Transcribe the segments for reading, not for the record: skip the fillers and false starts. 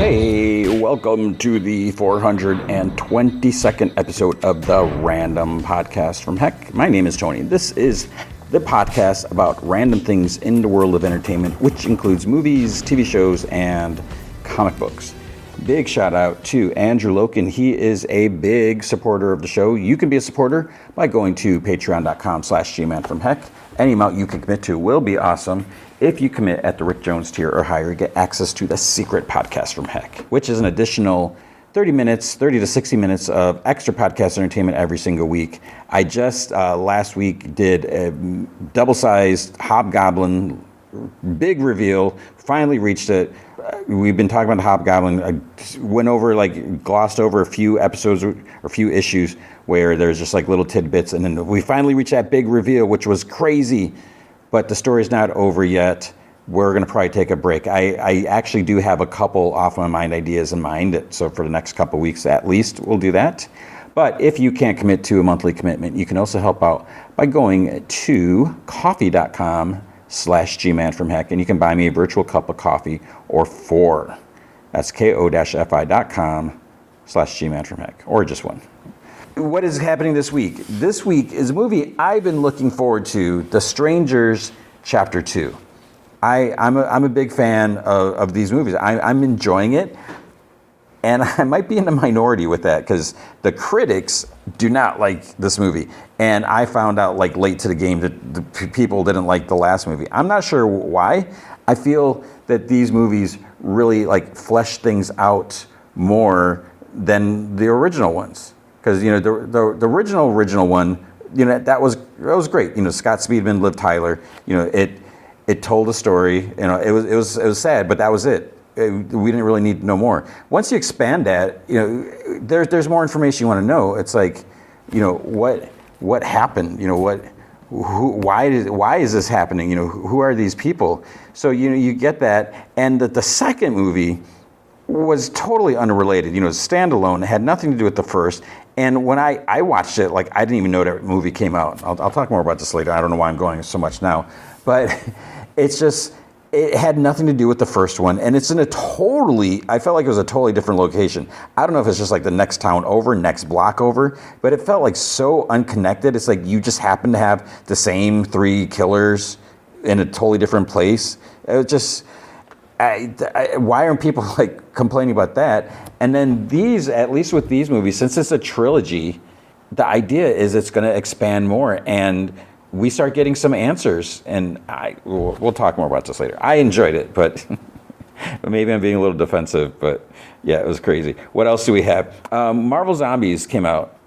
Hey, welcome to the 422nd episode of the Random Podcast from Heck. My name is Tony. This is the podcast about random things in the world of entertainment, which includes movies, TV shows, and comic books. Big shout out to Andrew Loken. He is a big supporter of the show. You can be a supporter by going to patreon.com/gmanfromheck. Any amount you can commit to will be awesome. If you commit at the Rick Jones tier or higher, you get access to the Secret Podcast from Heck, which is an additional 30 to 60 minutes of extra podcast entertainment every single week. I just last week did a double-sized Hobgoblin big reveal. Finally reached it. We've been talking about the Hobgoblin. I glossed over a few episodes or a few issues where there's just like little tidbits, and then we finally reached that big reveal, which was crazy. But the story's not over yet. We're going to probably take a break. I actually do have a couple off my mind ideas in mind, so for the next couple weeks at least, we'll do that. But if you can't commit to a monthly commitment, you can also help out by going to coffee.com/gmanfromheck, and you can buy me a virtual cup of coffee or four. That's ko-fi.com/gmanfromheck, or just one. What is happening this week? This week is a movie I've been looking forward to, The Strangers Chapter 2. I'm a big fan of these movies. I'm enjoying it, and I might be in the minority with that because the critics do not like this movie. And I found out like late to the game that the people didn't like the last movie. I'm not sure why. I feel that these movies really like flesh things out more than the original ones. Because the original one, that was great. Scott Speedman, Liv Tyler. It told a story. It was sad, but that was it. We didn't really need to know more. Once you expand that, there's more information you want to know. It's like, what happened? Why is this happening? Who are these people? So you get that, and the second movie was totally unrelated. Standalone. It had nothing to do with the first. And when I watched it, like I didn't even know that movie came out. I'll talk more about this later. I don't know why I'm going so much now, but it had nothing to do with the first one, and it's in I felt like it was a totally different location. I don't know if it's just like the next town over, next block over, but it felt like so unconnected. It's like you just happen to have the same three killers in a totally different place. It was just, why aren't people like complaining about that? And then at least with these movies, since it's a trilogy, the idea is it's going to expand more, and we start getting some answers, and we'll talk more about this later. I enjoyed it, but maybe I'm being a little defensive, but yeah, it was crazy. What else do we have? Marvel Zombies came out,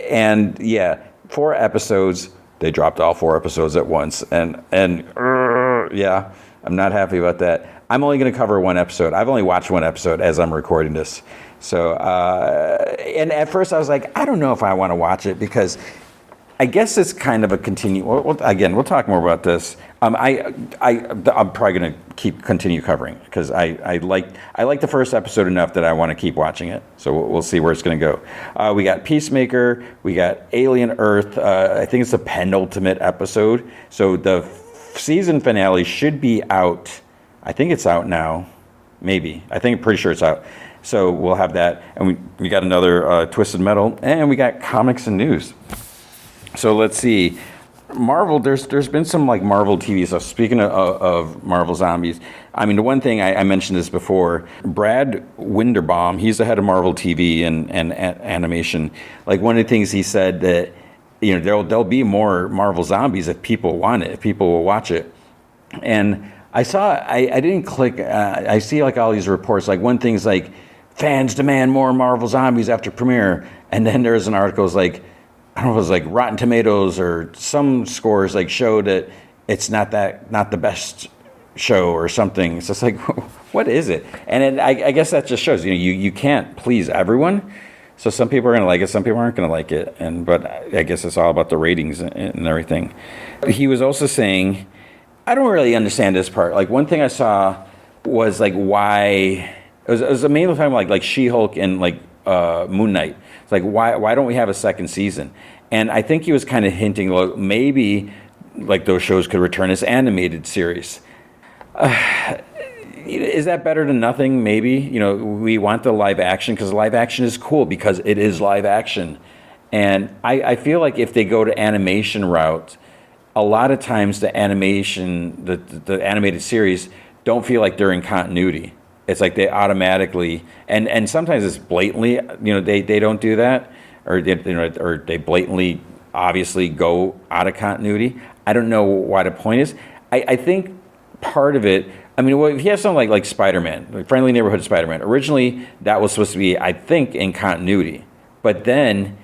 and yeah, 4 episodes. They dropped all 4 episodes at once, and yeah, I'm not happy about that. I'm only going to cover 1 episode. I've only watched 1 episode as I'm recording this. So, and at first I was like, I don't know if I want to watch it because I guess it's kind of a again, we'll talk more about this. I'm probably going to continue covering because I like the first episode enough that I want to keep watching it. So we'll see where it's going to go. We got Peacemaker. We got Alien Earth. I think it's the penultimate episode. So the season finale should be out. I think it's out now. Maybe. Pretty sure it's out. So we'll have that. And we got another Twisted Metal. And we got comics and news. So let's see. Marvel, there's been some like Marvel TV stuff. Speaking of Marvel Zombies, I mean, the one thing I mentioned this before, Brad Winderbaum, he's the head of Marvel TV and animation. Like one of the things he said that, there'll be more Marvel Zombies if people want it, if people will watch it. And I didn't click, I see like all these reports, like one thing's like, fans demand more Marvel Zombies after premiere. And then there's an article that's like, I don't know if it was like Rotten Tomatoes or some scores like show that it's not the best show or something. So it's like, what is it? And I guess that just shows, you can't please everyone. So some people are going to like it, some people aren't going to like it. But I guess it's all about the ratings and everything. He was also saying, I don't really understand this part. Like one thing I saw was like why, it was mainly talking about like She-Hulk and like Moon Knight. It's like, why don't we have a second season? And I think he was kind of hinting, well, maybe like those shows could return as animated series. Is that better than nothing? Maybe. We want the live action because live action is cool because it is live action. And I feel like if they go to animation route, a lot of times the animation, the animated series don't feel like they're in continuity. It's like they automatically, and sometimes it's blatantly, they don't do that, or they blatantly, obviously go out of continuity. I don't know why the point is. I think part of it, well, if you have something like Spider-Man, like Friendly Neighborhood Spider-Man, originally that was supposed to be, I think, in continuity. But then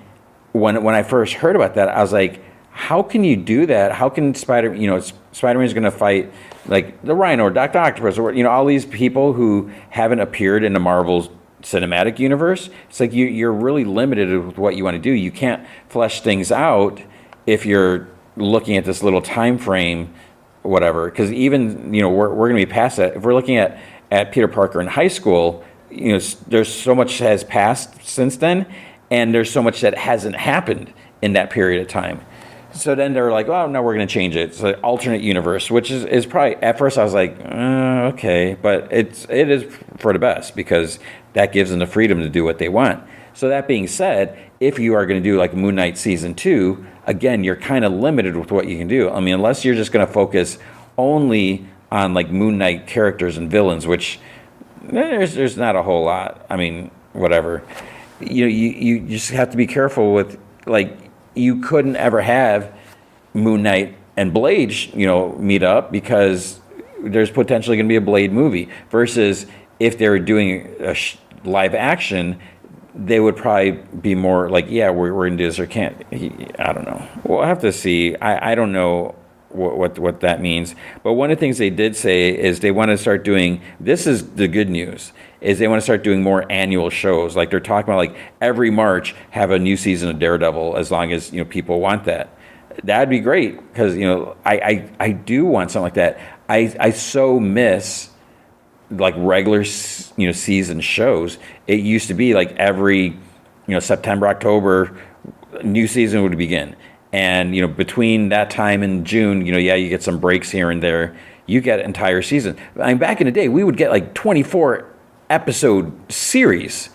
when I first heard about that, I was like, how can you do that? How can Spider-Man's going to fight like the Rhino or Dr. Octopus or all these people who haven't appeared in the Marvel cinematic universe? It's like you're really limited with what you want to do. You can't flesh things out if you're looking at this little time frame, whatever. Because even we're going to be past that. If we're looking at Peter Parker in high school, there's so much has passed since then, and there's so much that hasn't happened in that period of time. So then they're like, oh, no, we're going to change it. It's an alternate universe, which is probably, at first I was like, okay. But it is for the best because that gives them the freedom to do what they want. So that being said, if you are going to do like Moon Knight Season 2, again, you're kind of limited with what you can do. Unless you're just going to focus only on like Moon Knight characters and villains, which there's not a whole lot. Whatever. You just have to be careful with, like, you couldn't ever have Moon Knight and Blade, meet up because there's potentially going to be a Blade movie. Versus if they were doing a live action, they would probably be more like, yeah, we're going to do this or can't. I don't know. We'll have to see. I don't know what that means. But one of the things they did say is they want to start doing, this is the good news, is they want to start doing more annual shows. Like they're talking about like every March have a new season of Daredevil as long as people want that. That'd be great because I do want something like that. I so miss like regular season shows. It used to be like every September, October, new season would begin. And between that time and June, you get some breaks here and there. You get an entire season. Back in the day, we would get like 24 episode series.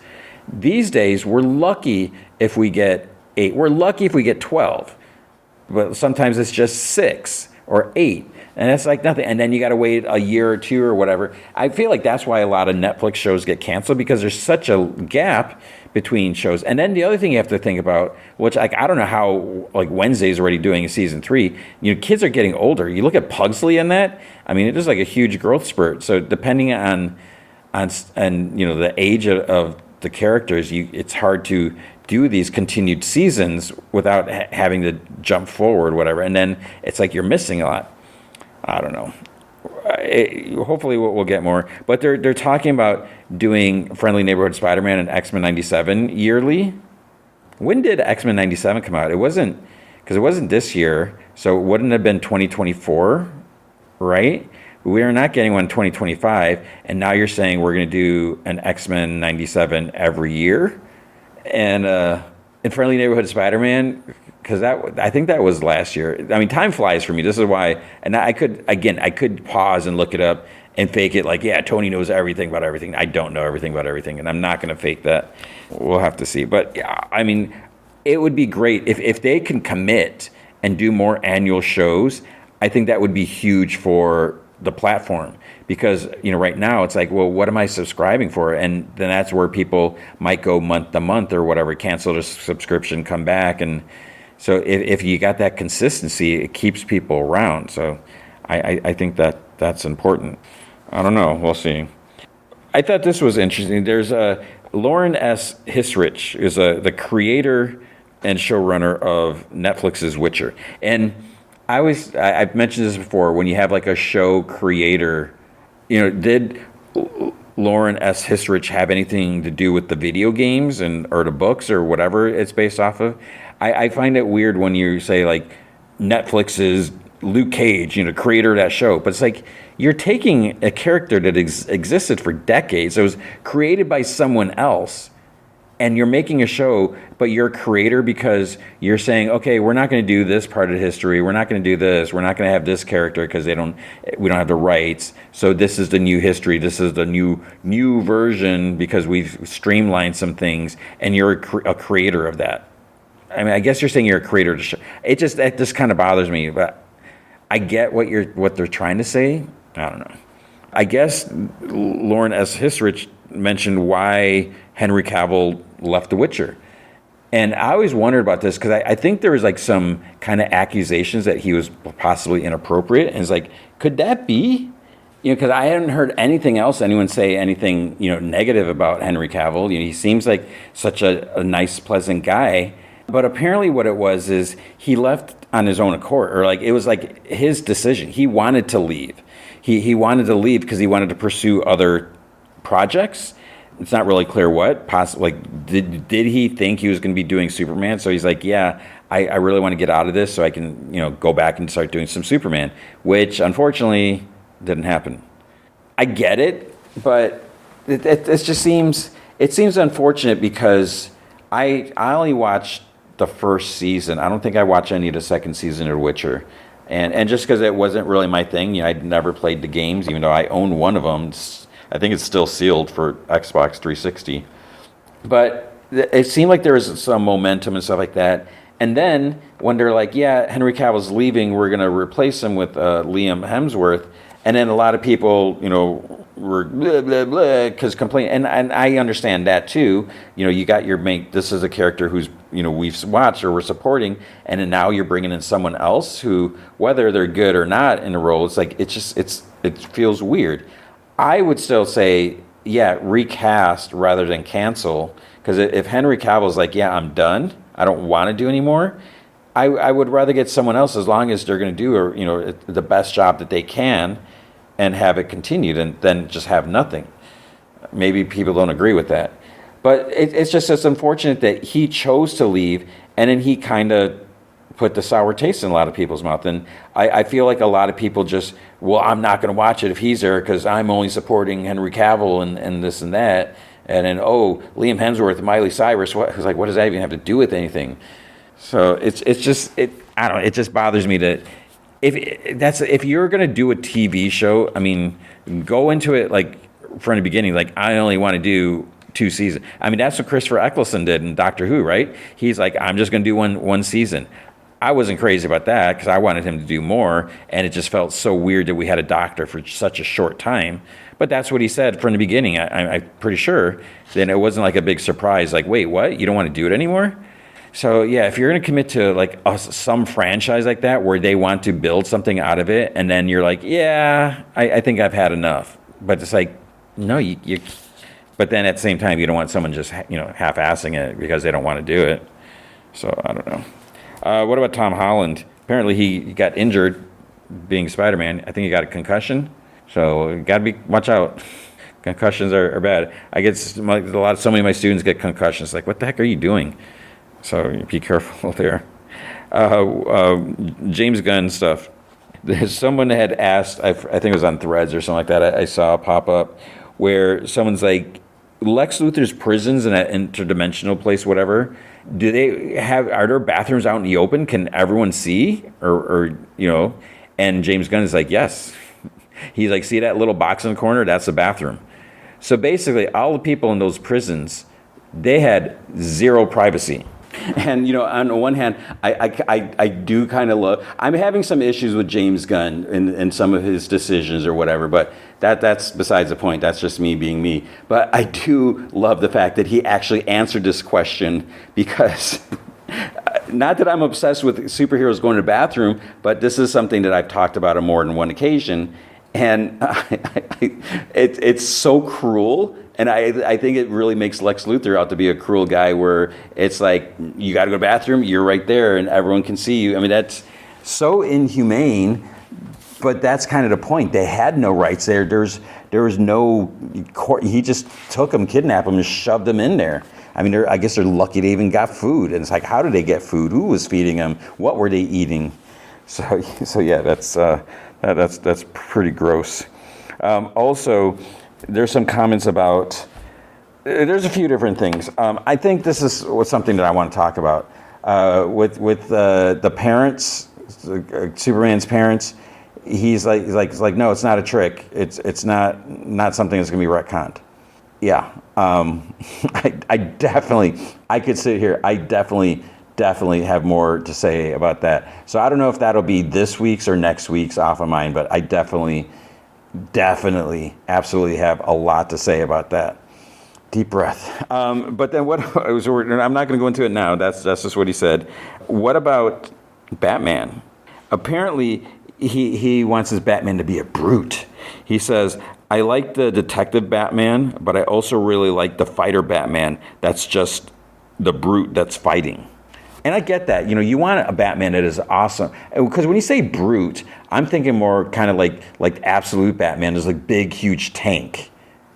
These days, we're lucky if we get 8. We're lucky if we get 12. But sometimes it's just 6 or 8. And that's like nothing. And then you got to wait a year or two or whatever. I feel like that's why a lot of Netflix shows get canceled because there's such a gap between shows. And then the other thing you have to think about, which I don't know how like Wednesday's already doing in season 3. Kids are getting older. You look at Pugsley in that. It is like a huge growth spurt. So depending on the age of the characters, it's hard to do these continued seasons without having to jump forward, whatever. And then it's like you're missing a lot. I don't know. Hopefully we'll get more. But they're talking about doing Friendly Neighborhood Spider-Man and X-Men 97 yearly. When did X-Men 97 come out? It wasn't this year, so it wouldn't have been 2024, right? We are not getting one in 2025, and now you're saying we're going to do an X-Men 97 every year? And in Friendly Neighborhood Spider-Man, because I think that was last year. Time flies for me. This is why, and I could pause and look it up and fake it like, yeah, Tony knows everything about everything. I don't know everything about everything, and I'm not going to fake that. We'll have to see. But yeah, it would be great if they can commit and do more annual shows. I think that would be huge for the platform because right now it's like, well, what am I subscribing for? And then that's where people might go month to month or whatever, cancel their subscription, come back. And so if you got that consistency, it keeps people around. So I think that's important. I don't know. We'll see. I thought this was interesting. There's Lauren S. Hissrich is the creator and showrunner of Netflix's Witcher. And I've mentioned this before, when you have like a show creator, did Lauren S. Hissrich have anything to do with the video games or the books or whatever it's based off of? I find it weird when you say like Netflix's Luke Cage, creator of that show. But it's like you're taking a character that existed for decades. It was created by someone else and you're making a show, but you're a creator because you're saying, okay, we're not going to do this part of history. We're not going to do this. We're not going to have this character because we don't have the rights. So this is the new history. This is the new version because we've streamlined some things, and you're a creator of that. I mean, I guess you're saying you're a creator to show. It just kind of bothers me, but I get what they're trying to say. I don't know. I guess Lauren S. Hisrich mentioned why Henry Cavill left The Witcher. And I always wondered about this because I think there was like some kind of accusations that he was possibly inappropriate. And it's like, could that be? Because I hadn't heard anything else, anyone say anything, negative about Henry Cavill. He seems like such a nice, pleasant guy. But apparently what it was is he left on his own accord, or like it was like his decision. He wanted to leave. He wanted to leave because he wanted to pursue other projects. It's not really clear what. Did he think he was going to be doing Superman? So he's like, yeah, I really want to get out of this so I can go back and start doing some Superman, which unfortunately didn't happen. I get it, but it just seems unfortunate because I only watched the first season. I don't think I watched any of the second season of The Witcher. And just because it wasn't really my thing, I'd never played the games, even though I own one of them. I think it's still sealed for Xbox 360. But it seemed like there was some momentum and stuff like that. And then when they're like, yeah, Henry Cavill's leaving, we're going to replace him with Liam Hemsworth. And then a lot of people, were blah, blah, blah, because complaining. And I understand that too. You got your main, this is a character who's, we've watched or we're supporting. And then now you're bringing in someone else who, whether they're good or not in a role, it's like, it feels weird. I would still say, yeah, recast rather than cancel. Because if Henry Cavill's like, yeah, I'm done, I don't want to do anymore, I would rather get someone else as long as they're going to do the best job that they can and have it continued, and then just have nothing. Maybe people don't agree with that. But it's unfortunate that he chose to leave, and then he kind of put the sour taste in a lot of people's mouth. And I feel like a lot of people just, well, I'm not going to watch it if he's there because I'm only supporting Henry Cavill and this and that. And then, Liam Hemsworth, Miley Cyrus, what does that even have to do with anything? So I don't know, it just bothers me that if you're going to do a TV show, I mean, go into it like from the beginning, like I only want to do 2 seasons. I mean, that's what Christopher Eccleston did in Doctor Who, right? He's like, I'm just going to do one season. I wasn't crazy about that because I wanted him to do more, and it just felt so weird that we had a doctor for such a short time. But that's what he said from the beginning. I'm pretty sure. Then it wasn't like a big surprise, like, wait, what? You don't want to do it anymore? So yeah, if you're going to commit to like some franchise like that where they want to build something out of it, and then you're like, yeah, I think I've had enough. But it's like, no, you. But then at the same time, you don't want someone just half-assing it because they don't want to do it. So I don't know. What about Tom Holland? Apparently he got injured being Spider-Man. I think he got a concussion. So you got to watch out. Concussions are bad. I get so many of my students get concussions. Like, what the heck are you doing? So be careful there. James Gunn stuff. There's someone that had asked, I think it was on Threads or something like that, I saw pop up, where someone's like, Lex Luthor's prisons in that interdimensional place, whatever, are there bathrooms out in the open? Can everyone see? Or and James Gunn is like, yes. He's like, see that little box in the corner? That's a bathroom. So basically, all the people in those prisons, they had zero privacy. And, on the one hand, I do kind of love, I'm having some issues with James Gunn and some of his decisions or whatever, but that's besides the point. That's just me being me. But I do love the fact that he actually answered this question because, not that I'm obsessed with superheroes going to the bathroom, but this is something that I've talked about on more than one occasion. And it's so cruel. And I think it really makes Lex Luthor out to be a cruel guy where it's like, you got to go to the bathroom, you're right there, and everyone can see you. I mean, that's so inhumane, but that's kind of the point. They had no rights there. There was no court. He just took them, kidnapped them, and shoved them in there. I mean, I guess they're lucky they even got food. And it's like, how did they get food? Who was feeding them? What were they eating? So yeah, that's pretty gross. Also, there's some comments about There's a few different things. I think this is something that I want to talk about with the parents, Superman's parents. He's like, no, it's not a trick. It's not something that's going to be retconned. Yeah, I definitely, I could sit here. I definitely have more to say about that. So I don't know if that'll be this week's or next week's Off of Mine, but I definitely, absolutely have a lot to say about that. Deep breath. But then what? I'm not going to go into it now. That's just what he said. What about Batman? Apparently, he wants his Batman to be a brute. He says, I like the detective Batman, but I also really like the fighter Batman. That's just the brute that's fighting. And I get that. You want a Batman that is awesome. Because when you say brute, I'm thinking more kind of like absolute Batman is like big, huge tank,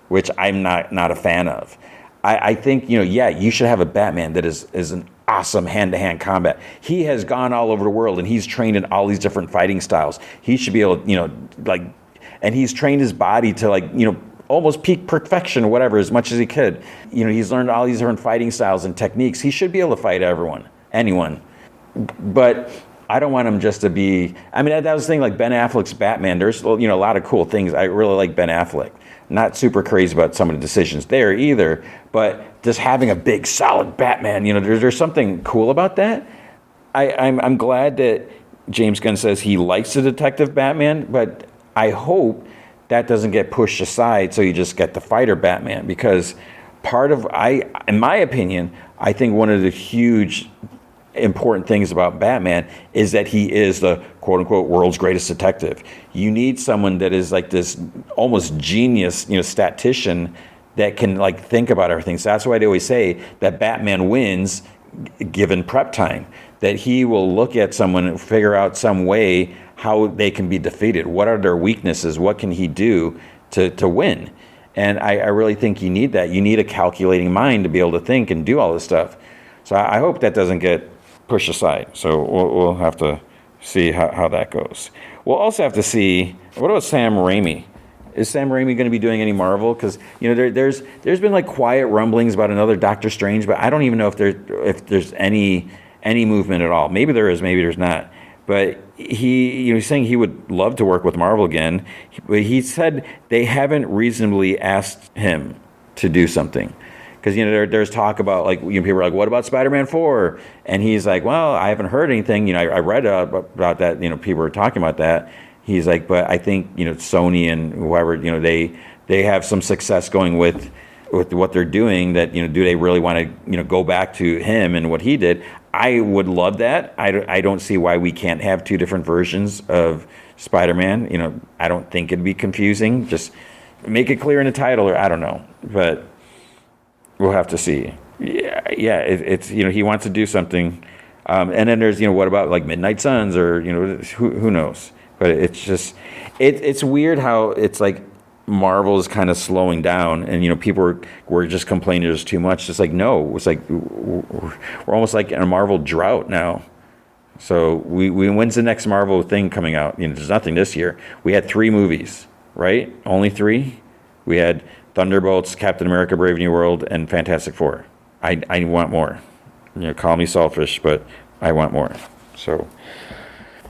which I'm not a fan of. I think, you should have a Batman that is an awesome hand-to-hand combat. He has gone all over the world, and he's trained in all these different fighting styles. He should be able to, and he's trained his body to, almost peak perfection or whatever, as much as he could. He's learned all these different fighting styles and techniques. He should be able to fight anyone. But I don't want him just to be, that was the thing, like Ben Affleck's Batman, there's, a lot of cool things. I really like Ben Affleck. Not super crazy about some of the decisions there either, but just having a big, solid Batman, there's something cool about that. I'm glad that James Gunn says he likes the detective Batman, but I hope that doesn't get pushed aside so you just get the fighter Batman, because in my opinion, I think one of the huge important things about Batman is that he is the quote-unquote world's greatest detective. You need someone that is like this almost genius, statistician that can think about everything. So that's why they always say that Batman wins given prep time, that he will look at someone and figure out some way how they can be defeated. What are their weaknesses? What can he do to win? And I really think you need that. You need a calculating mind to be able to think and do all this stuff. So I hope that doesn't get pushed aside. So we'll have to see how that goes. We'll also have to see, what about Sam Raimi? Is Sam Raimi going to be doing any Marvel? Because there's been quiet rumblings about another Doctor Strange, but I don't even know if there's any movement at all. Maybe there is, maybe there's not. But he's saying he would love to work with Marvel again. But he said they haven't reasonably asked him to do something. Because there's talk about people are like, what about Spider-Man 4? And he's like, well, I haven't heard anything. I read about that. People were talking about that. He's like, but I think Sony and whoever they have some success going with what they're doing. That do they really want to go back to him and what he did? I would love that. I don't see why we can't have two different versions of Spider-Man. I don't think it'd be confusing. Just make it clear in the title, or I don't know, but. We'll have to see. Yeah. It's he wants to do something, and then there's what about Midnight Suns or who knows? But it's just it's weird how it's Marvel is kind of slowing down, and people were just complaining there's too much. It's no, it's we're almost in a Marvel drought now. So we when's the next Marvel thing coming out? There's nothing this year. We had 3 movies, right? Only 3. We had Thunderbolts, Captain America, Brave New World, and Fantastic Four. I want more. Call me selfish, but I want more. So,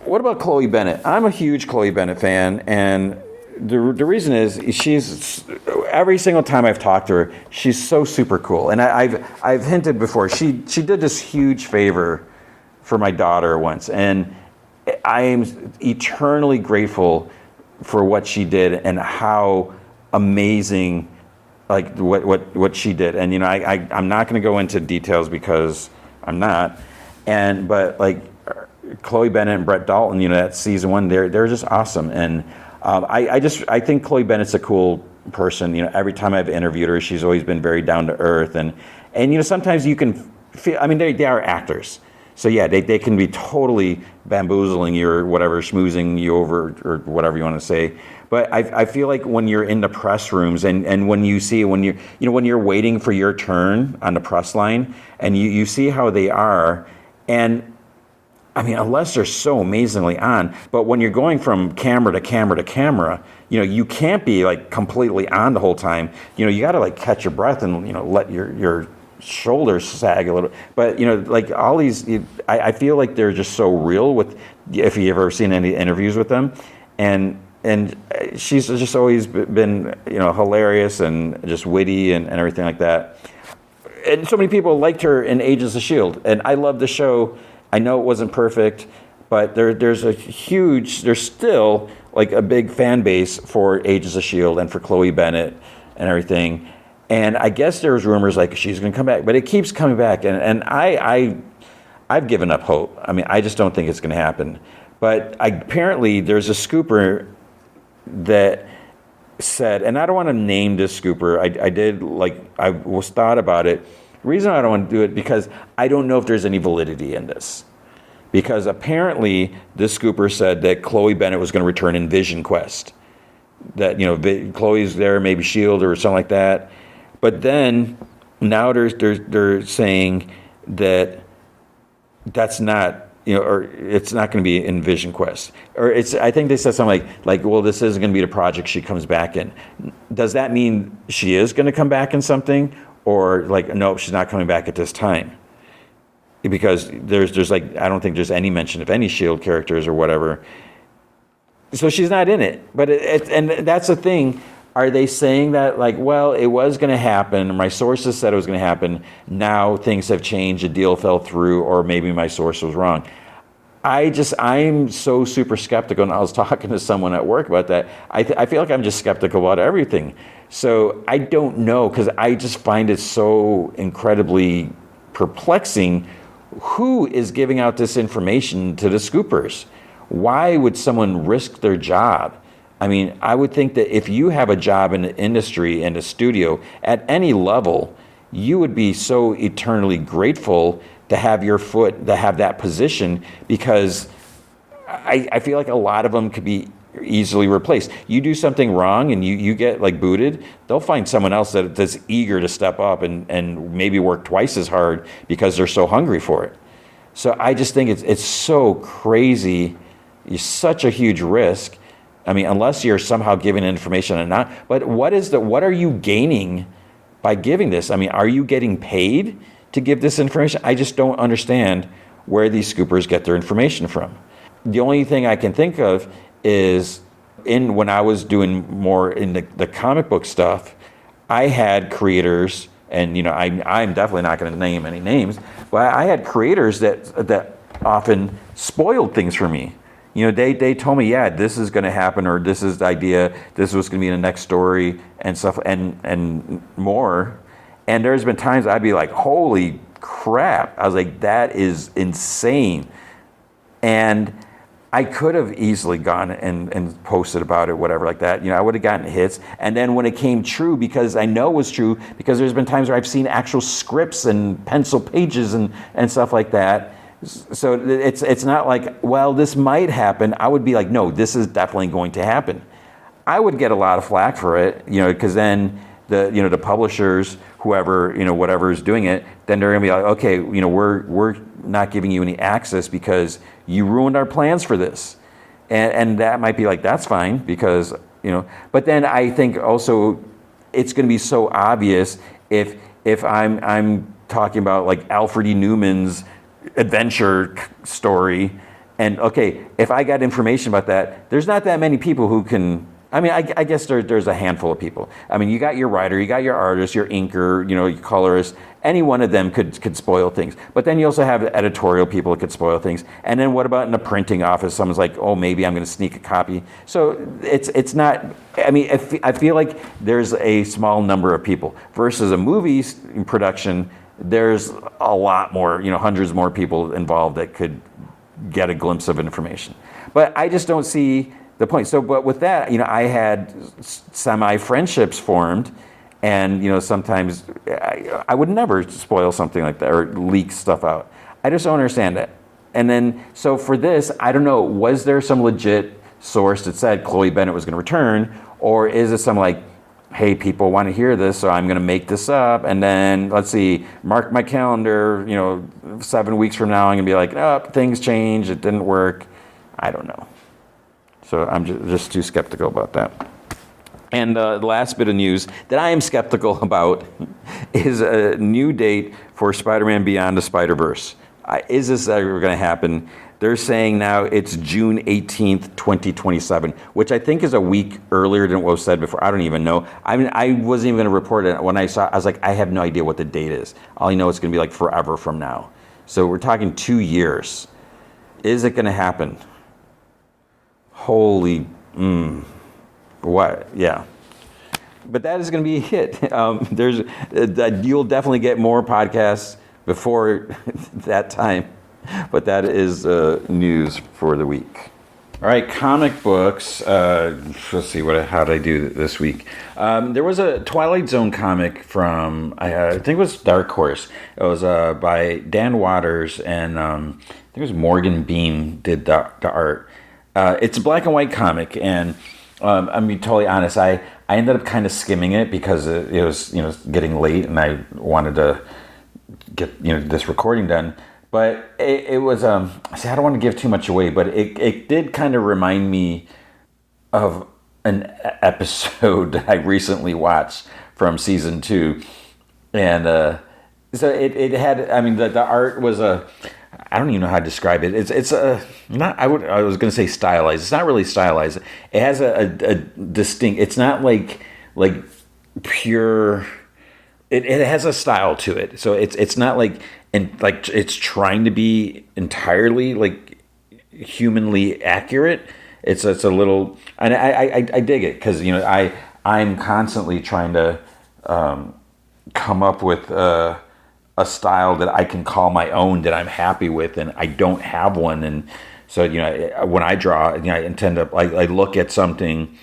what about Chloe Bennett? I'm a huge Chloe Bennett fan, and the reason is she's every single time I've talked to her, she's so super cool. And I've hinted before. She did this huge favor for my daughter once, and I am eternally grateful for what she did and how amazing. What she did, and I'm not going to go into details because I'm not, but Chloe Bennett and Brett Dalton, that season 1, they're just awesome, and I think Chloe Bennett's a cool person. Every time I've interviewed her, she's always been very down to earth, and sometimes you can feel. They are actors, so yeah, they can be totally bamboozling you or whatever, schmoozing you over or whatever you want to say. But I feel like when you're in the press rooms and when you see when you're waiting for your turn on the press line and you see how they are, and I mean, unless they're so amazingly on, but when you're going from camera to camera to camera, you can't be like completely on the whole time. You got to like catch your breath and, let your shoulders sag a little. But, like all these, I feel like they're just so real with, if you've ever seen any interviews with them. And she's just always been, hilarious and just witty and everything like that. And so many people liked her in Agents of S.H.I.E.L.D. And I love the show. I know it wasn't perfect, but there's still like a big fan base for Agents of S.H.I.E.L.D. and for Chloe Bennett and everything. And I guess there's rumors like she's going to come back, but it keeps coming back. And I've given up hope. I mean, I just don't think it's going to happen. But apparently there's a scooper that said, and I don't want to name this scooper. I was thought about it. The reason I don't want to do it because I don't know if there's any validity in this. Because apparently this scooper said that Chloe Bennett was going to return in Vision Quest. That, Chloe's there, maybe S.H.I.E.L.D. or something like that. But then now they're saying that that's not, or it's not going to be in Vision Quest. Or I think they said something like, well, this isn't going to be the project she comes back in. Does that mean she is going to come back in something? Or like, no, she's not coming back at this time? Because there's like, I don't think there's any mention of any S.H.I.E.L.D. characters or whatever. So she's not in it. But and that's the thing. Are they saying that like, well, it was going to happen. My sources said it was going to happen. Now things have changed. A deal fell through, or maybe my source was wrong. I'm so super skeptical. And I was talking to someone at work about that. I feel like I'm just skeptical about everything. So I don't know, because I just find it so incredibly perplexing. Who is giving out this information to the scoopers? Why would someone risk their job? I mean, I would think that if you have a job in the industry and a studio at any level, you would be so eternally grateful to have to have that position, because I feel like a lot of them could be easily replaced. You do something wrong and you get like booted, they'll find someone else that's eager to step up and maybe work twice as hard because they're so hungry for it. So I just think it's so crazy. It's such a huge risk. I mean, unless you're somehow giving information or not. But what are you gaining by giving this? I mean, are you getting paid to give this information? I just don't understand where these scoopers get their information from. The only thing I can think of is when I was doing more in the comic book stuff, I had creators, and I'm definitely not going to name any names, but I had creators that often spoiled things for me. They told me, yeah, this is going to happen, or this is the idea, this was going to be in the next story and stuff, and more. And there's been times I'd be like, holy crap. I was like, that is insane. And I could have easily gone and posted about it, whatever like that. I would have gotten hits. And then when it came true, because I know it was true, because there's been times where I've seen actual scripts and pencil pages and stuff like that. So it's not like, well, this might happen. I would be like, no, this is definitely going to happen. I would get a lot of flack for it, because then the publishers, whoever, whatever is doing it, then they're gonna be like, okay, we're not giving you any access because you ruined our plans for this. And that might be like, that's fine, because, but then I think also it's gonna be so obvious if I'm talking about like Alfred E. Newman's adventure story, and okay, if I got information about that, there's not that many people who can. I mean, I guess there's a handful of people. I mean, you got your writer, you got your artist, your inker, your colorist. Any one of them could spoil things. But then you also have editorial people that could spoil things. And then what about in the printing office? Someone's like, oh, maybe I'm going to sneak a copy. So it's not. I mean, I feel like there's a small number of people versus a movie production. There's a lot more, hundreds more people involved that could get a glimpse of information. But I just don't see the point. So, but with that, I had semi-friendships formed, and, sometimes I would never spoil something like that or leak stuff out. I just don't understand that. And then, so for this, I don't know, was there some legit source that said Chloe Bennett was going to return, or is it some like, hey, people want to hear this, so I'm going to make this up. And then, let's see, mark my calendar, 7 weeks from now, I'm going to be like, oh, things changed, it didn't work. I don't know. So I'm just too skeptical about that. And the last bit of news that I am skeptical about is a new date for Spider-Man Beyond the Spider-Verse. Is this ever going to happen? They're saying now it's June 18th, 2027, which I think is a week earlier than what was said before. I don't even know. I mean, I wasn't even going to report it. When I saw it, I was like, I have no idea what the date is. All I know it's going to be like forever from now. So we're talking 2 years. Is it going to happen? Holy, what? Yeah. But that is going to be a hit. You'll definitely get more podcasts before that time. But that is news for the week. All right, comic books. Let's see, how did I do this week? There was a Twilight Zone comic from, I think it was Dark Horse. It was by Dan Waters, and I think it was Morgan Bean did the art. It's a black and white comic, and I'm being totally honest, I ended up kind of skimming it because it was getting late, and I wanted to get this recording done. But it was, I don't want to give too much away, but it did kind of remind me of an episode that I recently watched from season 2. And so it had, I mean, the art was I don't even know how to describe it. It's not, I was going to say stylized. It's not really stylized. It has a distinct, it's not like pure, it has a style to it. So it's not like, and like it's trying to be entirely like humanly accurate. It's a little, and I dig it because I'm constantly trying to come up with a style that I can call my own, that I'm happy with, and I don't have one. And so when I draw, I intend to I look at something,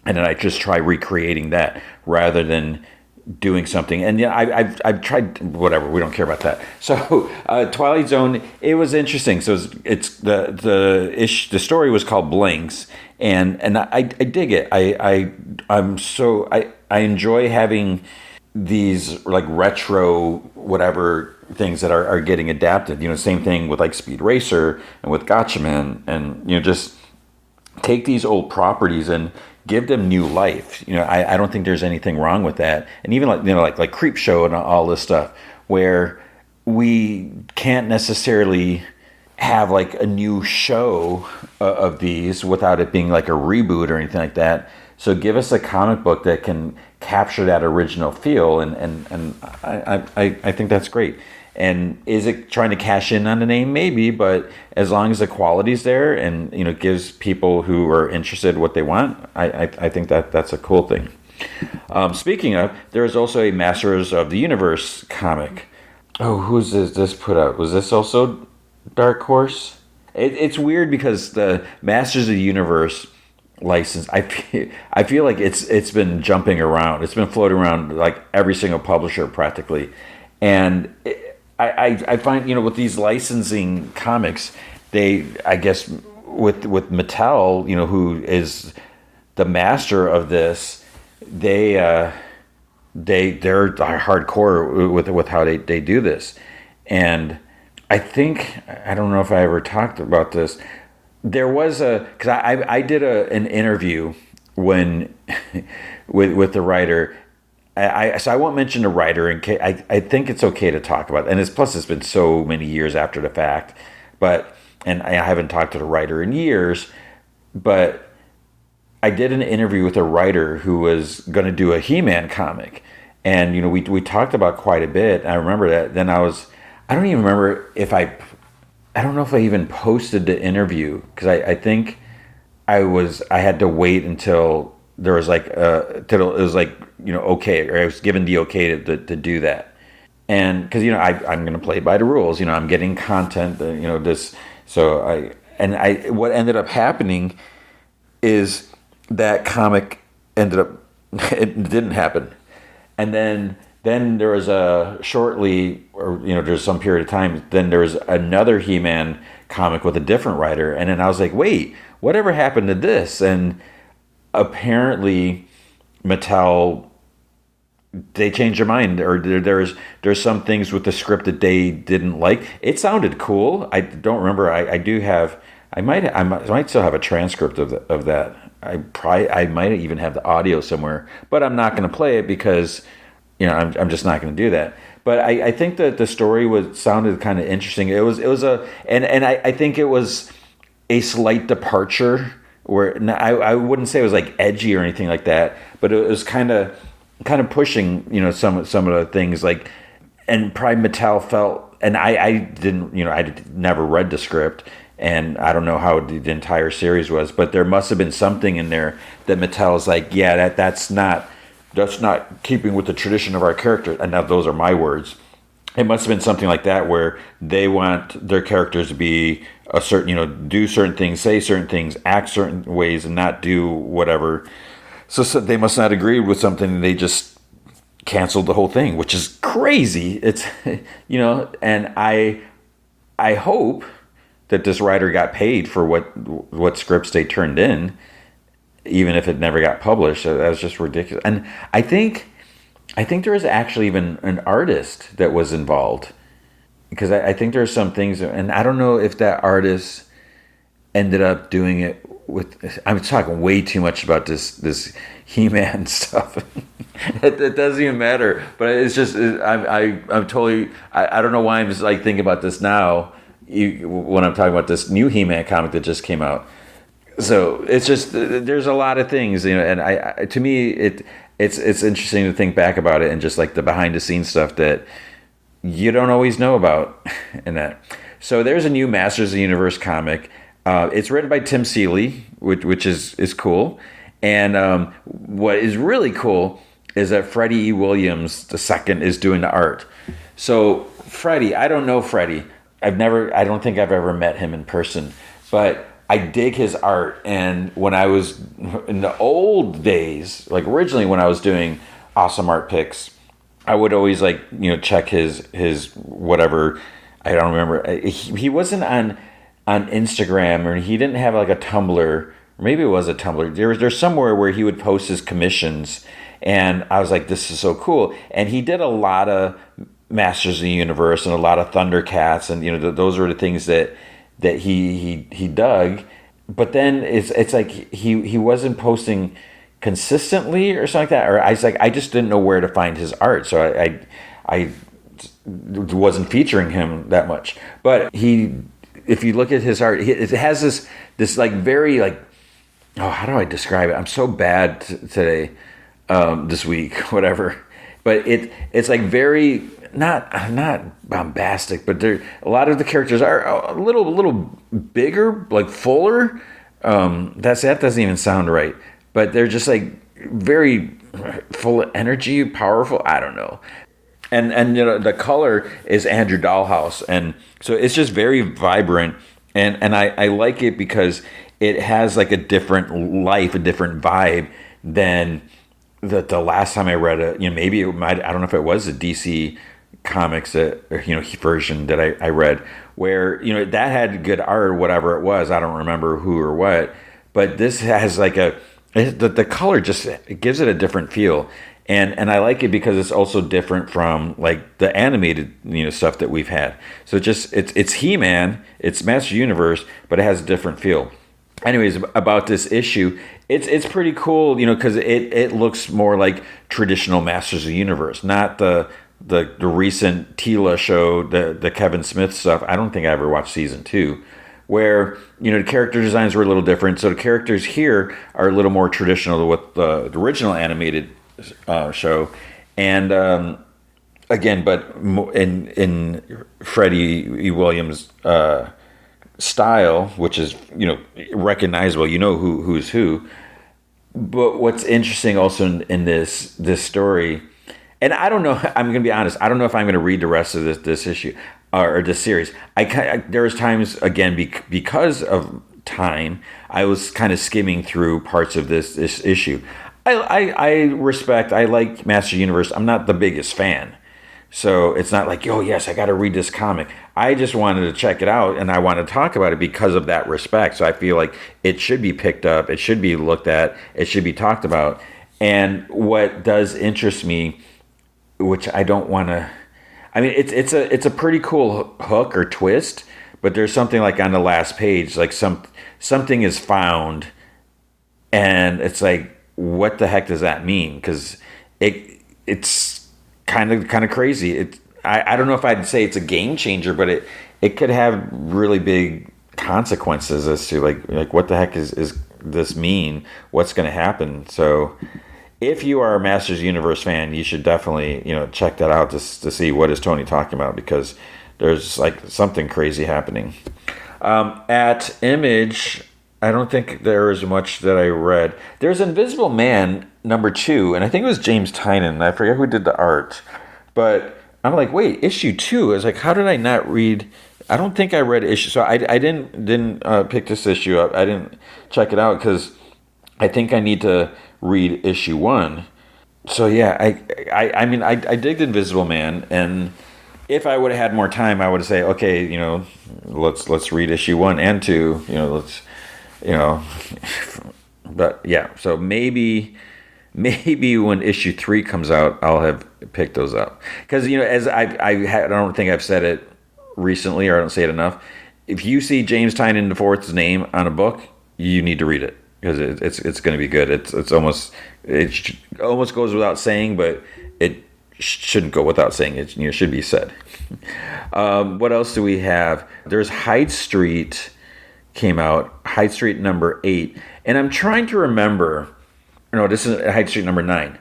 and then I just try recreating that rather than doing something. And I've tried whatever. We don't care about that. So Twilight Zone, it was interesting. So it's the story was called Blinks, and I dig it. I enjoy having these like retro whatever things that are getting adapted. Same thing with like Speed Racer and with Gotchaman, and just take these old properties and give them new life. I don't think there's anything wrong with that. And even like Creep Show and all this stuff, where we can't necessarily have like a new show of these without it being like a reboot or anything like that. So give us a comic book that can capture that original feel, and I think that's great. And is it trying to cash in on the name? Maybe, but as long as the quality's there and gives people who are interested what they want, I think that's a cool thing. Speaking of, there is also a Masters of the Universe comic. Oh, who's this put out? Was this also Dark Horse? It's weird because the Masters of the Universe license, I feel like it's been jumping around. It's been floating around like every single publisher practically, and I find with these licensing comics, I guess with Mattel, who is the master of this, they're hardcore with how they do this. And I think, I don't know if I ever talked about this. There was because I did an interview when with the writer. So I won't mention the writer in case. I think it's okay to talk about it. And it's been so many years after the fact, and I haven't talked to the writer in years, but I did an interview with a writer who was going to do a He-Man comic, and we talked about quite a bit. And I remember that. Then I don't even remember if I don't know if I even posted the interview, because I think I had to wait until there was like till it was like okay, or I was given the okay to do that. And because I'm going to play by the rules, I'm getting content, this. So what ended up happening is that comic ended up it didn't happen. And then there was there's some period of time, then there was another He-Man comic with a different writer, and then I was like, wait, whatever happened to this? And apparently Mattel, they changed their mind, or there's some things with the script that they didn't like. It sounded cool. I don't remember. I do have. I might still have a transcript of that. I might even have the audio somewhere, but I'm not going to play it because I'm just not going to do that. But I think that the story sounded kind of interesting. I think it was a slight departure where I wouldn't say it was like edgy or anything like that, but it was kind of pushing some of the things, like, and probably Mattel felt, and I didn't, I never read the script, and I don't know how the entire series was, but there must have been something in there that Mattel's like, yeah, that's not keeping with the tradition of our character. And now those are my words. It must have been something like that where they want their characters to be a certain, do certain things, say certain things, act certain ways, and not do whatever. So they must not agree with something, and they just canceled the whole thing, which is crazy. It's, and I hope that this writer got paid for what scripts they turned in, even if it never got published. That was just ridiculous. And I think there was actually even an artist that was involved, because I think there are some things, and I don't know if that artist ended up doing it with. I'm talking way too much about this He-Man stuff. It doesn't even matter. But it's just I'm totally. I don't know why I'm just like thinking about this now when I'm talking about this new He-Man comic that just came out. So it's just, there's a lot of things, and to me it's interesting to think back about it, and just like the behind the scenes stuff that you don't always know about in that. So there's a new Masters of the Universe comic. It's written by Tim Seeley, which is cool. And what is really cool is that Freddie E. Williams II is doing the art. So Freddie, I don't know Freddie. I don't think I've ever met him in person, but I dig his art. And when I was in the old days, like originally when I was doing awesome art picks, I would always check his whatever. I don't remember. He wasn't on Instagram, or he didn't have like a Tumblr, or maybe it was a Tumblr. There's somewhere where he would post his commissions, and I was like, this is so cool. And he did a lot of Masters of the Universe and a lot of Thundercats, and those were the things that he dug. But then it's like he wasn't posting consistently or something like that, or I just didn't know where to find his art, so I wasn't featuring him that much. But if you look at his art, it has this like very like, oh, how do I describe it? I'm so bad today, this week, whatever. But it's like very not bombastic, but a lot of the characters are a little bigger, like fuller. That doesn't even sound right, but they're just like very full of energy, powerful. I don't know. And the color is Andrew Dahlhaus, and so it's just very vibrant, and I like it because it has like a different life, a different vibe than the last time I read it. Maybe it might, I don't know if it was the DC Comics version that I read, where that had good art or whatever it was. I don't remember who or what, but this has like the color just, it gives it a different feel. And I like it because it's also different from like the animated stuff that we've had. So it's He-Man, it's Master Universe, but it has a different feel. Anyways, about this issue, it's pretty cool, because it looks more like traditional Masters of the Universe, not the recent Tila show, the Kevin Smith stuff. I don't think I ever watched season 2, where the character designs were a little different. So the characters here are a little more traditional to what the original animated show, and again, but in Freddie E. Williams' style, which is recognizable, who's who. But what's interesting also in this story, and I don't know, I'm going to be honest, I don't know if I'm going to read the rest of this issue or this series. There's times, again, because of time, I was kind of skimming through parts of this issue. I like Master Universe. I'm not the biggest fan, so it's not like, oh yes, I got to read this comic. I just wanted to check it out, and I want to talk about it because of that respect. So I feel like it should be picked up, it should be looked at, it should be talked about. And what does interest me, which I don't want to, I mean, it's a pretty cool hook or twist, but there's something like on the last page, like something is found, and it's like, what the heck does that mean? Because it's kind of crazy. I don't know if I'd say it's a game changer, but it could have really big consequences as to like what the heck is this mean? What's going to happen? So if you are a Masters Universe fan, you should definitely check that out to see what is Tony talking about, because there's like something crazy happening. At Image, I don't think there is much that I read. There's Invisible Man #2, and I think it was James Tynion. I forget who did the art, but I'm like, wait, issue 2. I was like, how did I not read? I don't think I read issue. So I didn't pick this issue up. I didn't check it out because I think I need to read issue 1. So yeah, I mean I digged Invisible Man, and if I would have had more time, I would say, okay, let's read issue 1 and 2. But yeah, so maybe when issue 3 comes out, I'll have picked those up, because as I don't think I've said it recently, or I don't say it enough. If you see James Tynion IV's name on a book, you need to read it, because it's going to be good. It almost goes without saying, but it shouldn't go without saying. It should be said. What else do we have? There's Hyde Street came out, Hyde Street #8, and I'm trying to remember. No, this is Hyde Street #9.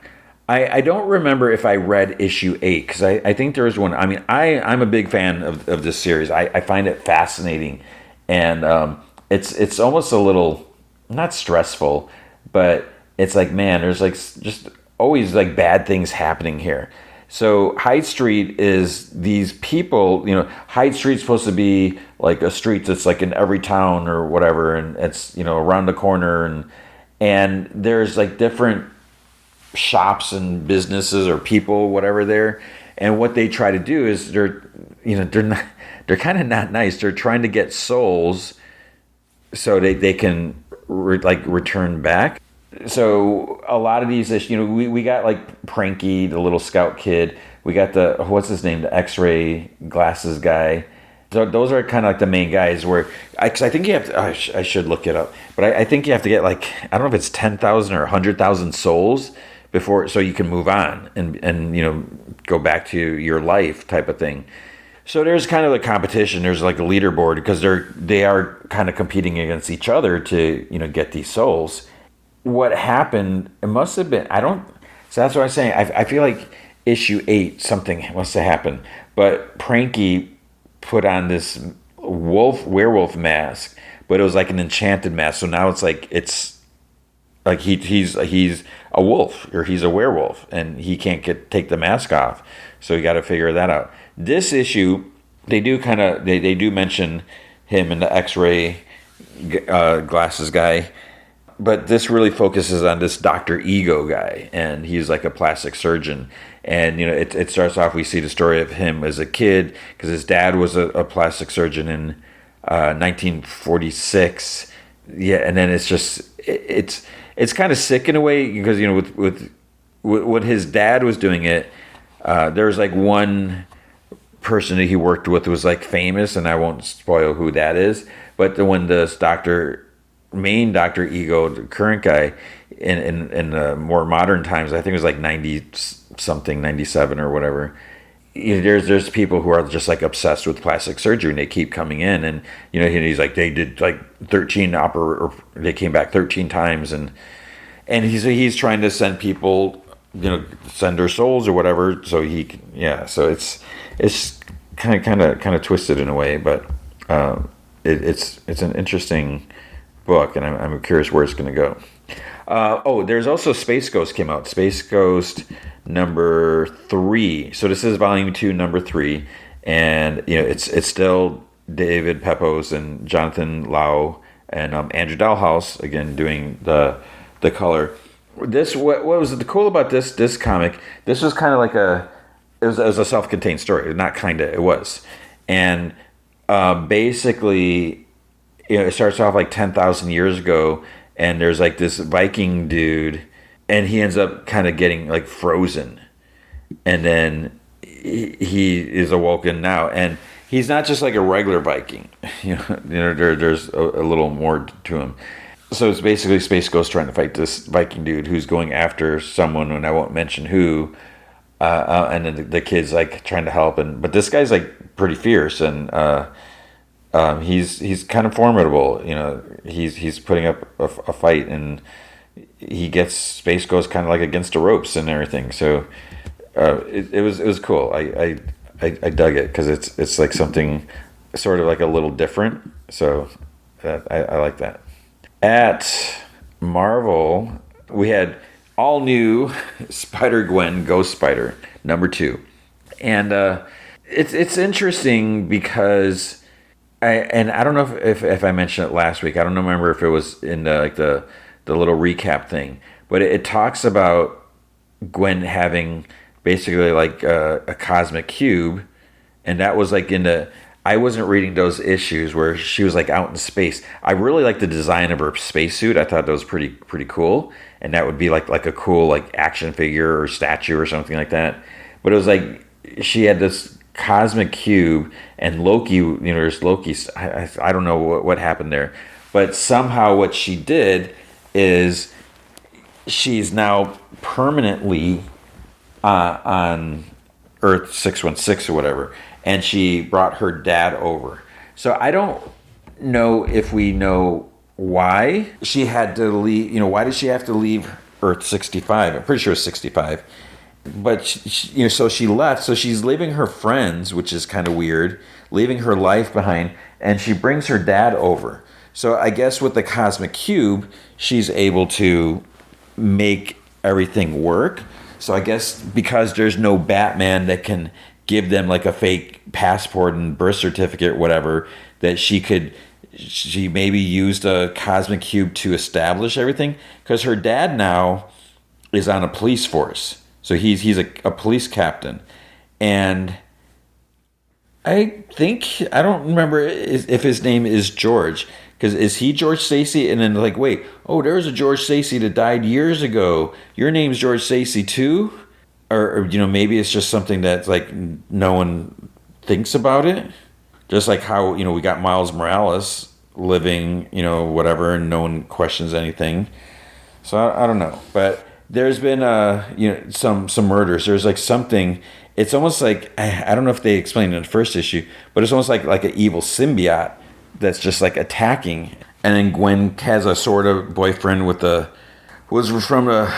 I don't remember if I read issue 8, because I think there was one. I mean, I'm a big fan of this series. I find it fascinating, and it's almost a little, not stressful, but it's like, man, there's like just always like bad things happening here. So Hyde Street is these people, Hyde Street's supposed to be like a street that's like in every town or whatever, and it's around the corner, and there's like different shops and businesses or people, whatever there. And what they try to do is they're kind of not nice. They're trying to get souls so they can return back. So a lot of these issues, we got like Pranky, the little scout kid. We got what's his name, the X-ray glasses guy. So those are kind of like the main guys. I think you have to, I should look it up, but I think you have to get like, I don't know if it's 10,000 or 100,000 souls before, so you can move on and go back to your life type of thing. So there's kind of a competition. There's like a leaderboard, because they are kind of competing against each other to get these souls. What happened? It must have been. So that's what I'm saying. I feel like issue 8 something must have happened, but Pranky put on this werewolf mask, but it was like an enchanted mask. So now it's like he's a wolf, or he's a werewolf, and he can't take the mask off. So you got to figure that out. This issue, they do mention him and the X-ray glasses guy, but this really focuses on this Dr. Ego guy, and he's like a plastic surgeon. And it starts off, we see the story of him as a kid, because his dad was a plastic surgeon in 1946. Yeah, and then it's just it's kind of sick in a way, because with when his dad was doing it, there was like one person that he worked with was like famous, and I won't spoil who that is. But when this main Dr. Ego, the current guy, in the more modern times, I think it was like 90 something, 97 or whatever. There's people who are just like obsessed with plastic surgery, and they keep coming in, and he's like, they did like 13 they came back 13 times, and he's trying to send people, send their souls or whatever, so so it's kind of twisted in a way, but it's an interesting book, and I'm curious where it's going to go. There's also Space Ghost came out. Space Ghost #3. So this is volume 2, #3, and it's still David Pepose and Jonathan Lau and Andrew Dalhouse again doing the color. This what was the cool about this comic? This was kind of like it was a self-contained story. Not kinda, it was, and basically, it starts off like 10,000 years ago, and there's like this Viking dude, and he ends up kind of getting like frozen, and then he is awoken now, and he's not just like a regular Viking. There's a little more to him. So it's basically Space Ghost trying to fight this Viking dude who's going after someone, and I won't mention who. And then the kid's like trying to help, but this guy's like pretty fierce, and he's kind of formidable. He's putting up a fight, and he gets Space Ghost kind of like against the ropes and everything. So it was cool. I dug it because it's like something sort of like a little different. So I like that. At Marvel, we had all new Spider-Gwen Ghost Spider #2, and it's interesting because I don't know if I mentioned it last week. I don't remember if it was in the little recap thing, but it talks about Gwen having basically like a cosmic cube, and that was like I wasn't reading those issues where she was like out in space. I really like the design of her spacesuit. I thought that was pretty cool, and that would be like a cool like action figure or statue or something like that. But it was like she had this cosmic cube, and Loki. There's Loki. I don't know what happened there, but somehow what she did is she's now permanently on Earth 616 or whatever, and she brought her dad over. So I don't know if we know why she had to leave. Why did she have to leave Earth 65? I'm pretty sure it's 65. But so she left. So she's leaving her friends, which is kind of weird, leaving her life behind, and she brings her dad over. So I guess with the cosmic cube, she's able to make everything work. So I guess because there's no Batman that can give them like a fake passport and birth certificate or whatever, that she maybe used a cosmic cube to establish everything, because her dad now is on a police force. So he's a police captain. And I don't remember if his name is George, because is he George Stacy? And then like, wait, there's a George Stacy that died years ago. Your name's George Stacy too? Or maybe it's just something that's like no one thinks about it. Just like how, we got Miles Morales living, whatever, and no one questions anything. So I don't know. But there's been some murders. There's like something. It's almost like, I don't know if they explained it in the first issue, but it's almost like an evil symbiote that's just like attacking. And then Gwen has a sort of boyfriend was from a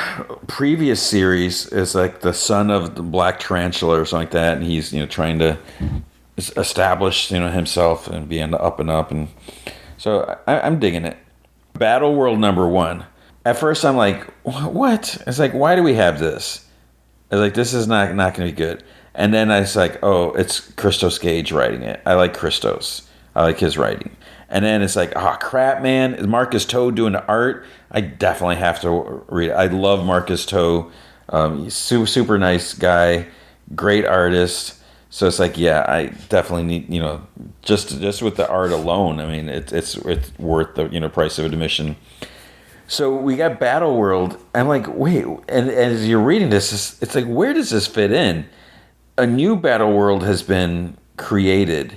previous series, is like the son of the Black Tarantula or something like that, and he's trying to establish himself and be on the up and up, and so I'm digging it. Battle World #1. At first I'm like, what? It's like, why do we have this? I was like, this is not going to be good. And then I was like, it's Christos Gage writing it. I like Christos. I like his writing. And then it's like, crap, man. Is Marcus Toe doing the art? I definitely have to read it. I love Marcus Toe. He's super nice guy, great artist. So it's like, yeah, I definitely need, just with the art alone. I mean, it's worth the price of admission. So we got Battle World. I'm like, wait, and as you're reading this, it's like, where does this fit in? A new Battle World has been created.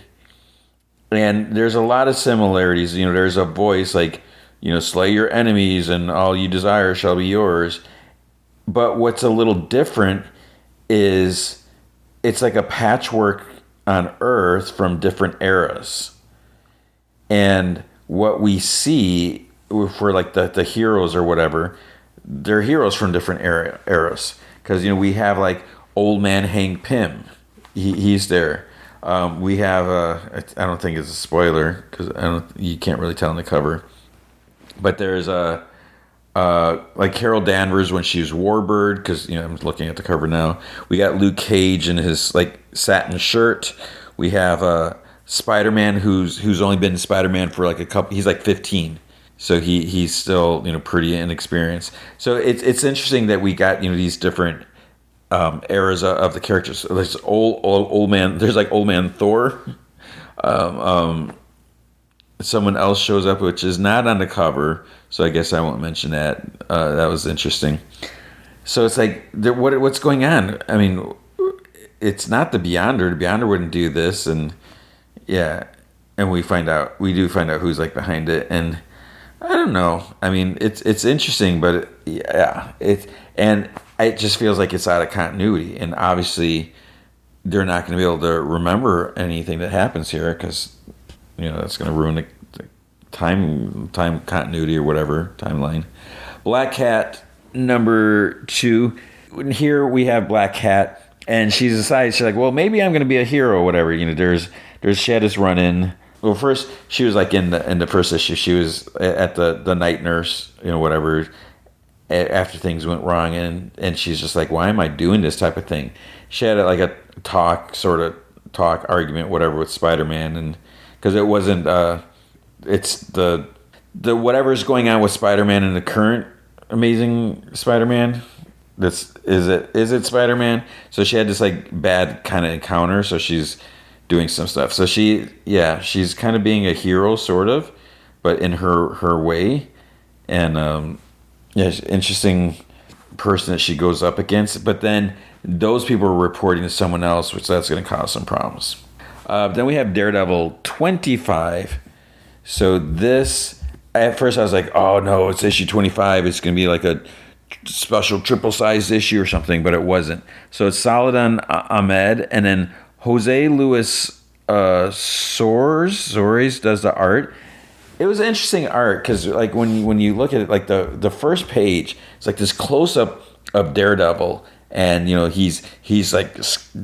And there's a lot of similarities. There's a voice like, slay your enemies and all you desire shall be yours. But what's a little different is it's like a patchwork on Earth from different eras. And what we see for like the heroes or whatever, they're heroes from different eras. Because, we have like Old Man Hank Pym. He's there. We have I don't think it's a spoiler because you can't really tell on the cover, but there's like Carol Danvers when she was Warbird, because I'm looking at the cover now. We got Luke Cage in his like satin shirt. We have Spider-Man who's only been Spider-Man for like a couple. He's like 15, so he's still pretty inexperienced. So it's interesting that we got these different eras of the characters. So there's old man. There's like old man Thor. Someone else shows up, which is not on the cover, so I guess I won't mention that. That was interesting. So it's like, what's going on? I mean, it's not the Beyonder. The Beyonder wouldn't do this, and yeah, and we do find out who's like behind it, and I don't know. I mean, it's interesting, but it just feels like it's out of continuity, and obviously they're not going to be able to remember anything that happens here because that's going to ruin the time continuity or whatever timeline. Black Cat number 2. Here we have Black Cat, and she decides she's like, well, maybe I'm going to be a hero or whatever. She had this run in. Well, first she was like in the first issue, she was at the night nurse, whatever. After things went wrong, and she's just like, why am I doing this type of thing? She had like a talk argument, whatever, with Spider-Man, and because it wasn't, it's the whatever's going on with Spider-Man in the current Amazing Spider-Man. Is it Spider-Man? So she had this like bad kind of encounter, so she's doing some stuff. So she's kind of being a hero, sort of, but in her way, and interesting person that she goes up against. But then those people are reporting to someone else, which that's going to cause some problems. Then we have Daredevil 25. So this, at first I was like, oh no, it's issue 25. It's going to be like a special triple-sized issue or something, but it wasn't. So it's Saladin Ahmed, and then Jose Luis Soares does the art. It was interesting art because, like, when you look at it, like the first page, it's like this close up of Daredevil, and he's like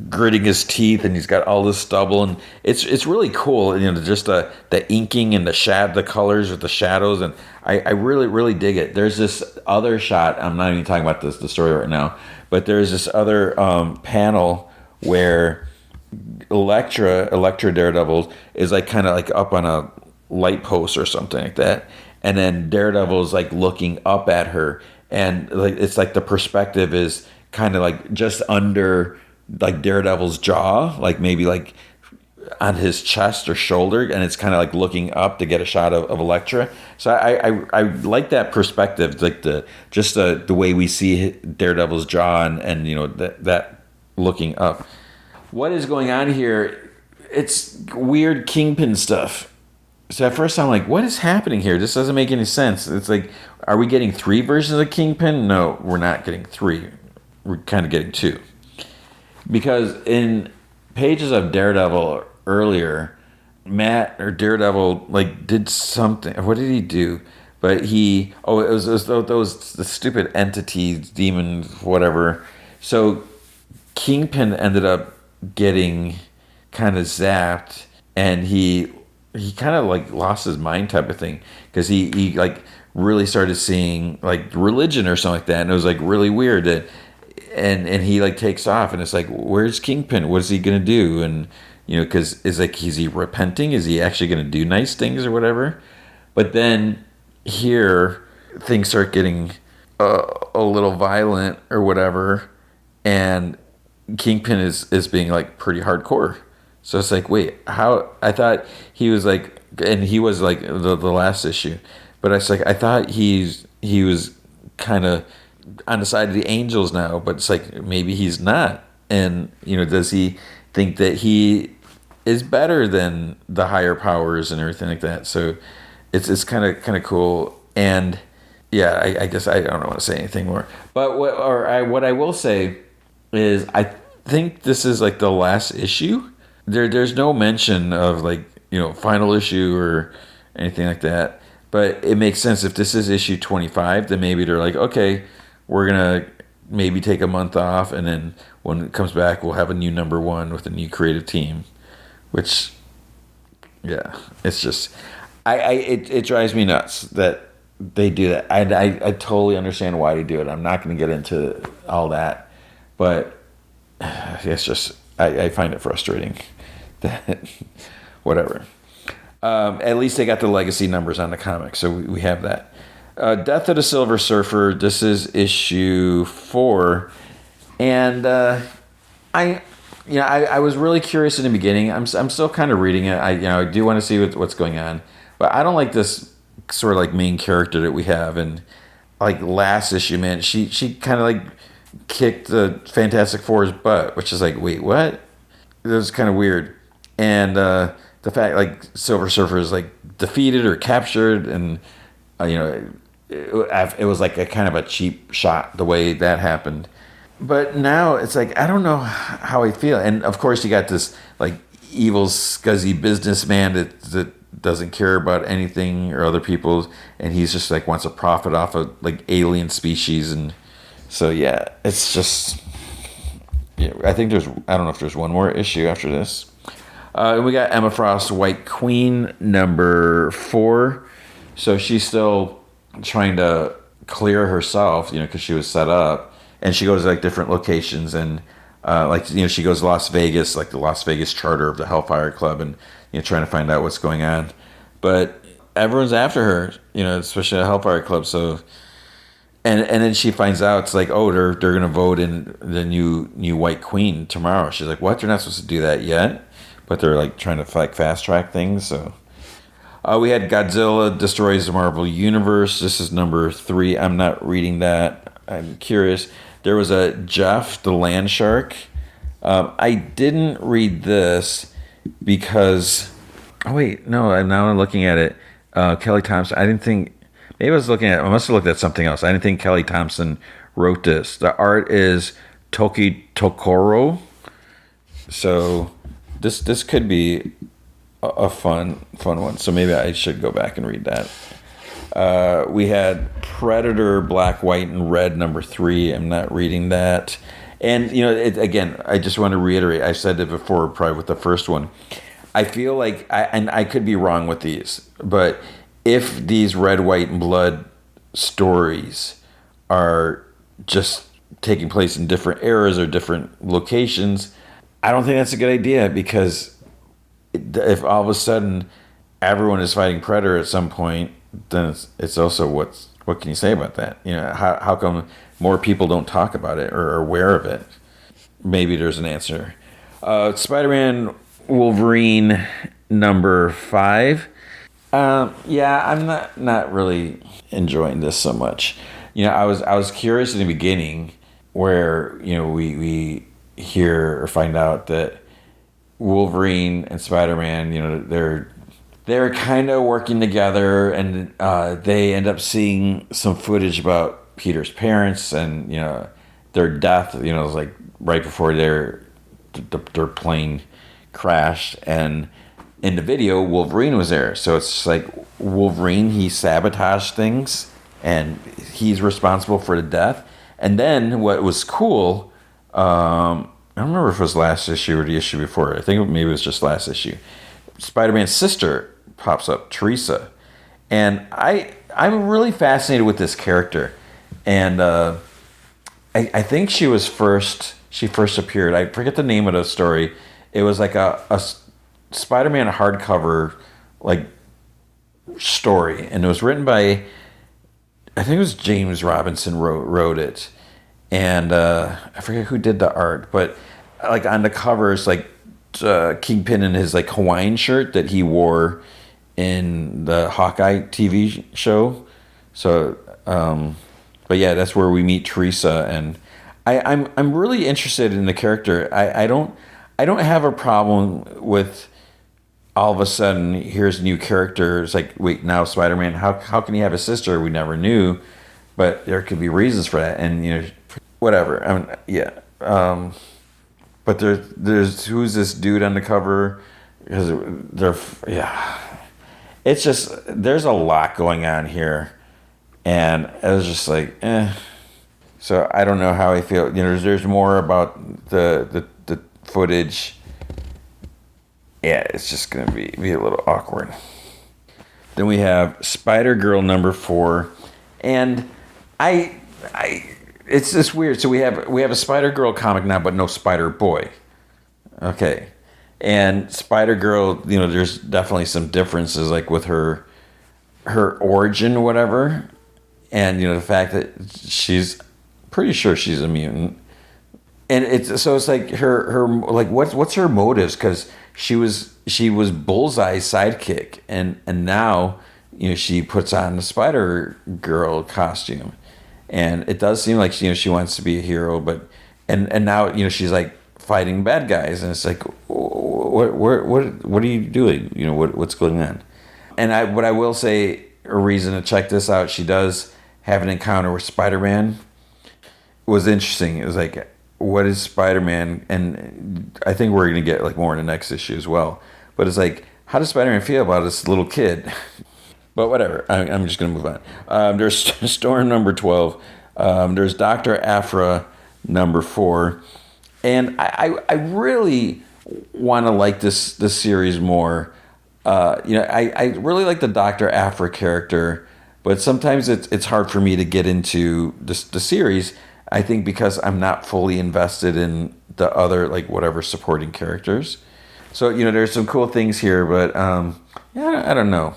gritting his teeth, and he's got all this stubble, and it's really cool. Just the inking and the colors with the shadows, and I really really dig it. There's this other shot. I'm not even talking about the story right now, but there's this other panel where Elektra Daredevil is like kind of like up on a light post or something like that, and then Daredevil's like looking up at her, and like it's like the perspective is kind of like just under like Daredevil's jaw, like maybe like on his chest or shoulder, and it's kind of like looking up to get a shot of Elektra. So I like that perspective, like the way we see Daredevil's jaw, and that looking up. What is going on here? It's weird Kingpin stuff. So at first I'm like, what is happening here? This doesn't make any sense. It's like, are we getting 3 versions of Kingpin? No, we're not getting 3. We're kind of getting 2. Because in pages of Daredevil earlier, Daredevil like did something. What did he do? But it was those the stupid entities, demons, whatever. So Kingpin ended up getting kind of zapped, and he kind of like lost his mind type of thing, because he like really started seeing like religion or something like that, and it was like really weird that, and he like takes off, and it's like, where's Kingpin? What is he gonna do? And because it's like, is he repenting? Is he actually gonna do nice things or whatever? But then here things start getting a little violent or whatever, and Kingpin is being like pretty hardcore. So it's like, wait, how? I thought he was like, and he was like the last issue, but it's like, I thought he was kind of on the side of the angels now, but it's like, maybe he's not. And does he think that he is better than the higher powers and everything like that? So it's kind of cool. And yeah, I guess I don't want to say anything more, but what I will say is, I think this is like the last issue. There's no mention of like final issue or anything like that, but it makes sense if this is issue 25, then maybe they're like, okay, we're gonna maybe take a month off, and then when it comes back, we'll have a new number 1 with a new creative team. Which, yeah, it's just it drives me nuts that they do that. I totally understand why they do it. I'm not going to get into all that, but it's just I find it frustrating that whatever. At least they got the legacy numbers on the comic, so we have that. Death of the Silver Surfer. This is issue 4, and I was really curious in the beginning. I'm still kind of reading it. I do want to see what's going on, but I don't like this sort of like main character that we have. And like last issue, man, she kind of like kicked the Fantastic Four's butt, which is like, wait, what? It was kind of weird. And the fact like Silver Surfer is like defeated or captured, and it was like a kind of a cheap shot the way that happened. But now it's like I don't know how I feel. And of course you got this like evil scuzzy businessman that doesn't care about anything or other people, and he's just like wants to profit off of like alien species. And so yeah, it's just I think I don't know if there's one more issue after this. And we got Emma Frost, White Queen, number 4. So she's still trying to clear herself, because she was set up, and she goes to like different locations, and she goes to Las Vegas, like the Las Vegas charter of the Hellfire Club, and trying to find out what's going on. But everyone's after her, especially the Hellfire Club. So, and then she finds out it's like, oh, they're gonna vote in the new White Queen tomorrow. She's like, what? They're not supposed to do that yet, but they're like trying to like fast track things. So. We had Godzilla Destroys the Marvel Universe. This is number 3. I'm not reading that. I'm curious. There was a Jeff the Land Shark. I didn't read this because... Oh, wait. No, now I'm looking at it. Kelly Thompson. I didn't think... Maybe I must have looked at something else. I didn't think Kelly Thompson wrote this. The art is Toki Tokoro. So this could be... a fun one. So maybe I should go back and read that. We had Predator Black, White, and Red number 3. I'm not reading that. And again, I just want to reiterate. I said it before, probably with the first one. I feel like I could be wrong with these, but if these Red, White, and Blood stories are just taking place in different eras or different locations, I don't think that's a good idea, because if all of a sudden everyone is fighting Predator at some point, then it's also what can you say about that? How come more people don't talk about it or are aware of it? Maybe there's an answer. Spider-Man Wolverine number 5. I'm not really enjoying this so much. I was curious in the beginning where we hear or find out that Wolverine and Spider-Man, they're kind of working together, and they end up seeing some footage about Peter's parents and their death. It was like right before their plane crashed, and in the video Wolverine was there. So it's just like Wolverine, he sabotaged things, and he's responsible for the death. And then what was cool. I don't remember if it was last issue or the issue before. I think maybe it was just last issue. Spider-Man's sister pops up, Teresa. And I'm really fascinated with this character. And I think she first appeared. I forget the name of the story. It was like a Spider-Man hardcover like story. And it was written by, I think it was James Robinson wrote it. And I forget who did the art, but like on the covers, like Kingpin in his like Hawaiian shirt that he wore in the Hawkeye TV show. So, but yeah, that's where we meet Teresa, and I'm really interested in the character. I don't have a problem with all of a sudden here's a new character. It's like, wait, now Spider-Man, how can he have a sister? We never knew, but there could be reasons for that, and whatever. I mean, yeah. But there's who's this dude on the cover? Because it's just there's a lot going on here, and it was just like, So I don't know how I feel. There's more about the footage. Yeah, it's just gonna be a little awkward. Then we have Spider-Girl number 4, and it's just weird. So we have a Spider-Girl comic now, but no Spider-Boy. Okay. And Spider-Girl, there's definitely some differences, like with her origin or whatever. And, the fact that she's pretty sure she's a mutant. And it's like her like what's her motives? Because she was Bullseye's sidekick, and now, she puts on the Spider-Girl costume. and it does seem like she wants to be a hero, but and now she's like fighting bad guys, and it's like what are you doing? What's going on? And I will say, a reason to check this out, she does have an encounter with Spider-Man. It was interesting. It was like, what is Spider-Man? And I think we're going to get like more in the next issue as well. But it's like, how does Spider-Man feel about this little kid? But whatever. I'm just going to move on. There's Storm number 12. There's Dr. Aphra number 4. And I really want to like this series more. I really like the Dr. Aphra character, but sometimes it's hard for me to get into the series. I think because I'm not fully invested in the other, like, whatever supporting characters. So, there's some cool things here, but I don't know.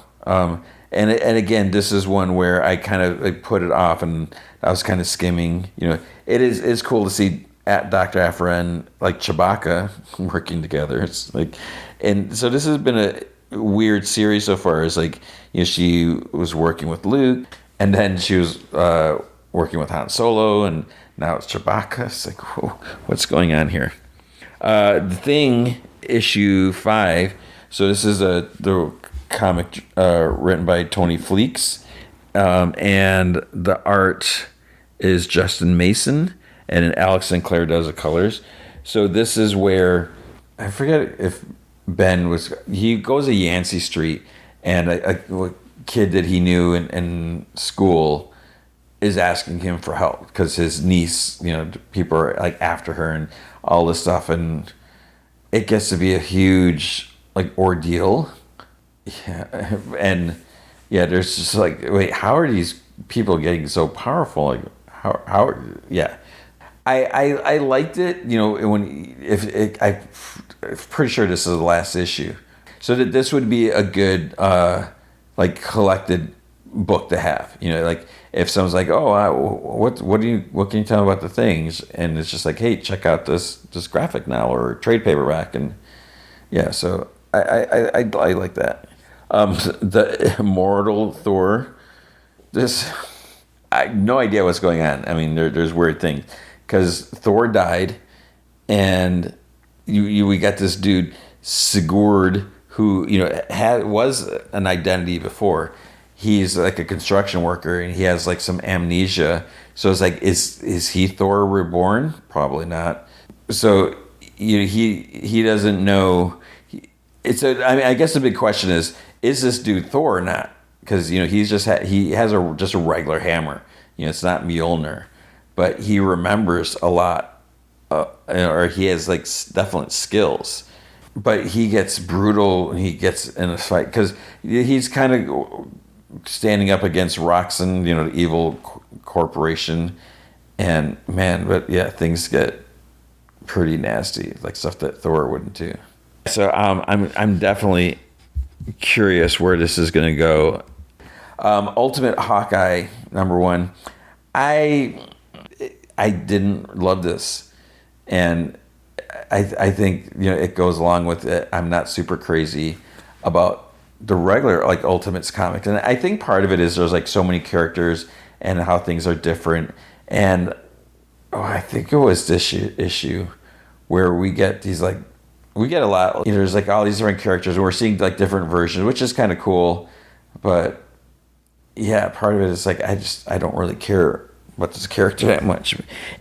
And again, this is one where I kind of like put it off, and I was kind of skimming. It's cool to see Dr. Aphra and like Chewbacca working together. It's like, and so this has been a weird series so far. It's like, she was working with Luke, and then she was working with Han Solo, and now it's Chewbacca. It's like, whoa, what's going on here? The Thing, issue 5. So this is the comic written by Tony Fleeks, and the art is Justin Mason, and Alex Sinclair does the colors. So this is where, I forget if Ben he goes to Yancey Street, and a kid that he knew in school is asking him for help because his niece, people are like after her and all this stuff, and it gets to be a huge like ordeal. Yeah, and there's just like, wait, how are these people getting so powerful? Like how yeah. I liked it, I'm pretty sure this is the last issue, so that this would be a good like collected book to have. Like if someone's like, oh, what can you tell me about the Things, and it's just like, hey, check out this graphic novel or trade paperback, and so I like that. The Immortal Thor. I have no idea what's going on. I mean, there's weird things. Because Thor died, and we got this dude Sigurd, who was an identity before. He's like a construction worker, and he has like some amnesia. So it's like, is he Thor reborn? Probably not. So he doesn't know. I guess the big question is this dude Thor or not? Because he has just a regular hammer. It's not Mjolnir. But he remembers a lot, or he has like definite skills. But he gets brutal, and he gets in a fight because he's kind of standing up against Roxxon, the evil corporation. And man, but things get pretty nasty, like stuff that Thor wouldn't do. So I'm definitely curious where this is going to go. Ultimate Hawkeye number 1. I didn't love this, and I think it goes along with it. I'm not super crazy about the regular like Ultimates comics, and I think part of it is there's like so many characters and how things are different. And I think it was this issue where we get a lot. There's like all these different characters, and we're seeing like different versions, which is kind of cool. But part of it is like I don't really care about this character that much.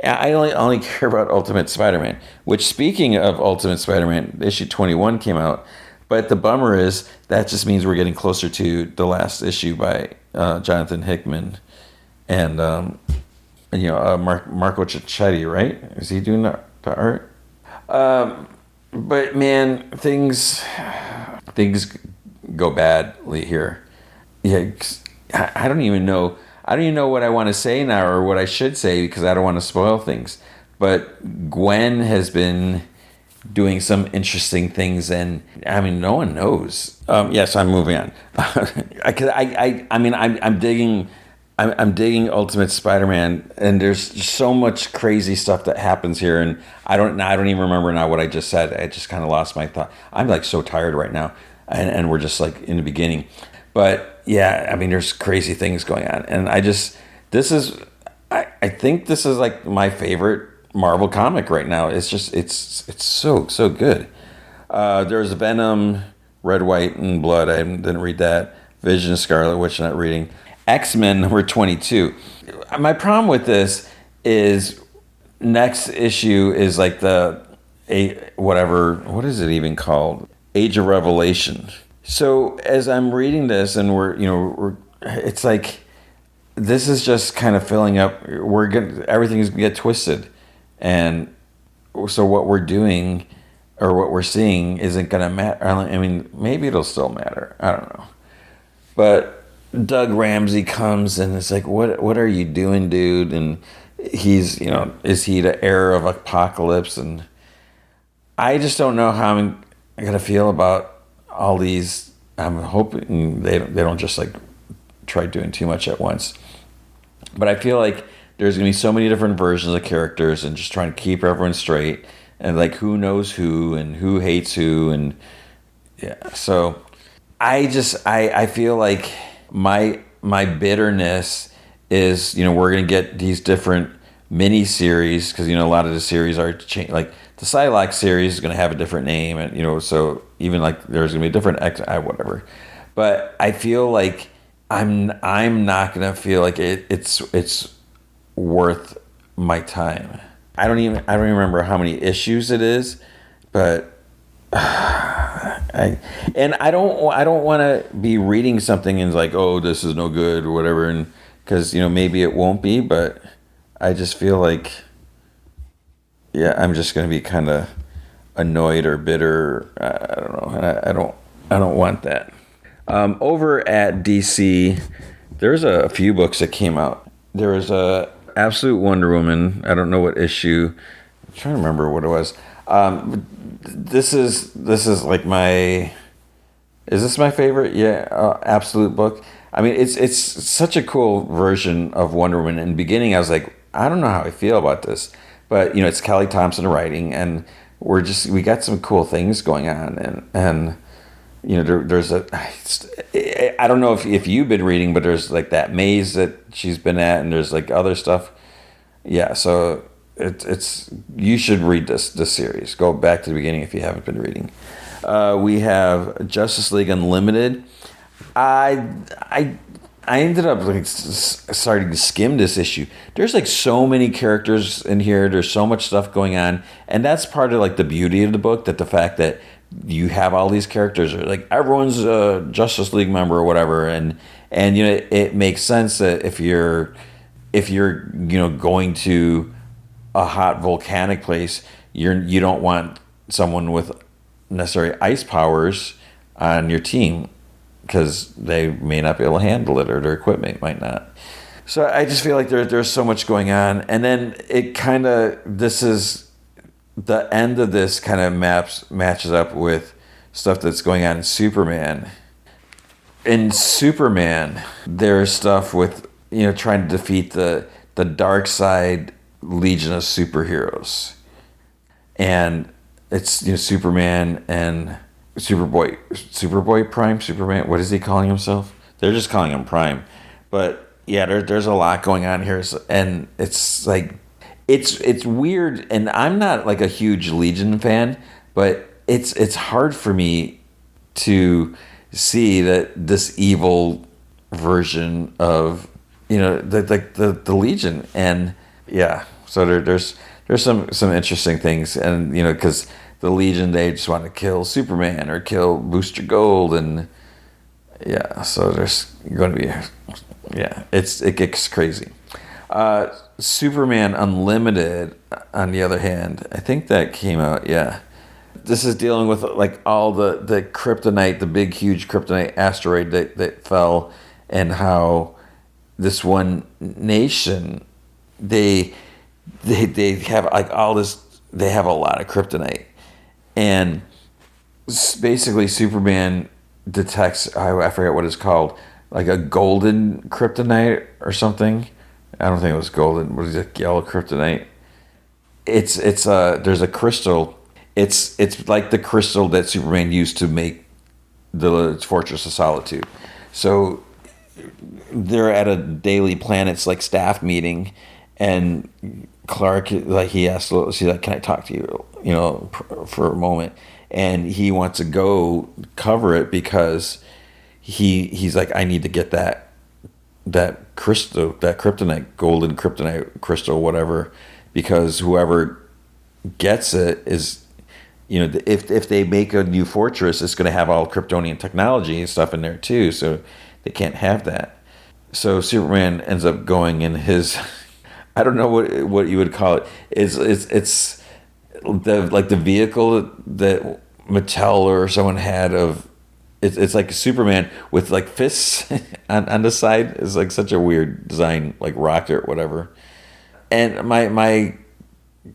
I only care about Ultimate Spider-Man, which, speaking of Ultimate Spider-Man, issue 21 came out. But the bummer is that just means we're getting closer to the last issue by Jonathan Hickman and Marco Cicchetti, right? Is he doing the art? But man, things go badly here. Yeah, I don't even know. I don't even know what I want to say now or what I should say because I don't want to spoil things. But Gwen has been doing some interesting things, and I mean, no one knows. So I'm moving on. I'm digging Ultimate Spider-Man, and there's just so much crazy stuff that happens here, and I don't even remember now what I just said. I just kind of lost my thought. I'm like so tired right now, and we're just like in the beginning. But there's crazy things going on, and I think this is like my favorite Marvel comic right now. It's just it's so good. There's Venom, Red, White, and Blood. I didn't read that. Vision, Scarlet Witch, not reading. X-Men number 22. My problem with this is next issue is like what is it even called? Age of Revelation. So as I'm reading this, and it's like this is just kind of filling up. Everything's gonna get twisted, and so what we're doing or what we're seeing isn't gonna matter. I mean, maybe it'll still matter. I don't know. But Doug Ramsey comes and it's like, what are you doing, dude? And he's, is he the heir of Apocalypse? And I just don't know how I'm gonna feel about all these. I'm hoping they don't just like try doing too much at once. But I feel like there's gonna be so many different versions of characters, and just trying to keep everyone straight, and like who knows who and who hates who, and yeah. So I feel like my bitterness is, we're gonna get these different mini series, because a lot of the series are changed. Like the Psylocke series is gonna have a different name, and so even like there's gonna be a different whatever. But I feel like I'm not gonna feel like it's worth my time. I don't even remember how many issues it is, but I don't want to be reading something and like, oh, this is no good or whatever, and because maybe it won't be, but I just feel like, yeah, I'm just gonna be kind of annoyed or bitter. I don't know, and I don't want that. Over at DC, there's a few books that came out. There was a Absolute Wonder Woman. I don't know what issue. I'm trying to remember what it was. This is like my. Is this my favorite? Yeah, Absolute book. I mean, it's such a cool version of Wonder Woman. In the beginning, I was like, I don't know how I feel about this, but it's Kelly Thompson writing, and we got some cool things going on, and there's I don't know if you've been reading, but there's like that maze that she's been at, and there's like other stuff. Yeah, so it's you should read this series. Go back to the beginning if you haven't been reading. We have Justice League Unlimited. I ended up like starting to skim this issue. There's like so many characters in here. There's so much stuff going on, and that's part of like the beauty of the book. That the fact that you have all these characters, or like everyone's a Justice League member or whatever, and it makes sense that if you're going to a hot volcanic place, you don't want someone with necessary ice powers on your team, because they may not be able to handle it, or their equipment might not. So I just feel like there's so much going on, and then this is the end of this kind of matches up with stuff that's going on in Superman. In Superman, there's stuff with trying to defeat the dark side Legion of Superheroes, and it's Superman and Superboy Prime, Superman. What is he calling himself? They're just calling him Prime, but yeah, there's a lot going on here, and it's like it's weird. And I'm not like a huge Legion fan, but it's hard for me to see that this evil version of the Legion, and yeah, so there's some interesting things, and because the Legion, they just want to kill Superman or kill Booster Gold, and yeah, so there's going to be, yeah, it gets crazy. Superman Unlimited, on the other hand, I think that came out, yeah. This is dealing with like all the kryptonite, the big huge kryptonite asteroid that fell, and how this one nation, they have like all this, they have a lot of kryptonite. And basically Superman detects, I forget what it's called, like a golden kryptonite or something. I don't think it was golden. What is it? Yellow kryptonite. It's there's a crystal. It's like the crystal that Superman used to make the Fortress of Solitude. So they're at a Daily Planet's like staff meeting, And Clark, like, he asks, she's like, can I talk to you, for a moment? And he wants to go cover it because he's like, I need to get that crystal, that kryptonite, golden kryptonite crystal, whatever, because whoever gets it is, if they make a new fortress, it's going to have all Kryptonian technology and stuff in there too, so they can't have that. So Superman ends up going in his, I don't know what you would call it. It's the vehicle that Mattel or someone had of. It's like Superman with like fists on the side. It's like such a weird design, like rocket or whatever. And my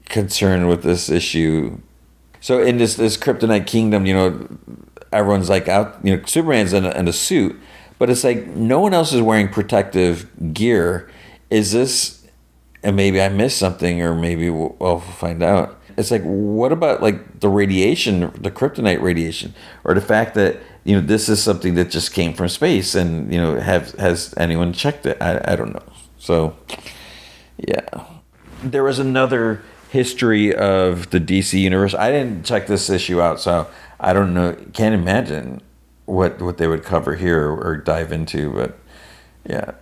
concern with this issue. So in this Kryptonite kingdom, everyone's like out. Superman's in a suit, but it's like no one else is wearing protective gear. Is this? And maybe I missed something, or maybe we'll find out. It's like, what about like the radiation, the kryptonite radiation, or the fact that this is something that just came from space, and has anyone checked it? I don't know. So yeah, there was another history of the DC universe. I didn't check this issue out, so I don't know. Can't imagine what they would cover here or dive into, but. Yeah,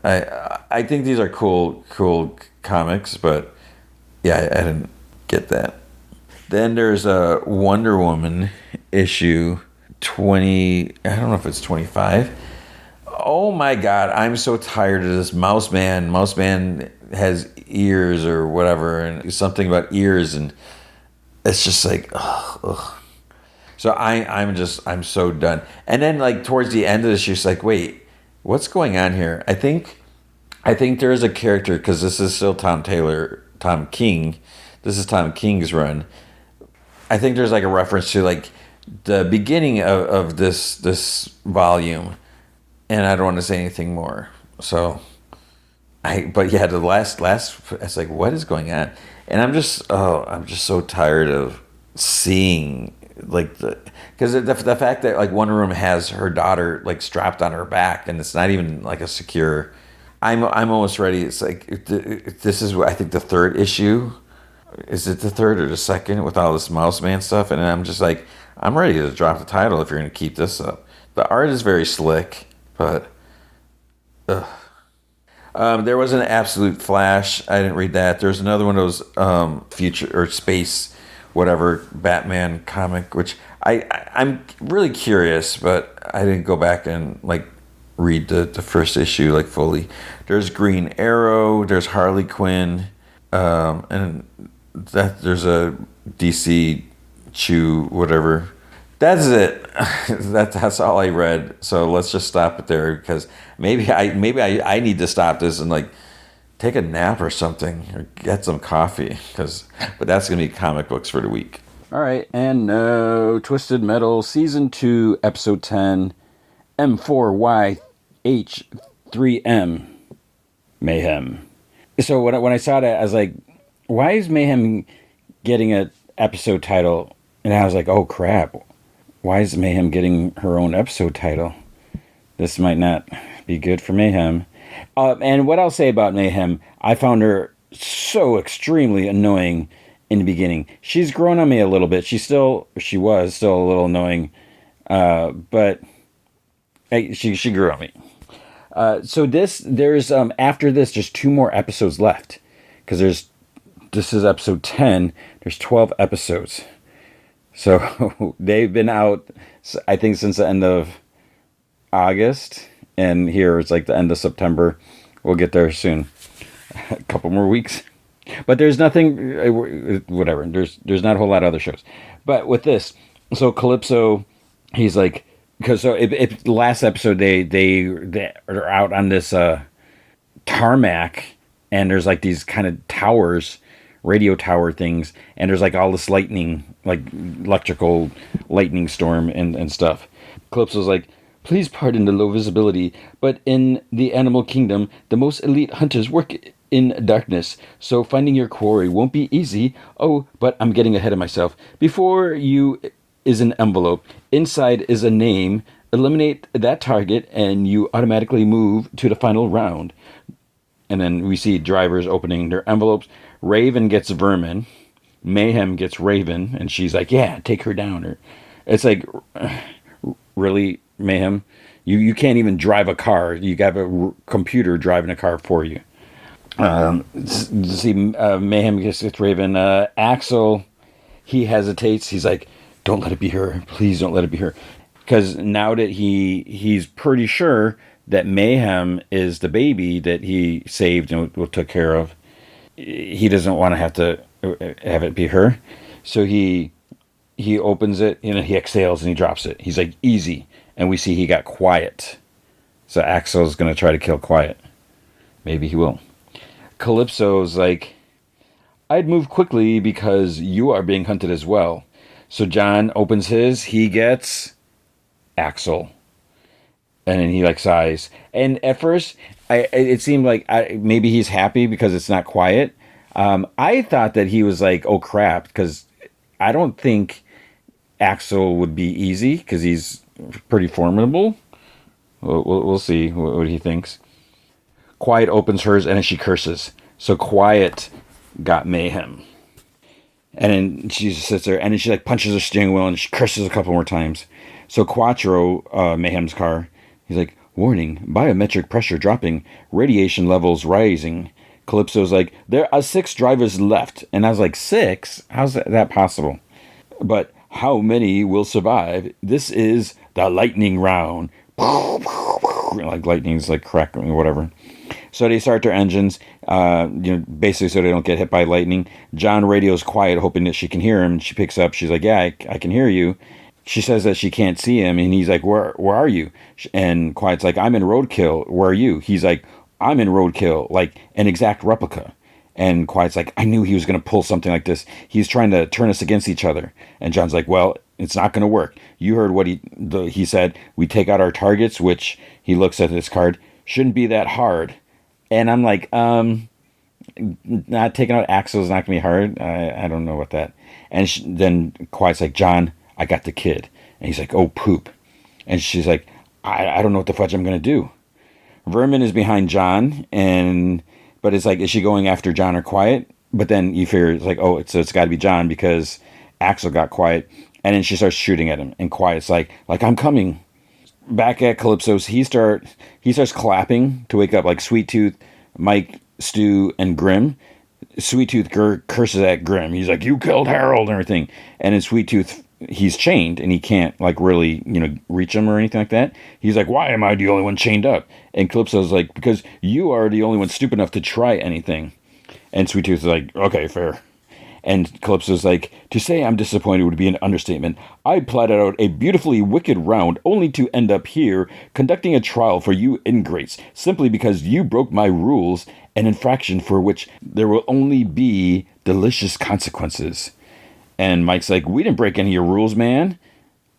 I think these are cool comics, but yeah, I didn't get that. Then there's a Wonder Woman issue 20. I don't know if it's 25. Oh my God, I'm so tired of this Mouse Man. Mouse Man has ears or whatever, and something about ears, and it's just like, ugh. So I'm so done. And then like towards the end of this, she's like, wait. What's going on here? I think there is a character, because this is still Tom King. This is Tom King's run. I think there's like a reference to like the beginning of this volume, and I don't want to say anything more. So, but yeah, the last, it's like, what is going on? And I'm just so tired of seeing like because the fact that like Wonder Woman has her daughter like strapped on her back, and it's not even like a secure. I'm almost ready. It's like this is I think the third issue. Is it the third or the second with all this Mouse Man stuff? And I'm just like, I'm ready to drop the title if you're going to keep this up. The art is very slick, but there was an Absolute Flash. I didn't read that. There's another one of those future or space whatever Batman comic, which I'm really curious, but I didn't go back and like read the first issue like fully. There's Green Arrow, there's Harley Quinn, and there's a DC Chew whatever. That's it. That's all I read. So let's just stop it there, because maybe I need to stop this and like take a nap or something, or get some coffee, but that's going to be comic books for the week. All right, and Twisted Metal Season 2, Episode 10, M4YH3M, Mayhem. So when I saw that, I was like, why is Mayhem getting an episode title? And I was like, oh crap, why is Mayhem getting her own episode title? This might not be good for Mayhem. And what I'll say about Mayhem, I found her so extremely annoying in the beginning. She's grown on me a little bit. She was still a little annoying, but she grew on me. So there's after this, there's 2 more episodes left, because this is episode 10. There's 12 episodes. So they've been out, I think, since the end of August. And here it's like the end of September. We'll get there soon. A couple more weeks. But there's nothing, whatever. There's not a whole lot of other shows. But with this, so Calypso, he's like, because so if last episode they are out on this tarmac, and there's like these kind of towers, radio tower things, and there's like all this lightning, like electrical lightning storm and stuff. Calypso's like, please pardon the low visibility, but in the animal kingdom, the most elite hunters work in darkness, so finding your quarry won't be easy. Oh, but I'm getting ahead of myself. Before you is an envelope. Inside is a name. Eliminate that target, and you automatically move to the final round. And then we see drivers opening their envelopes. Raven gets Vermin. Mayhem gets Raven, and she's like, "Yeah, take her down." Or it's like, really, Mayhem, you can't even drive a car. You got a computer driving a car for you. See, Mayhem gets Raven. Axel, he hesitates. He's like, "Don't let it be her. Please don't let it be her," because now that he's pretty sure that Mayhem is the baby that he saved and took care of. He doesn't want to have it be her, so he opens it. He exhales and he drops it. He's like, "Easy," and we see he got Quiet. So Axel's gonna try to kill Quiet. Maybe he will. Calypso's like, "I'd move quickly because you are being hunted as well." So John opens his. He gets Axel. And then he like sighs. And at first, it seemed like maybe he's happy because it's not Quiet. I thought that he was like, "Oh crap," because I don't think Axel would be easy because he's pretty formidable. We'll see what he thinks. Quiet opens hers and then she curses. So Quiet got Mayhem. And then she just sits there and then she like punches her steering wheel and she curses a couple more times. So Quattro, Mayhem's car, he's like, "Warning, biometric pressure dropping, radiation levels rising." Calypso's like, "There are 6 drivers left." And I was like, 6? How's that possible? But how many will survive? This is the lightning round. Like lightning's like crackling or whatever. So they start their engines, basically so they don't get hit by lightning. John radios Quiet, hoping that she can hear him. She picks up. She's like, "Yeah, I can hear you." She says that she can't see him, and he's like, where are you?" And Quiet's like, "I'm in Roadkill. Where are you?" He's like, "I'm in Roadkill, like an exact replica." And Quiet's like, "I knew he was going to pull something like this. He's trying to turn us against each other." And John's like, "Well, it's not going to work. You heard what he said. We take out our targets," which he looks at this card. "Shouldn't be that hard." And I'm like, not taking out Axel is not going to be hard. I don't know about that. And then Quiet's like, "John, I got the kid." And he's like, "Oh, poop." And she's like, I don't know what the fudge I'm going to do." Vermin is behind John, but it's like, is she going after John or Quiet? But then you figure it's like, oh, it's got to be John because Axel got Quiet. And then she starts shooting at him. And Quiet's like, "I'm coming." Back at Calypso's, he starts clapping to wake up like Sweet Tooth, Mike, Stu, and Grim. Sweet Tooth curses at Grim. He's like, "You killed Harold," and everything. And in Sweet Tooth, he's chained and he can't like really reach him or anything like that. He's like, "Why am I the only one chained up?" And Calypso's like, "Because you are the only one stupid enough to try anything." And Sweet Tooth is like, "Okay, fair." And Calypso's like, "To say I'm disappointed would be an understatement. I plotted out a beautifully wicked round only to end up here conducting a trial for you ingrates, simply because you broke my rules, an infraction for which there will only be delicious consequences." And Mike's like, "We didn't break any of your rules, man."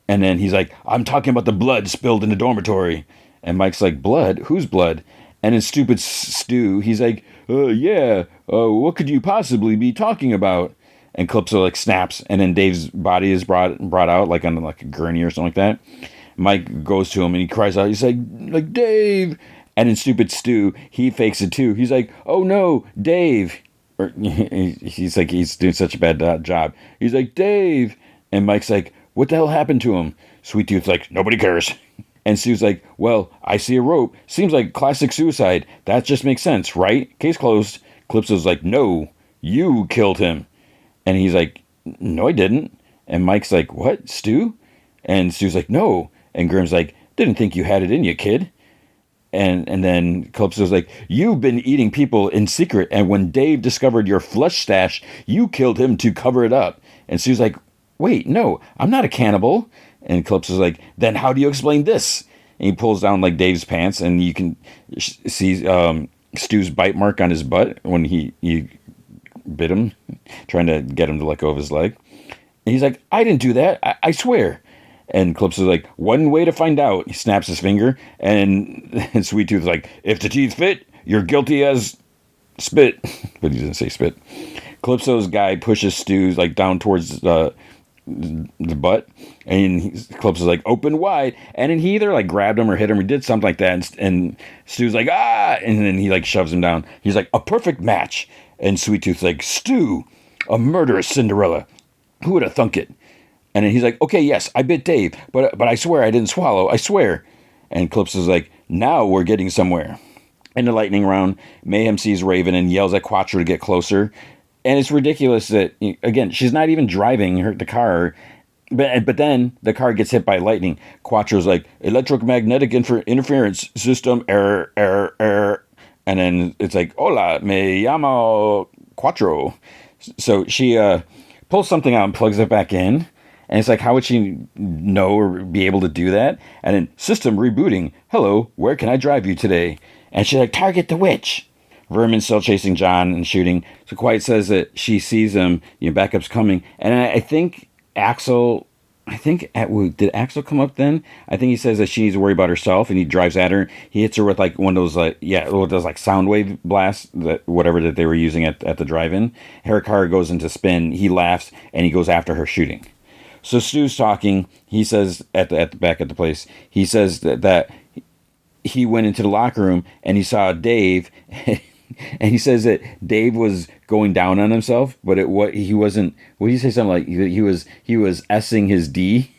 And then he's like, "I'm talking about the blood spilled in the dormitory." And Mike's like, "Blood? Whose blood?" And in stupid Stu, he's like, "Yeah, what could you possibly be talking about?" And Calypso like snaps, and then Dave's body is brought out like on like a gurney or something like that. Mike goes to him and he cries out. He's like Dave. And in stupid Stu, he fakes it too. He's like, "Oh no, Dave." Or he's like, he's doing such a bad job. He's like, "Dave." And Mike's like, "What the hell happened to him?" Sweet Tooth's like, "Nobody cares." And Stu's like, "Well, I see a rope. Seems like classic suicide. That just makes sense, right? Case closed." Calypso's like, "No, you killed him." And he's like, "No, I didn't." And Mike's like, "What, Stu?" And Stu's like, "No." And Grim's like, "Didn't think you had it in you, kid." And then Calypso's like, "You've been eating people in secret, and when Dave discovered your flesh stash, you killed him to cover it up." And Stu's like, "Wait, no, I'm not a cannibal." And Calypso's like, "Then how do you explain this?" And he pulls down like Dave's pants, and you can see Stu's bite mark on his butt when he bit him, trying to get him to let go of his leg. And he's like, "I didn't do that, I swear." And Calypso's like, "One way to find out." He snaps his finger, and Sweet Tooth's like, "If the teeth fit, you're guilty as spit." But he doesn't say spit. Calypso's guy pushes Stu like down towards the butt, and Clips is like, open wide, and then he either like grabbed him or hit him or did something like that, and Stu's like, ah, and then he like shoves him down. He's like, a perfect match, and Sweet Tooth's like, Stu, a murderous Cinderella, who would have thunk it? And then he's like, okay, yes, I bit Dave, but I swear I didn't swallow, I swear. And Clips is like, now we're getting somewhere. In the lightning round, Mayhem sees Raven and yells at Quattro to get closer. And it's ridiculous that, again, she's not even driving the car, but then the car gets hit by lightning. Quattro's like, electromagnetic interference system error, error, error. And then it's like, hola, me llamo Quattro. So she pulls something out and plugs it back in. And it's like, how would she know or be able to do that? And then, system rebooting. Hello, where can I drive you today? And she's like, target the witch. Vermin's still chasing John and shooting. So Quiet says that she sees him, backup's coming. And I think Axel, did Axel come up then? I think he says that she needs to worry about herself, and he drives at her. He hits her with like one of those, those like sound wave blasts, whatever that they were using at the drive-in. Her car goes into spin. He laughs, and he goes after her shooting. So Stu's talking. He says at the back at the place, he says that he went into the locker room and he saw Dave. And he says that Dave was going down on himself, but he wasn't. What did he say? Something like he was S-ing his D.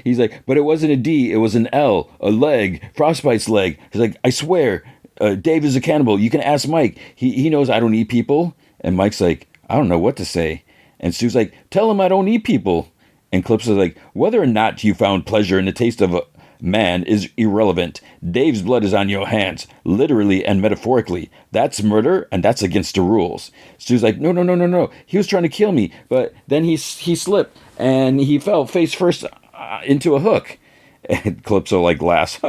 He's like, but it wasn't a D, it was an L, a leg, Frostbite's leg. He's like, I swear, Dave is a cannibal. You can ask Mike. He knows I don't eat people. And Mike's like, I don't know what to say. And Stu's like, tell him I don't eat people. And Clips is like, whether or not you found pleasure in the taste of a man is irrelevant. Dave's blood is on your hands, literally and metaphorically. That's murder, and that's against the rules. Stu's like, no. He was trying to kill me, but then he slipped, and he fell face first into a hook. And Calypso like laughs,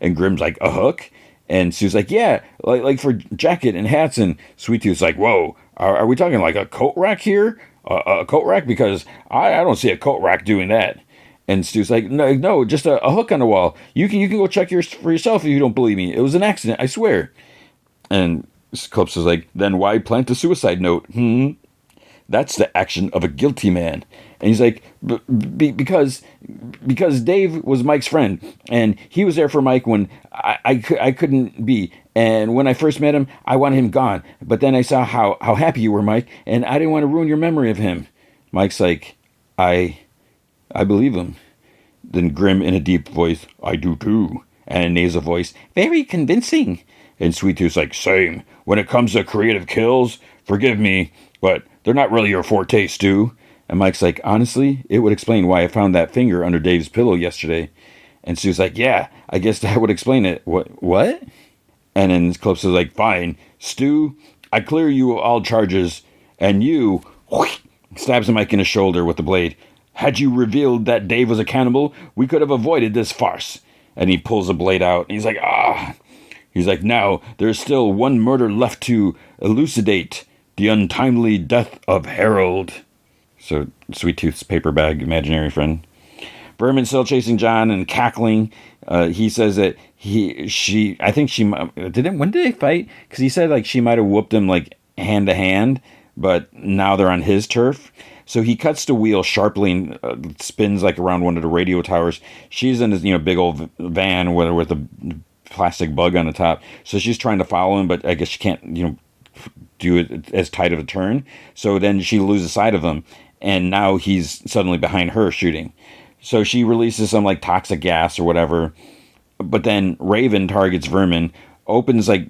and Grim's like, a hook? And Stu's like, yeah, like for jacket and hats. And Sweet Tooth's like, whoa, are we talking like a coat rack here? A coat rack? Because I don't see a coat rack doing that. And Stu's like, no, just a hook on the wall. You can go check for yourself if you don't believe me. It was an accident, I swear. And Clips is like, then why plant a suicide note? That's the action of a guilty man. And he's like, because Dave was Mike's friend, and he was there for Mike when I couldn't be. And when I first met him, I wanted him gone. But then I saw how happy you were, Mike, and I didn't want to ruin your memory of him. Mike's like, I believe him. Then Grim in a deep voice, I do too. And a nasal voice, very convincing. And Sweet Tooth's like, same. When it comes to creative kills, forgive me, but they're not really your forte, Stu. And Mike's like, honestly, it would explain why I found that finger under Dave's pillow yesterday. And Stu's like, yeah, I guess that would explain it. What? And then Clips is like, fine, Stu, I clear you all charges. And you, stabs Mike in the shoulder with the blade. Had you revealed that Dave was a cannibal, we could have avoided this farce. And he pulls the blade out. And he's like, ah. He's like, now, there's still one murder left to elucidate. The untimely death of Harold. So, Sweet Tooth's paper bag imaginary friend. Vermin's still chasing John and cackling. He says that I think she, when did they fight? Because he said like she might have whooped him like hand to hand, but now they're on his turf. So he cuts the wheel sharply and spins like around one of the radio towers. She's in this big old van with a plastic bug on the top. So she's trying to follow him, but I guess she can't do it as tight of a turn. So then she loses sight of him, and now he's suddenly behind her shooting. So she releases some like toxic gas or whatever. But then Raven targets Vermin, opens like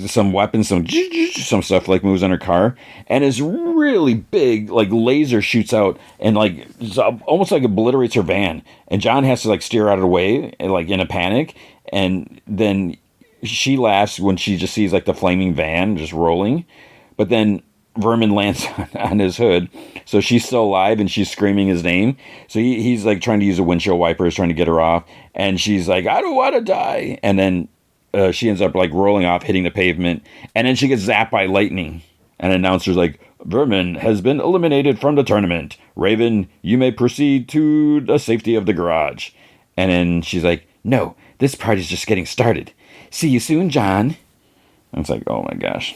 some weapons, some stuff like moves on her car, and this really big like laser shoots out and like almost like obliterates her van. And John has to like steer out of the way, like in a panic. And then she laughs when she just sees like the flaming van just rolling. But then Vermin lands on his hood, so she's still alive and she's screaming his name. So he's like trying to use a windshield wiper, trying to get her off, and she's like, I don't want to die. And then she ends up like rolling off, hitting the pavement, and then she gets zapped by lightning. And an announcer's like, Vermin has been eliminated from the tournament. Raven, you may proceed to the safety of the garage. And then she's like, no, this party's just getting started. See you soon, John. And it's like, oh my gosh.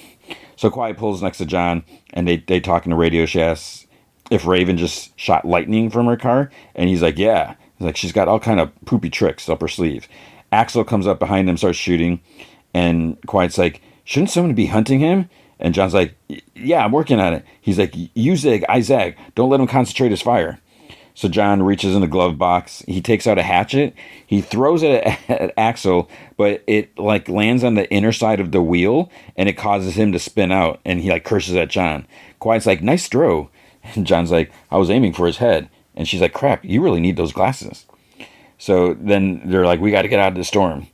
So Quiet pulls next to John, and they talk in the radio. She asks if Raven just shot lightning from her car, and he's like, yeah. He's like, she's got all kind of poopy tricks up her sleeve. Axel comes up behind him, starts shooting, and Quiet's like, shouldn't someone be hunting him? And John's like, yeah, I'm working on it. He's like, you zig, I zag. Don't let him concentrate his fire. So John reaches in the glove box. He takes out a hatchet. He throws it at Axel, but it like lands on the inner side of the wheel, and it causes him to spin out. And he like curses at John. Quiet's like, nice throw. And John's like, I was aiming for his head. And she's like, crap, you really need those glasses. So then they're like, we got to get out of the storm.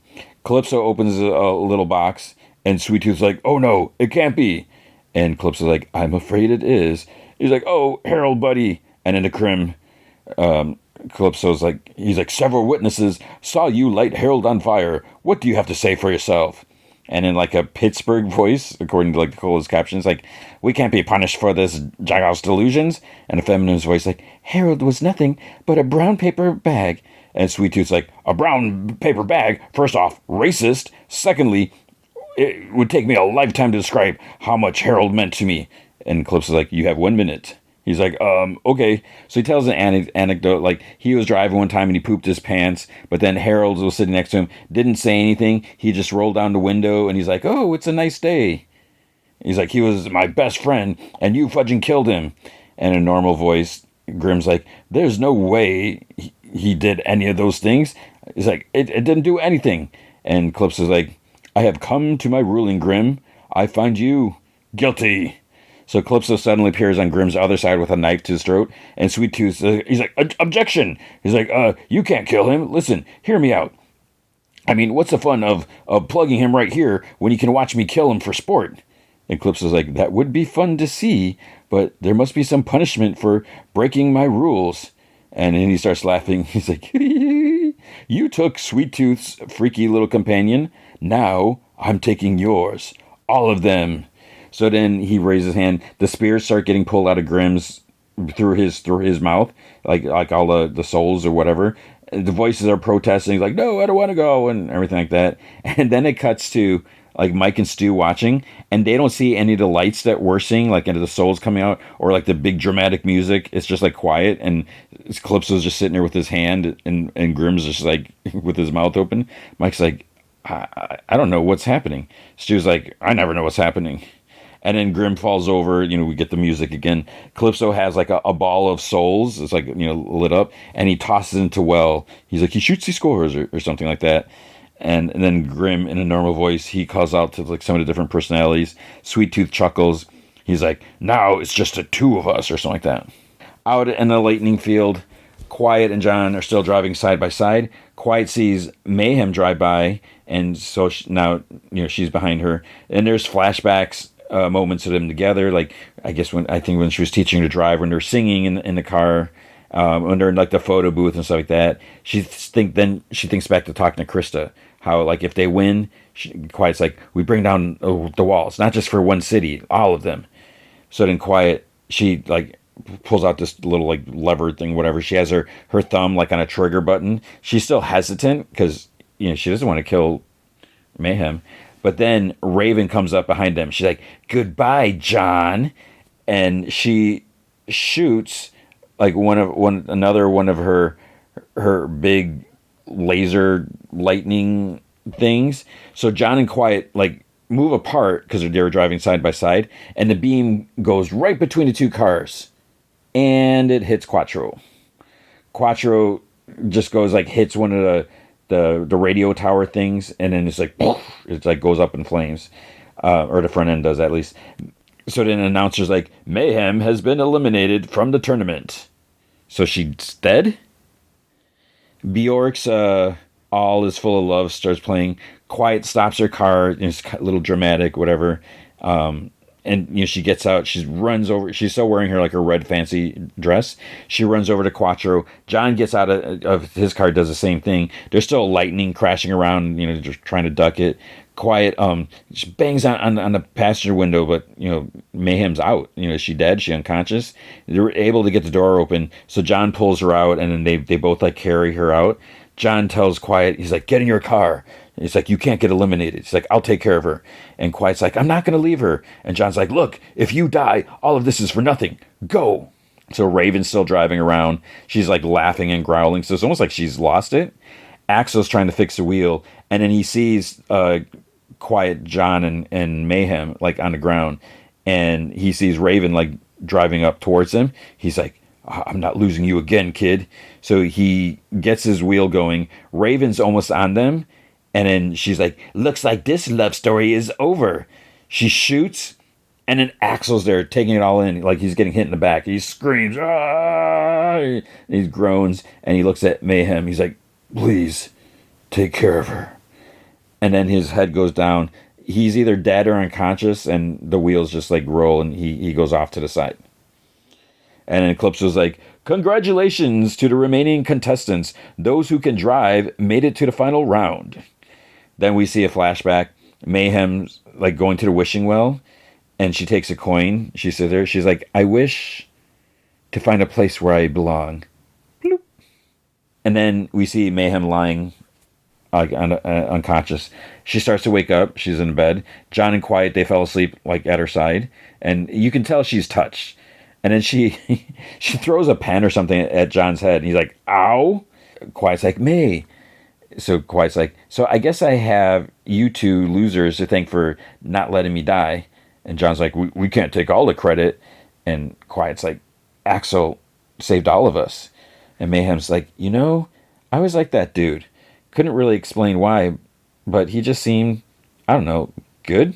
Calypso opens a little box, and Sweet Tooth's like, oh no, it can't be. And Calypso's like, I'm afraid it is. He's like, oh, Harold, buddy. And in the crim, Calypso's like, he's like, several witnesses saw you light Harold on fire. What do you have to say for yourself? And in like a Pittsburgh voice, according to like the closed captions, like, we can't be punished for this jackhouse delusions. And a feminine voice like, Harold was nothing but a brown paper bag. And Sweet Tooth's like, a brown paper bag? First off, racist. Secondly, it would take me a lifetime to describe how much Harold meant to me. And Calypso's like, you have 1 minute. He's like, okay. So he tells an anecdote, like he was driving one time and he pooped his pants, but then Harold was sitting next to him, didn't say anything. He just rolled down the window and he's like, oh, it's a nice day. He's like, he was my best friend and you fudging killed him. And in a normal voice, Grimm's like, there's no way he did any of those things. He's like, it didn't do anything. And Calypso's like, I have come to my ruling, Grimm. I find you guilty. So Calypso suddenly appears on Grimm's other side with a knife to his throat, and Sweet Tooth, he's like, objection! He's like, you can't kill him. Listen, hear me out. I mean, what's the fun of plugging him right here when you can watch me kill him for sport? And Calypso's like, that would be fun to see, but there must be some punishment for breaking my rules. And then he starts laughing. He's like, you took Sweet Tooth's freaky little companion. Now I'm taking yours. All of them. So then he raises his hand. The spears start getting pulled out of Grimm's through his mouth, like all the souls or whatever. The voices are protesting, like, no, I don't want to go, and everything like that. And then it cuts to like Mike and Stu watching, and they don't see any of the lights that we're seeing, like into the souls coming out, or like the big dramatic music. It's just like quiet, and Calypso's just sitting there with his hand, and Grimm's just like with his mouth open. Mike's like, I don't know what's happening. Stu's like, I never know what's happening. And then Grimm falls over, we get the music again. Calypso has like a ball of souls. It's like, lit up. And he tosses into well. He's like, he shoots, he scores, or something like that. And then Grimm, in a normal voice, he calls out to like some of the different personalities. Sweet Tooth chuckles. He's like, now it's just the two of us, or something like that. Out in the lightning field, Quiet and John are still driving side by side. Quiet sees Mayhem drive by, and so now, she's behind her. And there's flashbacks, moments of them together, like I think when she was teaching her to drive, when they're singing in the car, when they're in like the photo booth and stuff like that. She thinks back to talking to Krista, how like if they win, Quiet's like, we bring down the walls, not just for one city, all of them. So then Quiet, she like pulls out this little like lever thing, whatever. She has her thumb like on a trigger button. She's still hesitant because she doesn't want to kill Mayhem. But then Raven comes up behind them. She's like, goodbye, John. And she shoots like one of her big laser lightning things. So John and Quiet like move apart because they were driving side by side, and the beam goes right between the two cars, and it hits Quattro. Quattro just goes like hits one of the radio tower things, and then it's like poof, it's like goes up in flames, or the front end does at least. So then the announcer's like, Mayhem has been eliminated from the tournament. So she's dead. Bjork's All Is Full of Love starts playing. Quiet stops her car. It's a little dramatic, whatever. And she gets out. She runs over. She's still wearing her red fancy dress. She runs over to Quattro. John gets out of his car, does the same thing. There's still lightning crashing around. Just trying to duck it. Quiet she bangs on the passenger window, but Mayhem's out. Is she dead? Is she unconscious? They're able to get the door open, so John pulls her out, and then they both carry her out. John tells Quiet, he's like, get in your car. He's like, you can't get eliminated. He's like, I'll take care of her. And Quiet's like, I'm not going to leave her. And John's like, look, if you die, all of this is for nothing. Go. So Raven's still driving around. She's like laughing and growling. So it's almost like she's lost it. Axel's trying to fix the wheel, and then he sees Quiet John and Mayhem like on the ground, and he sees Raven like driving up towards him. He's like, I'm not losing you again, kid. So he gets his wheel going. Raven's almost on them, and then she's like, looks like this love story is over. She shoots, and then Axel's there taking it all in, like he's getting hit in the back. He screams, ah! And he groans, and he looks at Mayhem. He's like, please, take care of her. And then his head goes down. He's either dead or unconscious, and the wheels just like roll, and he goes off to the side. And then Calypso's like, congratulations to the remaining contestants. Those who can drive made it to the final round. Then we see a flashback. Mayhem's like going to the wishing well, and she takes a coin. She sits there. She's like, I wish to find a place where I belong. Bloop. And then we see Mayhem lying like unconscious. She starts to wake up. She's in bed. John and Quiet, they fell asleep like at her side, and you can tell she's touched. And then she she throws a pen or something at John's head, and he's like, ow. Quiet's like, May. So Quiet's like, so I guess I have you two losers to thank for not letting me die. And John's like, we can't take all the credit. And Quiet's like, Axel saved all of us. And Mayhem's like, I was like that dude. Couldn't really explain why, but he just seemed, I don't know, good.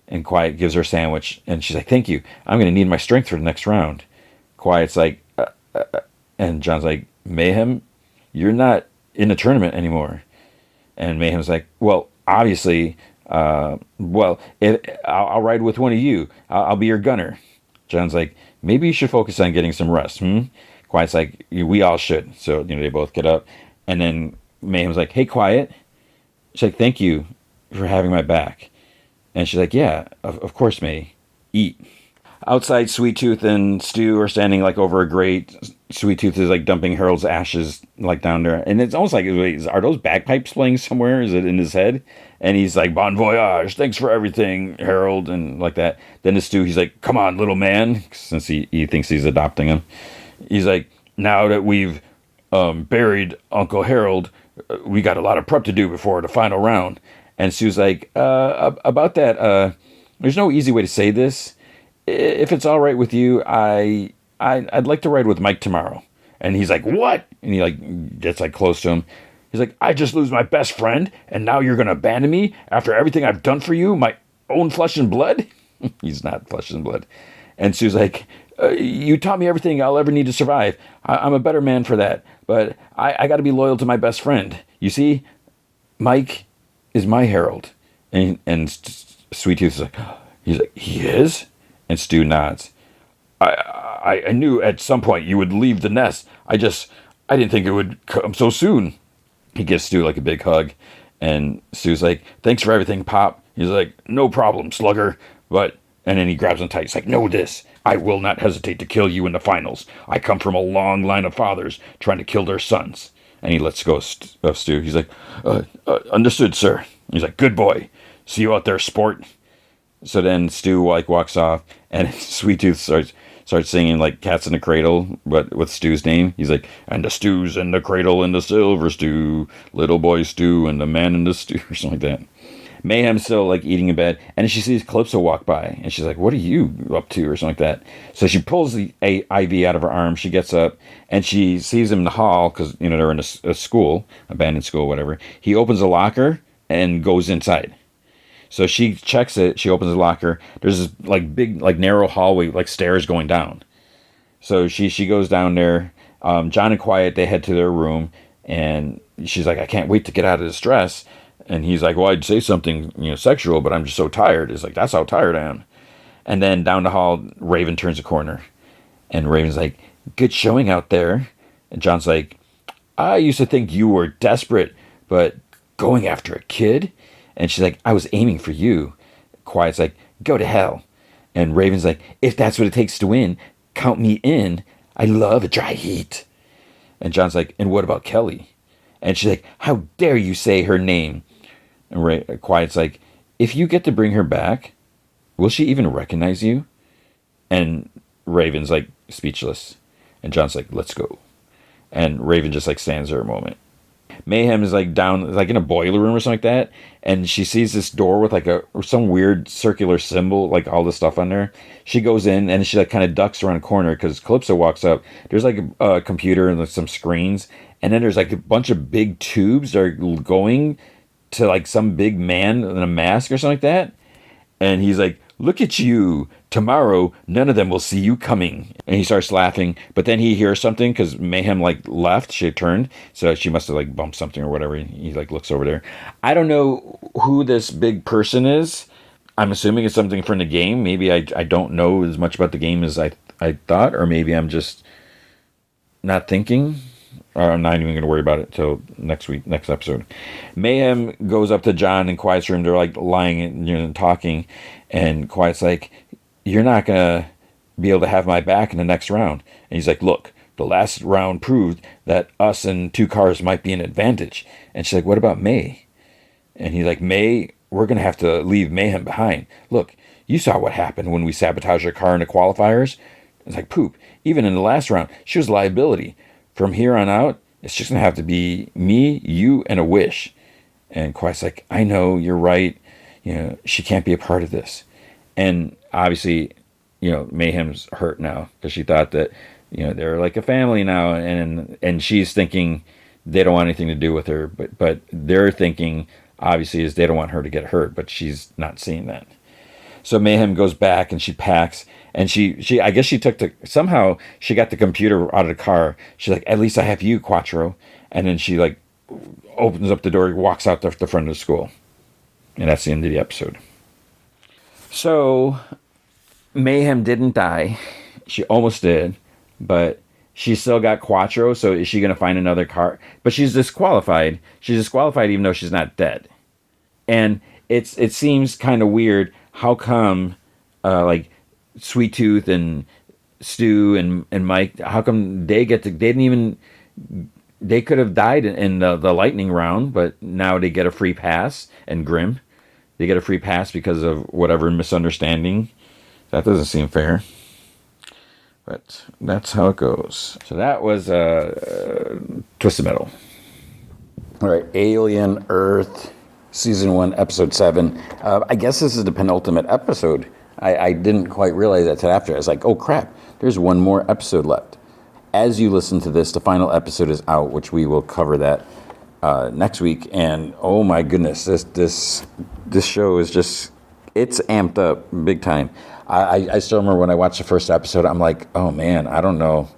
And Quiet gives her a sandwich, and she's like, thank you. I'm going to need my strength for the next round. Quiet's like, and John's like, Mayhem, you're not in the tournament anymore. And Mayhem's like, well, obviously, I'll ride with one of you. I'll be your gunner. John's like, maybe you should focus on getting some rest. Quiet's like, we all should. So, they both get up. And then Mayhem's like, hey, Quiet. She's like, thank you for having my back. And she's like, yeah, of course, May. Eat. Outside, Sweet Tooth and Stu are standing like over a grate. Sweet Tooth is like dumping Harold's ashes like down there. And it's almost like, are those bagpipes playing somewhere? Is it in his head? And he's like, bon voyage, thanks for everything, Harold, and like that. Then to Stu, he's like, come on, little man, since he thinks he's adopting him. He's like, now that we've buried Uncle Harold, we got a lot of prep to do before the final round. And Stu's like, about that, there's no easy way to say this. If it's all right with you, I'd like to ride with Mike tomorrow. And he's like, what? And he like gets like close to him. He's like, I just lose my best friend, and now you're going to abandon me after everything I've done for you, my own flesh and blood? He's not flesh and blood. And Stu's like, you taught me everything I'll ever need to survive. I'm a better man for that. But I got to be loyal to my best friend. You see, Mike is my Harold. And Sweet Tooth is like, he's like, he is? And Stu nods. I knew at some point you would leave the nest. I didn't think it would come so soon. He gives Stu like a big hug. And Stu's like, thanks for everything, Pop. He's like, no problem, slugger. And then he grabs him tight. He's like, know this. I will not hesitate to kill you in the finals. I come from a long line of fathers trying to kill their sons. And he lets go of Stu. He's like, understood, sir. He's like, good boy. See you out there, sport. So then Stu like walks off, and Sweet Tooth starts singing like Cats in the Cradle, but with Stu's name. He's like, and the Stu's in the cradle and the silver stew, little boy Stu and the man in the stew, or something like that. Mayhem's still like eating in bed, and she sees Calypso walk by, and she's like, what are you up to, or something like that. So she pulls the IV out of her arm. She gets up, and she sees him in the hall, because they're in a school, abandoned school, whatever. He opens a locker and goes inside. So she checks it. She opens the locker. There's this like big, like narrow hallway, like stairs going down. So she goes down there. John and Quiet, they head to their room, and she's like, I can't wait to get out of this dress. And he's like, well, I'd say something, sexual, but I'm just so tired. It's like, that's how tired I am. And then down the hall, Raven turns a corner, and Raven's like, good showing out there. And John's like, I used to think you were desperate, but going after a kid? And she's like, I was aiming for you. Quiet's like, go to hell. And Raven's like, if that's what it takes to win, count me in. I love a dry heat. And John's like, and what about Kelly? And she's like, how dare you say her name? And Quiet's like, if you get to bring her back, will she even recognize you? And Raven's like, speechless. And John's like, let's go. And Raven just like stands there a moment. Mayhem is like down, like in a boiler room or something like that, and she sees this door with like some weird circular symbol, like all this stuff on there. She goes in and she like kind of ducks around a corner because Calypso walks up. There's like a computer and like some screens, and then there's like a bunch of big tubes that are going to like some big man in a mask or something like that. And he's like, look at you. Tomorrow, none of them will see you coming. And he starts laughing. But then he hears something because Mayhem like left. She had turned. So she must have like bumped something or whatever. He like looks over there. I don't know who this big person is. I'm assuming it's something from the game. Maybe I don't know as much about the game as I thought. Or maybe I'm just not thinking. Or I'm not even going to worry about it till next episode. Mayhem goes up to John in Quiet's room. They're like lying and talking. And Quiet's like, you're not going to be able to have my back in the next round. And he's like, look, the last round proved that us and 2 cars might be an advantage. And she's like, what about May? And he's like, May, we're going to have to leave Mayhem behind. Look, you saw what happened when we sabotaged her car in the qualifiers. It's like poop. Even in the last round, she was a liability. From here on out, it's just going to have to be me, you, and a wish. And Quiet's like, I know, you're right. You know, she can't be a part of this. And obviously, you know, Mayhem's hurt now because she thought that, you know, they're like a family now. And she's thinking they don't want anything to do with her. But they're thinking, obviously, is they don't want her to get hurt. But she's not seeing that. So Mayhem goes back and she packs. And she I guess she somehow she got the computer out of the car. She's like, at least I have you, Quattro. And then she like opens up the door, walks out the front of the school. And that's the end of the episode. So Mayhem didn't die. She almost did. But she still got Quattro. So is she going to find another car? But she's disqualified. She's disqualified even though she's not dead. And it seems kind of weird. How come like Sweet Tooth and Stu and Mike, how come they could have died in the lightning round, but now they get a free pass, and Grimm, they get a free pass because of whatever misunderstanding. That doesn't seem fair. But that's how it goes. So that was Twisted Metal. All right, Alien Earth, Season 1, Episode 7. I guess this is the penultimate episode. I didn't quite realize that till after. I was like, oh crap, there's one more episode left. As you listen to this, the final episode is out, which we will cover that next week. And oh my goodness, this show is just, it's amped up big time. I still remember when I watched the first episode, I'm like, oh man, I don't know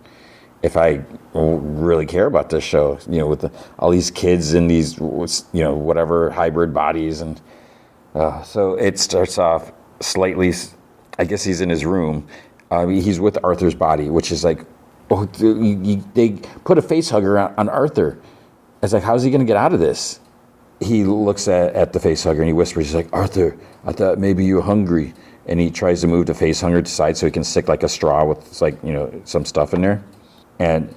if I really care about this show, you know, with all these kids in these, you know, whatever hybrid bodies. And so it starts off slightly, I guess he's in his room. He's with Arthur's body, which is like, oh, they put a face hugger on Arthur. It's like, how's he going to get out of this? He looks at the face hugger and he whispers, he's like, Arthur, I thought maybe you're hungry. And he tries to move the face hugger to the side so he can stick like a straw with like, you know, some stuff in there. And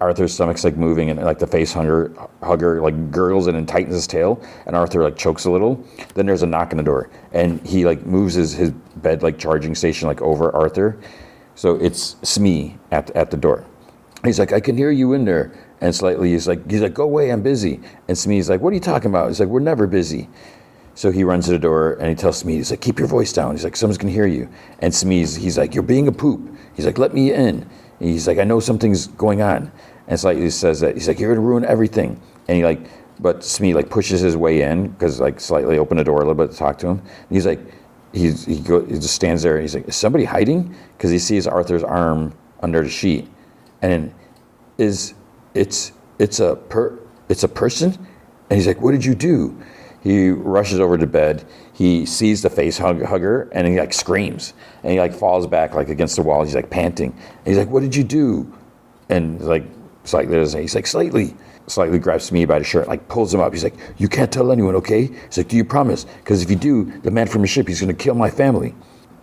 Arthur's stomach's like moving, and like the face hugger like gurgles and then tightens his tail, and Arthur like chokes a little. Then there's a knock on the door, and he like moves his bed like charging station like over Arthur. So it's Smee at the door. He's like, I can hear you in there. And slightly he's like, go away, I'm busy. And Smee's like, what are you talking about? He's like, we're never busy. So he runs to the door and he tells Smee, he's like, keep your voice down. He's like, someone's gonna hear you. And he's like, you're being a poop. He's like, let me in. And he's like, I know something's going on. And Slightly says that, he's like, you're gonna ruin everything. And but Smee like pushes his way in because like Slightly opened the door a little bit to talk to him. And he's like, he just stands there and he's like, is somebody hiding? Because he sees Arthur's arm under the sheet. And then it's a person? And he's like, what did you do? He rushes over to bed. He sees the face hugger and he like screams. And he like falls back like against the wall. He's like panting. And he's like, what did you do? And like he's like, Slightly grabs me by the shirt, like pulls him up. He's like, you can't tell anyone, okay? He's like, do you promise? Because if you do, the man from the ship, he's going to kill my family.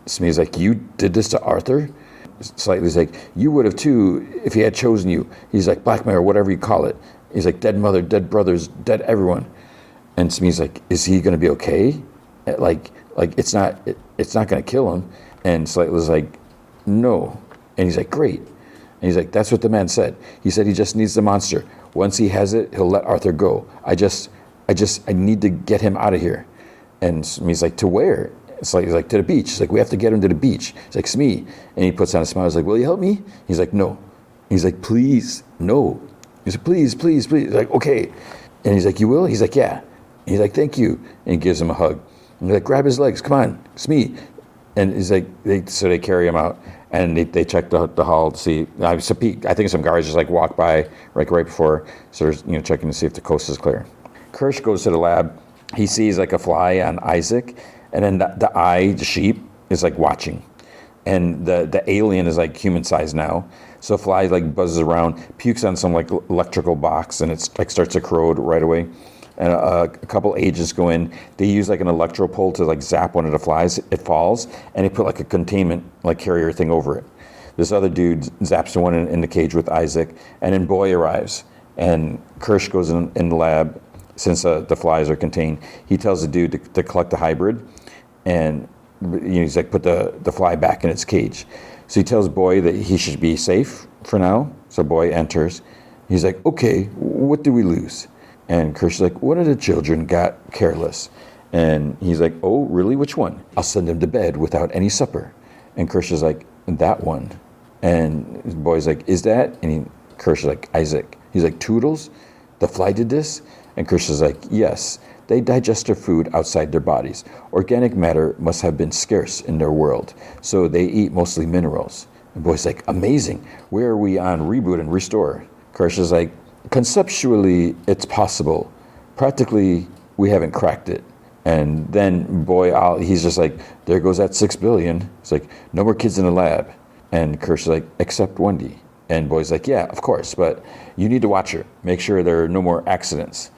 Smee's like, you did this to Arthur? Slightly's like, you would have too if he had chosen you. He's like, blackmail or whatever you call it. He's like, dead mother, dead brothers, dead everyone. And Smee's like, is he going to be okay? Like it's not going to kill him. And Slightly's like, no. And he's like, great. And he's like, that's what the man said. He said he just needs the monster. Once he has it, he'll let Arthur go. I need to get him out of here. And he's like, to where? He's like, to the beach. He's like, we have to get him to the beach. He's like, Smee. And he puts on a smile. He's like, will you help me? He's like, no. He's like, please, no. He's like, please, please, please. He's like, okay. And he's like, you will? He's like, yeah. And he's like, thank you. And he gives him a hug. And he's like, grab his legs. Come on, Smee. And he's like, so they carry him out. And they check the hall to see. I think some guards just like walk by right before, so they're checking to see if the coast is clear. Kirsch goes to the lab. He sees like a fly on Isaac, and then the sheep is like watching, and the alien is like human size now. So fly like buzzes around, pukes on some like electrical box, and it's like starts to corrode right away. And a couple agents go in. They use like an electro pole to like zap one of the flies. It falls, and they put like a containment like carrier thing over it. This other dude zaps the one in the cage with Isaac, and then Boy arrives. And Kirsch goes in the lab. Since the flies are contained, he tells the dude to collect the hybrid, and he's like, put the fly back in its cage. So he tells Boy that he should be safe for now. So Boy enters. He's like, okay, what do we lose? And Kirsch is like, one of the children got careless. And he's like, oh, really? Which one? I'll send him to bed without any supper. And Kirsch is like, that one. And his Boy's like, is that? And Kirsch is like, Isaac. He's like, Toodles? The fly did this? And Kirsch is like, yes. They digest their food outside their bodies. Organic matter must have been scarce in their world, so they eat mostly minerals. And Boy's like, amazing. Where are we on reboot and restore? Kirsch is like, conceptually, it's possible. Practically, we haven't cracked it. And then Boy, he's just like, there goes that $6 billion. It's like, no more kids in the lab. And Kirsch is like, except Wendy. And Boy's like, yeah, of course, but you need to watch her. Make sure there are no more accidents.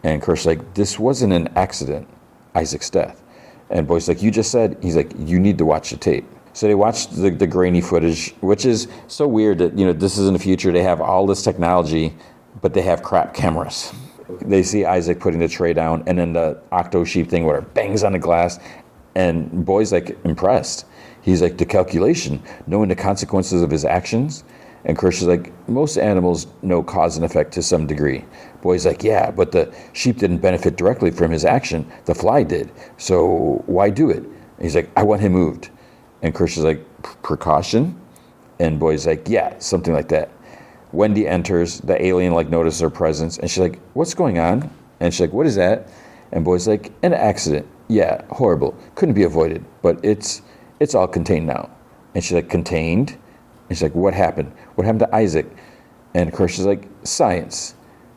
And Kirsch is like, this wasn't an accident, Isaac's death. And Boy's like, you just said, he's like, you need to watch the tape. So they watched the grainy footage, which is so weird that, this is in the future. They have all this technology, but they have crap cameras. They see Isaac putting the tray down, and then the octo sheep thing where it bangs on the glass, and Boy's like impressed. He's like, the calculation, knowing the consequences of his actions. And Kirsch is like, most animals know cause and effect to some degree. Boy's like, yeah, but the sheep didn't benefit directly from his action. The fly did. So why do it? And he's like, I want him moved. And Kirsch is like, precaution? And Boy's like, yeah, something like that. Wendy enters. The alien like notices her presence, and she's like, what's going on? And she's like, what is that? And Boy's like, an accident. Yeah, horrible. Couldn't be avoided, but it's all contained now. And she's like, contained? And she's like, what happened? What happened to Isaac? And Kirsch is like, science.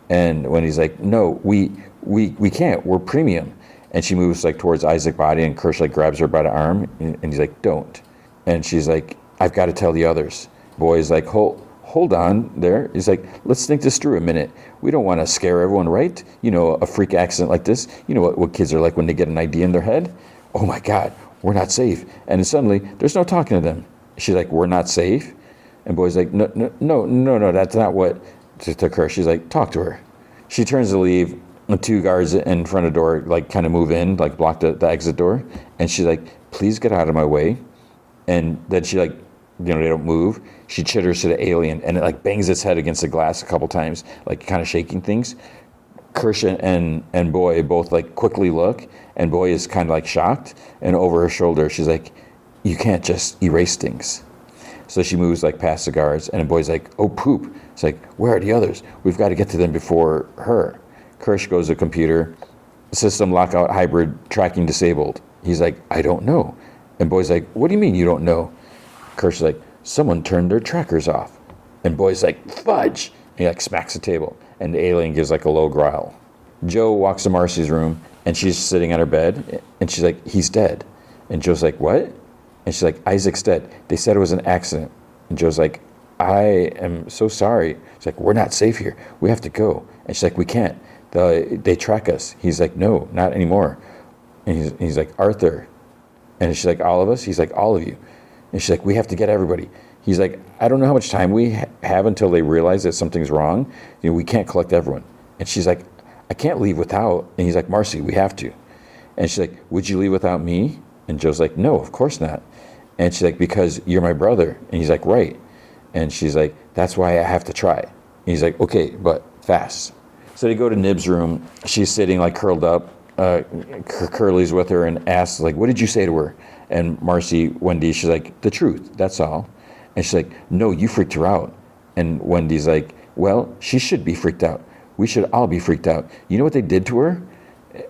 And Wendy's like, no, we can't. We're premium. And she moves like towards Isaac's body, and Kirsch like grabs her by the arm, and he's like, don't. And she's like, I've got to tell the others. Boy's like, hold on there. He's like, let's think this through a minute. We don't want to scare everyone, right? A freak accident like this. You know what kids are like when they get an idea in their head? Oh my God, we're not safe. And then suddenly, there's no talking to them. She's like, we're not safe? And Boy's like, no, that's not what, to Kirsch. She's like, talk to her. She turns to leave. The two guards in front of the door, like, kind of move in, like, block the exit door. And she's like, please get out of my way. And then she, like, they don't move. She chitters to the alien, and it, like, bangs its head against the glass a couple times, like, kind of shaking things. Kirsch and Boy both, like, quickly look, and Boy is kind of, like, shocked. And over her shoulder, she's like, you can't just erase things. So she moves, like, past the guards, and Boy's like, oh, poop. It's like, where are the others? We've got to get to them before her. Kirsch goes to computer, system lockout hybrid tracking disabled. He's like, I don't know. And Boy's like, what do you mean you don't know? Kirsch is like, someone turned their trackers off. And Boy's like, fudge. And he like smacks the table, and the alien gives like a low growl. Joe walks to Marcy's room, and she's sitting on her bed, and she's like, he's dead. And Joe's like, what? And she's like, Isaac's dead. They said it was an accident. And Joe's like, I am so sorry. She's like, we're not safe here. We have to go. And she's like, we can't. They track us. He's like, no, not anymore. And he's like, Arthur. And she's like, all of us? He's like, all of you. And she's like, we have to get everybody. He's like, I don't know how much time we have until they realize that something's wrong. We can't collect everyone. And she's like, I can't leave without. And he's like, Marcy, we have to. And she's like, would you leave without me? And Joe's like, no, of course not. And she's like, because you're my brother. And he's like, right. And she's like, that's why I have to try. And he's like, okay, but fast. So they go to Nib's room. She's sitting like curled up. Curly's with her and asks like, what did you say to her? And Marcy, Wendy, she's like, the truth, that's all. And she's like, no, you freaked her out. And Wendy's like, well, she should be freaked out. We should all be freaked out. You know what they did to her?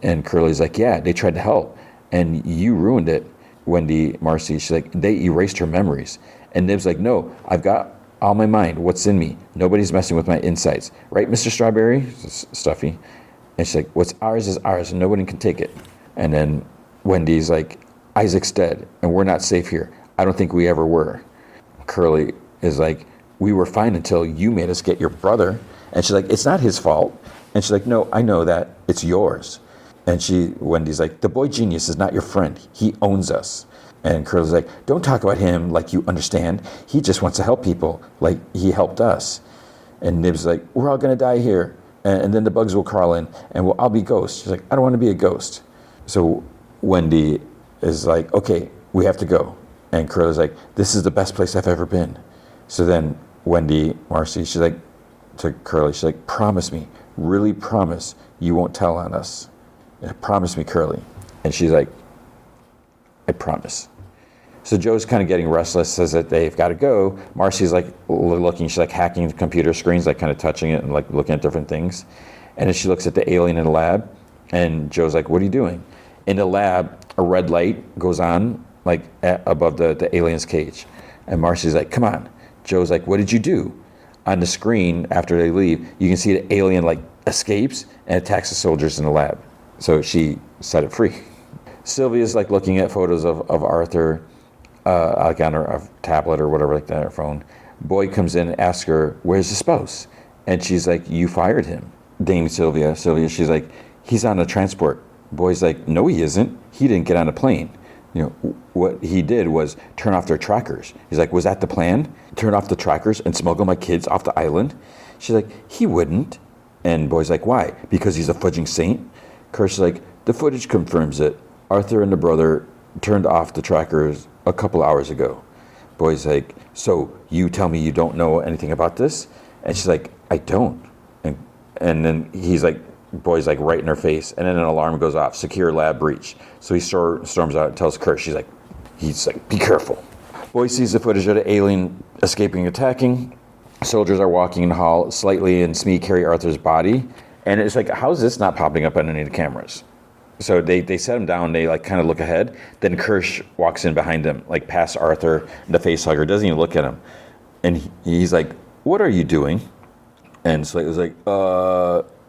And Curly's like, yeah, they tried to help. And you ruined it. Wendy, Marcy, she's like, they erased her memories. And Nib's like, no, I've got all my mind, what's in me. Nobody's messing with my insides. Right, Mr. Strawberry? Stuffy. And she's like, what's ours is ours, and nobody can take it. And then Wendy's like, Isaac's dead, and we're not safe here. I don't think we ever were. Curly is like, we were fine until you made us get your brother. And she's like, it's not his fault. And she's like, no, I know that. It's yours. And Wendy's like, the boy genius is not your friend. He owns us. And Curly's like, don't talk about him like you understand. He just wants to help people like he helped us. And Nib's like, we're all going to die here. And then the bugs will crawl in and we'll all be ghosts. She's like, I don't want to be a ghost. So Wendy is like, okay, we have to go. And Curly's like, this is the best place I've ever been. So then Wendy, Marcy, she's like, to Curly, she's like, promise me, really promise you won't tell on us. Promise me, Curly. And she's like, I promise. So Joe's kind of getting restless, says that they've got to go. Marcy's like looking, she's like hacking the computer screens, like kind of touching it and like looking at different things. And then she looks at the alien in the lab, and Joe's like, what are you doing? In the lab, a red light goes on, like above the alien's cage. And Marcy's like, come on. Joe's like, what did you do? On the screen, after they leave, you can see the alien like escapes and attacks the soldiers in the lab. So she set it free. Sylvia's like looking at photos of Arthur, like on her tablet or whatever like that, her phone. Boyd comes in and asks her, where's the spouse? And she's like, you fired him. Dame Sylvia, she's like, he's on a transport. Boyd's like, no, he isn't. He didn't get on a plane. You know, what he did was turn off their trackers. He's like, was that the plan? Turn off the trackers and smuggle my kids off the island? She's like, he wouldn't. And Boyd's like, why? Because he's a fudging saint? Kirsch's like, the footage confirms it. Arthur and the brother turned off the trackers a couple hours ago. Boyd's like, so you tell me you don't know anything about this? And she's like, I don't. And then he's like, Boyd's like right in her face, and then an alarm goes off, secure lab breach. So he storms out and tells Kirsch, he's like, be careful. Boyd sees the footage of the alien escaping, attacking. Soldiers are walking in the hall. Slightly and Smee carry Arthur's body. And it's like, how's this not popping up on any of the cameras? So they set him down, they like kind of look ahead. Then Kirsch walks in behind them, like past Arthur, the face hugger, doesn't even look at him. And he's like, what are you doing? And Slate was like,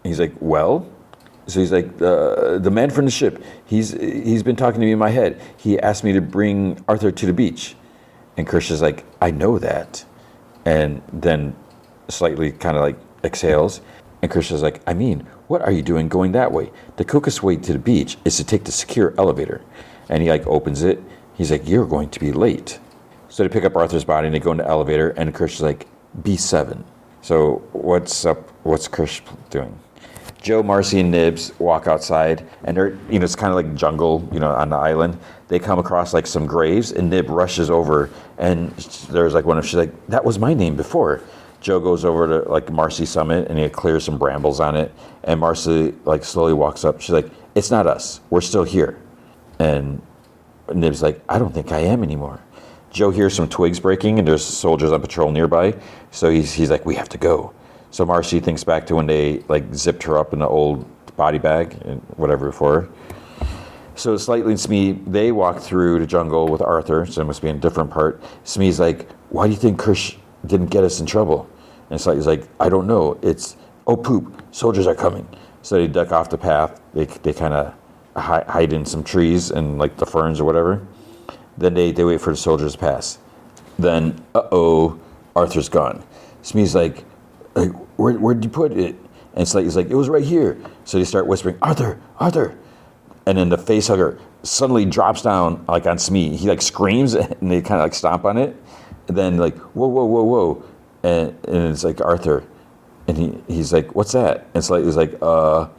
he's like, well? So he's like, the man from the ship, he's been talking to me in my head. He asked me to bring Arthur to the beach. And Kirsch is like, I know that. And then slightly kind of like exhales. And Kirsch is like, I mean, what are you doing going that way? The quickest way to the beach is to take the secure elevator. And he like opens it. He's like, you're going to be late. So they pick up Arthur's body and they go in the elevator. And Kirsch is like, B7. So what's up? What's Kirsch doing? Joe, Marcy, and Nibs walk outside, and they're, it's kind of like jungle, on the island. They come across like some graves, and Nib rushes over, and there's like she's like, that was my name before. Joe goes over to like Marcy's summit, and he clears some brambles on it, and Marcy like slowly walks up. She's like, it's not us. We're still here. And Nib's like, I don't think I am anymore. Joe hears some twigs breaking, and there's soldiers on patrol nearby, so he's like, we have to go. So Marcy thinks back to when they like zipped her up in the old body bag and whatever for her. So Slightly and Smee, they walk through the jungle with Arthur, so it must be in a different part. Smee's like, why do you think Kirsch didn't get us in trouble? And Slightly's like, I don't know. It's, oh poop, soldiers are coming. So they duck off the path. They kind of hide in some trees and like the ferns or whatever. Then they wait for the soldiers to pass. Then, Arthur's gone. Smee's like, where'd you put it? And Slightly's like, it was right here. So they start whispering, Arthur, Arthur. And then the face hugger suddenly drops down like on Smee. He like screams and they kind of like stomp on it. And then like, whoa, whoa, whoa, whoa. And it's like Arthur. And he's like, what's that? And Slightly's like, and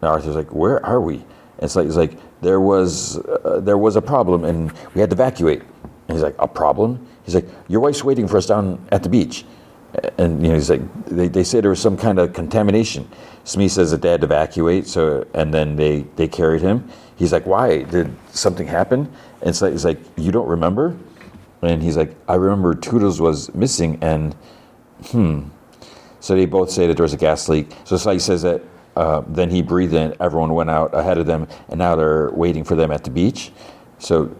Arthur's like, where are we? And Slightly's like, there was a problem and we had to evacuate. And he's like, a problem? He's like, your wife's waiting for us down at the beach. And he's like, they say there was some kind of contamination. Smee says that they had to evacuate, and then they carried him. He's like, why? Did something happen? And he's like, you don't remember? And he's like, I remember Toodles was missing, and So they both say that there was a gas leak. So Slight says that then he breathed in, everyone went out ahead of them, and now they're waiting for them at the beach. So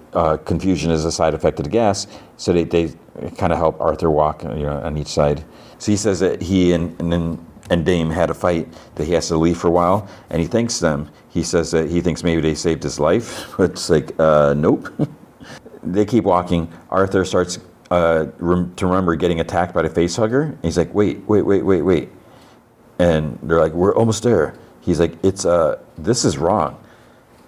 confusion is a side effect of the gas. So they kind of help Arthur walk, on each side. So he says that he and Dame had a fight, that he has to leave for a while, and he thanks them. He says that he thinks maybe they saved his life. It's like, nope. They keep walking. Arthur starts to remember getting attacked by the facehugger. And he's like, wait. And they're like, we're almost there. He's like, this is wrong.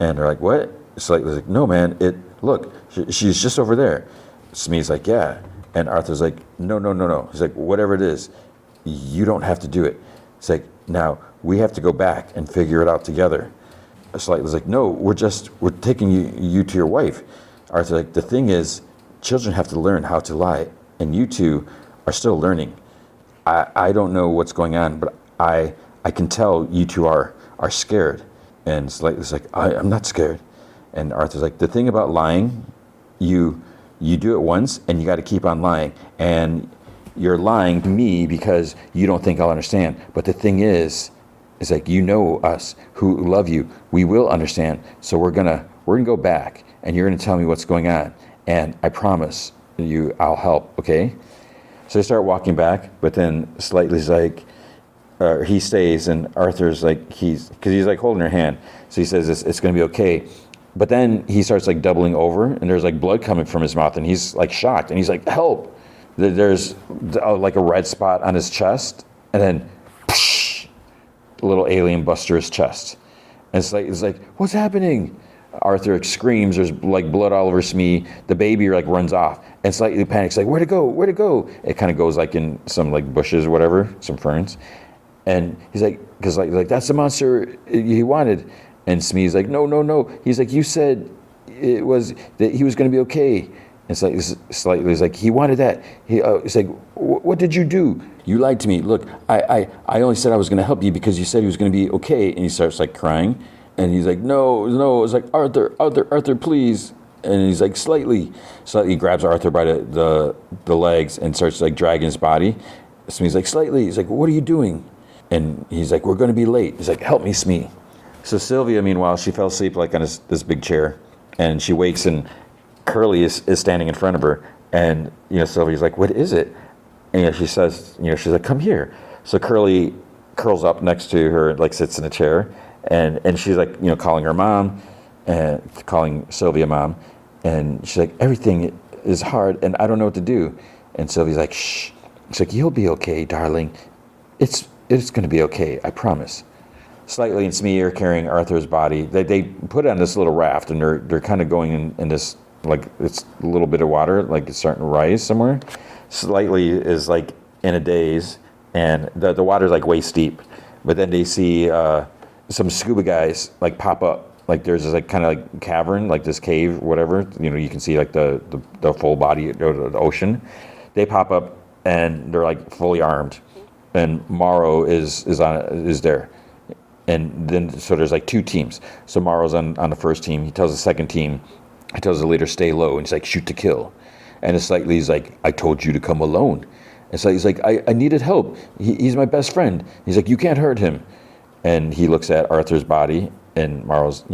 And they're like, what? Slightly like, no, man, look, she's just over there. Smee's like, yeah. And Arthur's like, no. He's like, whatever it is, you don't have to do it. It's like, now, we have to go back and figure it out together. Slightly's like, no, we're taking you to your wife. Arthur's like, the thing is, children have to learn how to lie, and you two are still learning. I don't know what's going on, but I can tell you two are scared. And Slightly's like, I'm not scared. And Arthur's like, the thing about lying, you do it once, and you got to keep on lying. And you're lying to me because you don't think I'll understand. But the thing is like, you know us who love you, we will understand. So we're gonna go back, and you're gonna tell me what's going on. And I promise you, I'll help, okay? So they start walking back, but then Slightly's like, he stays, and Arthur's like, because he's like holding her hand. So he says, it's gonna be okay. But then he starts like doubling over, and there's like blood coming from his mouth, and he's like shocked, and he's like, help! There's like a red spot on his chest, and then psh, the little alien busts through his chest. And it's like, what's happening? Arthur screams, there's like blood all over Smee. The baby like runs off, and Slightly panics, like, where'd it go? It kind of goes like in some like bushes or whatever, some ferns. And he's like, because like that's the monster he wanted. And Smee's like, no. He's like, you said it was that he was going to be okay. And Slightly's like, he wanted that. He's like, what did you do? You lied to me. Look, I only said I was going to help you because you said he was going to be okay. And he starts like crying. And he's like, no. It's like, Arthur, please. And he's like, Slightly grabs Arthur by the legs and starts like dragging his body. Smee's like, Slightly. He's like, what are you doing? And he's like, we're going to be late. He's like, help me, Smee. So Sylvia, meanwhile, she fell asleep like on this big chair. And she wakes, and Curly is standing in front of her, and Sylvia's like, what is it? And she says, she's like, come here. So Curly curls up next to her, like sits in a chair, and she's like, calling her mom, and calling Sylvia mom, and she's like, everything is hard, and I don't know what to do. And Sylvia's like, shh. She's like, you'll be okay, darling. It's going to be okay, I promise. Slightly and Smee are carrying Arthur's body. They put it on this little raft, and they're kind of going in this, like, it's a little bit of water, like it's starting to rise somewhere. Slightly is like in a daze, and the water's like waist deep. But then they see some scuba guys like pop up. Like there's this like kind of like cavern, like this cave, whatever. You can see like the full body of the ocean. They pop up, and they're like fully armed, and Morrow is there. And then, so there's like two teams. So Morrow's on the first team. He tells the second team, he tells the leader, stay low. And he's like, shoot to kill. And Slightly's like, I told you to come alone. And so he's like, I needed help. He's my best friend. He's like, you can't hurt him. And he looks at Arthur's body, and Morrow's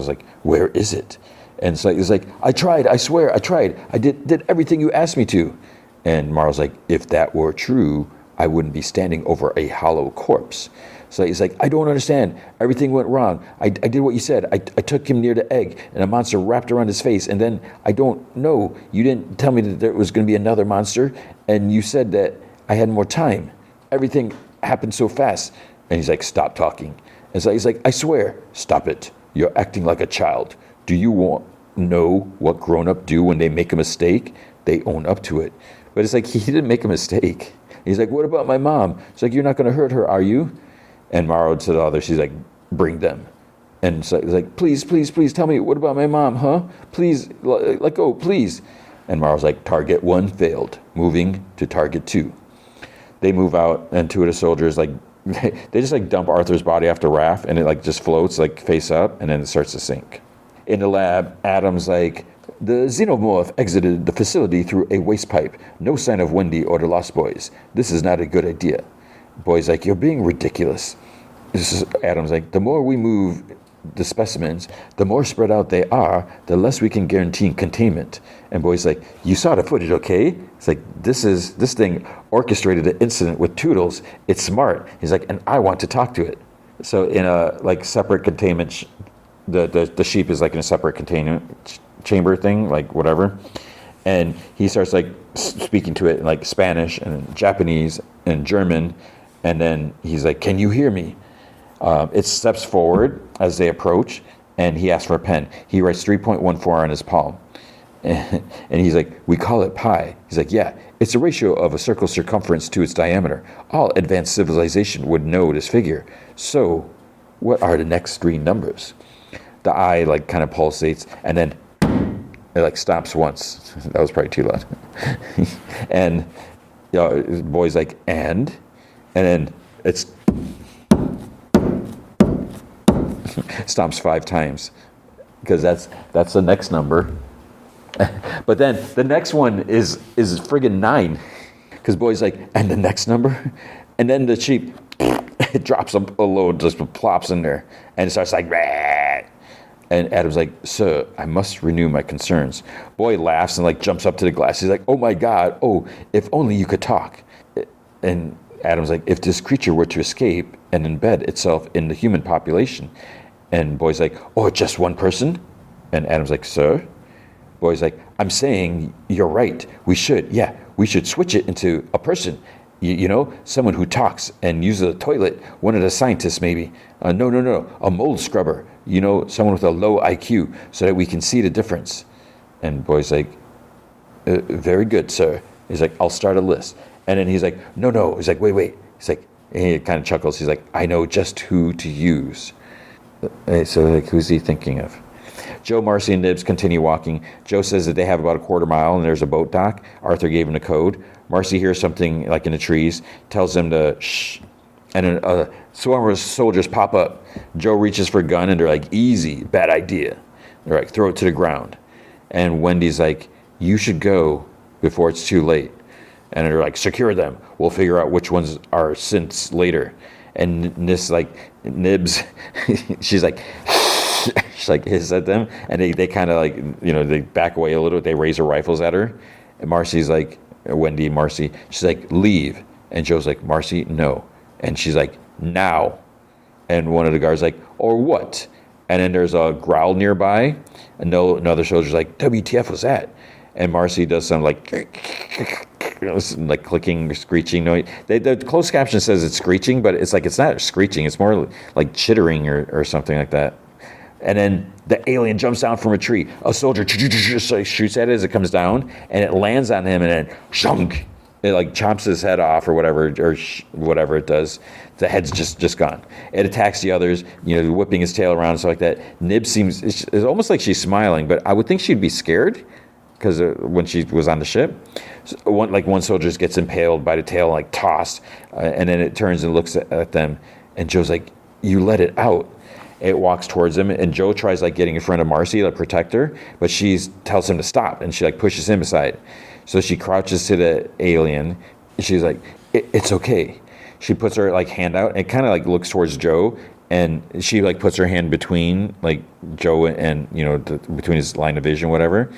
like, where is it? And Slightly's like, I tried. I swear, I tried. I did everything you asked me to. And Morrow's like, if that were true, I wouldn't be standing over a hollow corpse. So he's like, I don't understand. Everything went wrong. I did what you said. I took him near the egg, and a monster wrapped around his face. And then I don't know. You didn't tell me that there was going to be another monster, and you said that I had more time. Everything happened so fast. And he's like, stop talking. And so he's like, I swear, stop it. You're acting like a child. Do you know what grown-up do when they make a mistake? They own up to it. But it's like, he didn't make a mistake. He's like, what about my mom? It's like, you're not going to hurt her, are you? And Morrow to the other, she's like, bring them. And so he's like, please, tell me, what about my mom, huh? Please, let go, please. And Marl's like, target 1 failed, moving to target 2. They move out, and 2 of the soldiers like they just like dump Arthur's body off the raft, and it like just floats like face up, and then it starts to sink. In the lab, Adam's like, the xenomorph exited the facility through a waste pipe. No sign of Wendy or the Lost Boys. This is not a good idea. Boy's like, you're being ridiculous. Adam's like, the more we move the specimens, the more spread out they are, the less we can guarantee containment. And Boy's like, you saw the footage, okay? It's like, this thing orchestrated an incident with Toodles. It's smart. He's like, and I want to talk to it. So in a like separate containment, the sheep is like in a separate containment chamber thing, like whatever. And he starts like speaking to it in like Spanish and Japanese and German. And then he's like, can you hear me? It steps forward as they approach, and he asks for a pen. He writes 3.14 on his palm. And he's like, we call it pi. He's like, yeah, it's a ratio of a circle's circumference to its diameter. All advanced civilization would know this figure. So, what are the next 3 numbers? The eye like kind of pulsates, and then it like stops once. That was probably too loud. And Boy's like, and then it's stomps 5 times, because that's the next number. But then the next one is friggin' 9, because Boy's like, and the next number, and then the sheep it drops a load, just plops in there, and it starts like, rah! And Adam's like, sir, I must renew my concerns. Boy laughs and like jumps up to the glass. He's like, oh my God, oh, if only you could talk. And Adam's like, if this creature were to escape and embed itself in the human population. And Boy's like, oh, just one person? And Adam's like, sir? Boy's like, I'm saying you're right. We should switch it into a person. You know, someone who talks and uses a toilet. One of the scientists, maybe. No, a mold scrubber. You know, someone with a low IQ, so that we can see the difference. And Boy's like, very good, sir. He's like, I'll start a list. And then he's like, no. He's like, wait. He's like, and he kind of chuckles. He's like, I know just who to use. So like, who's he thinking of? Joe, Marcy, and Nibs continue walking. Joe says that they have about a quarter mile and there's a boat dock. Arthur gave him the code. Marcy hears something like in the trees, tells them to shh, and a swarm of soldiers pop up. Joe reaches for a gun and they're like, easy, bad idea. They're like, throw it to the ground. And Wendy's like, you should go before it's too late. And they're like, secure them. We'll figure out which ones are synths later. And this like Nibs, she's like hiss at them, and they kind of like, you know, they back away a little. They raise their rifles at her, and Marcy's like, Marcy, she's like, leave. And Joe's like, Marcy, no. And she's like, now. And one of the guards like, or what? And then there's a growl nearby, and another soldier's like, WTF was that? And Marcy does some like like clicking, screeching noise. The closed caption says it's screeching, but it's like, it's not screeching. It's more like chittering or something like that. And then the alien jumps down from a tree. A soldier shoots at it as it comes down, and it lands on him, and then shunk, it like chomps his head off or whatever, whatever it does. The head's just gone. It attacks the others, you know, whipping his tail around and stuff like that. Nib seems, it's almost like she's smiling, but I would think she'd be scared, because when she was on the ship, one soldier just gets impaled by the tail, like tossed, and then it turns and looks at them, and Joe's like, you let it out. It walks towards him, and Joe tries like getting in front of Marcy to protect her, but she tells him to stop, and she like pushes him aside. So she crouches to the alien, and she's like, it's okay. She puts her like hand out, and it kind of like looks towards Joe, and she like puts her hand between like Joe and, you know, between his line of vision, whatever.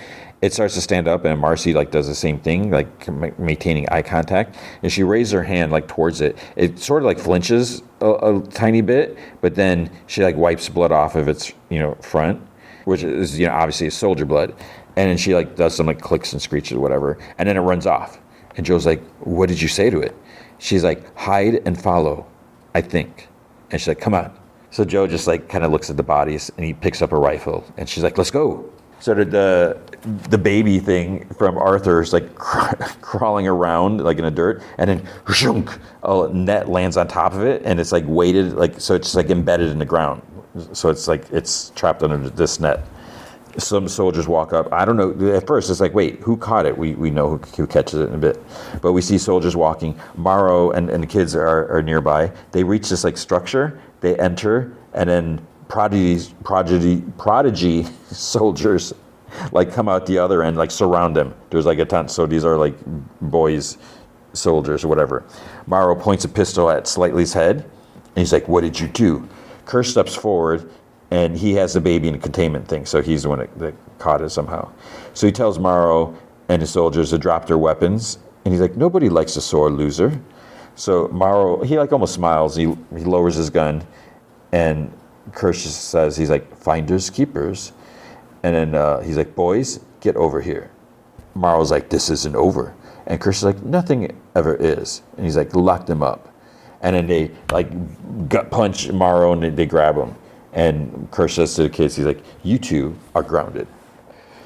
It starts to stand up, and Marcy like does the same thing, like maintaining eye contact. And she raises her hand like towards it. It sort of like flinches a tiny bit, but then she like wipes blood off of its, you know, front, which is, you know, obviously soldier blood. And then she like does some like clicks and screeches or whatever, and then it runs off. And Joe's like, what did you say to it? She's like, hide and follow, I think. And she's like, come on. So Joe just like kind of looks at the bodies, and he picks up a rifle, and she's like, let's go. So the baby thing from Arthur is like crawling around like in the dirt, and then a net lands on top of it, and it's like weighted, like, so it's like embedded in the ground. So it's like it's trapped under this net. Some soldiers walk up. I don't know. At first, it's like, wait, who caught it? We know who catches it in a bit. But we see soldiers walking. Morrow and the kids are nearby. They reach this like structure. They enter, and then prodigy soldiers like come out the other end, like surround them. There's like a ton. So these are like boys, soldiers or whatever. Morrow points a pistol at Slightly's head, and he's like, "What did you do?" Kerr steps forward, and he has the baby in a containment thing, so he's the one that caught it somehow. So he tells Morrow and his soldiers to drop their weapons, and he's like, "Nobody likes a sore loser." So Morrow, he like almost smiles. He lowers his gun, and Kerr says, he's like, "Finders keepers," and then he's like, "Boys, get over here." Morrow's like, "This isn't over," and Kerr's like, "Nothing ever is," and he's like, "Lock them up." And then they like gut punch Morrow and they grab him. And Kerr says to the kids, he's like, "You two are grounded."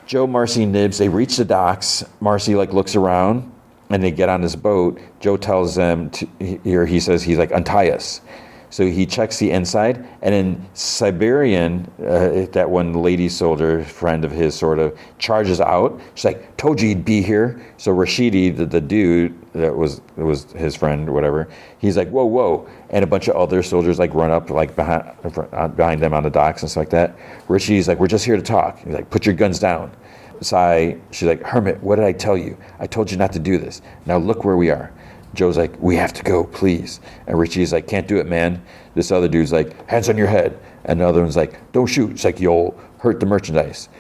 Joe, Marcy, and Nibs, they reach the docks. Marcy like looks around and they get on this boat. Joe tells them he says, he's like, "Untie us." So he checks the inside, and then Siberian, that one lady soldier friend of his, sort of charges out. She's like, "Told you he'd be here." So Rashidi, the dude that was his friend or whatever, he's like, "Whoa, whoa!" And a bunch of other soldiers like run up like behind them on the docks and stuff like that. Rashidi's like, "We're just here to talk." He's like, "Put your guns down." She's like, "Hermit, what did I tell you? I told you not to do this. Now look where we are." Joe's like, "We have to go, please." And Richie's like, "Can't do it, man." This other dude's like, "Hands on your head." And the other one's like, "Don't shoot." It's like, "You'll hurt the merchandise."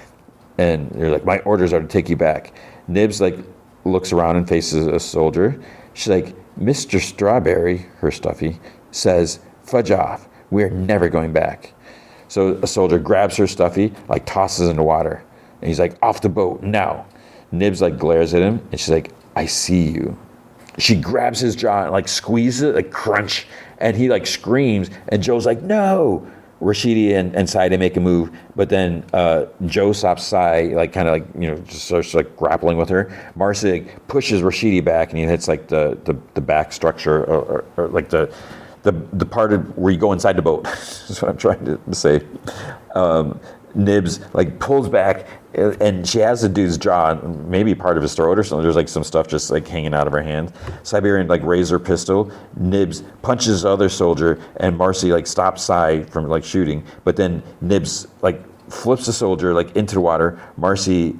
And they're like, "My orders are to take you back." Nibs like looks around and faces a soldier. She's like, "Mr. Strawberry," her stuffy, says, "Fudge off. We're never going back." So a soldier grabs her stuffy, like tosses in the water. And he's like, "Off the boat, now." Nibs like glares at him, and she's like, "I see you." She grabs his jaw and like squeezes it, like crunch, and he like screams, and Joe's like, "No." Rashidi and Sai, they make a move, but then Joe stops Sai, like kind of like, just starts like grappling with her. Marcy like, pushes Rashidi back, and he hits like the back structure or like the part of where you go inside the boat. That's what I'm trying to say. Nibs like pulls back, and she has the dude's jaw, maybe part of his throat or something. There's like some stuff just like hanging out of her hand. Siberian like raises her pistol. Nibs punches the other soldier, and Marcy like stops Sai from like shooting. But then Nibs like flips the soldier like into the water. Marcy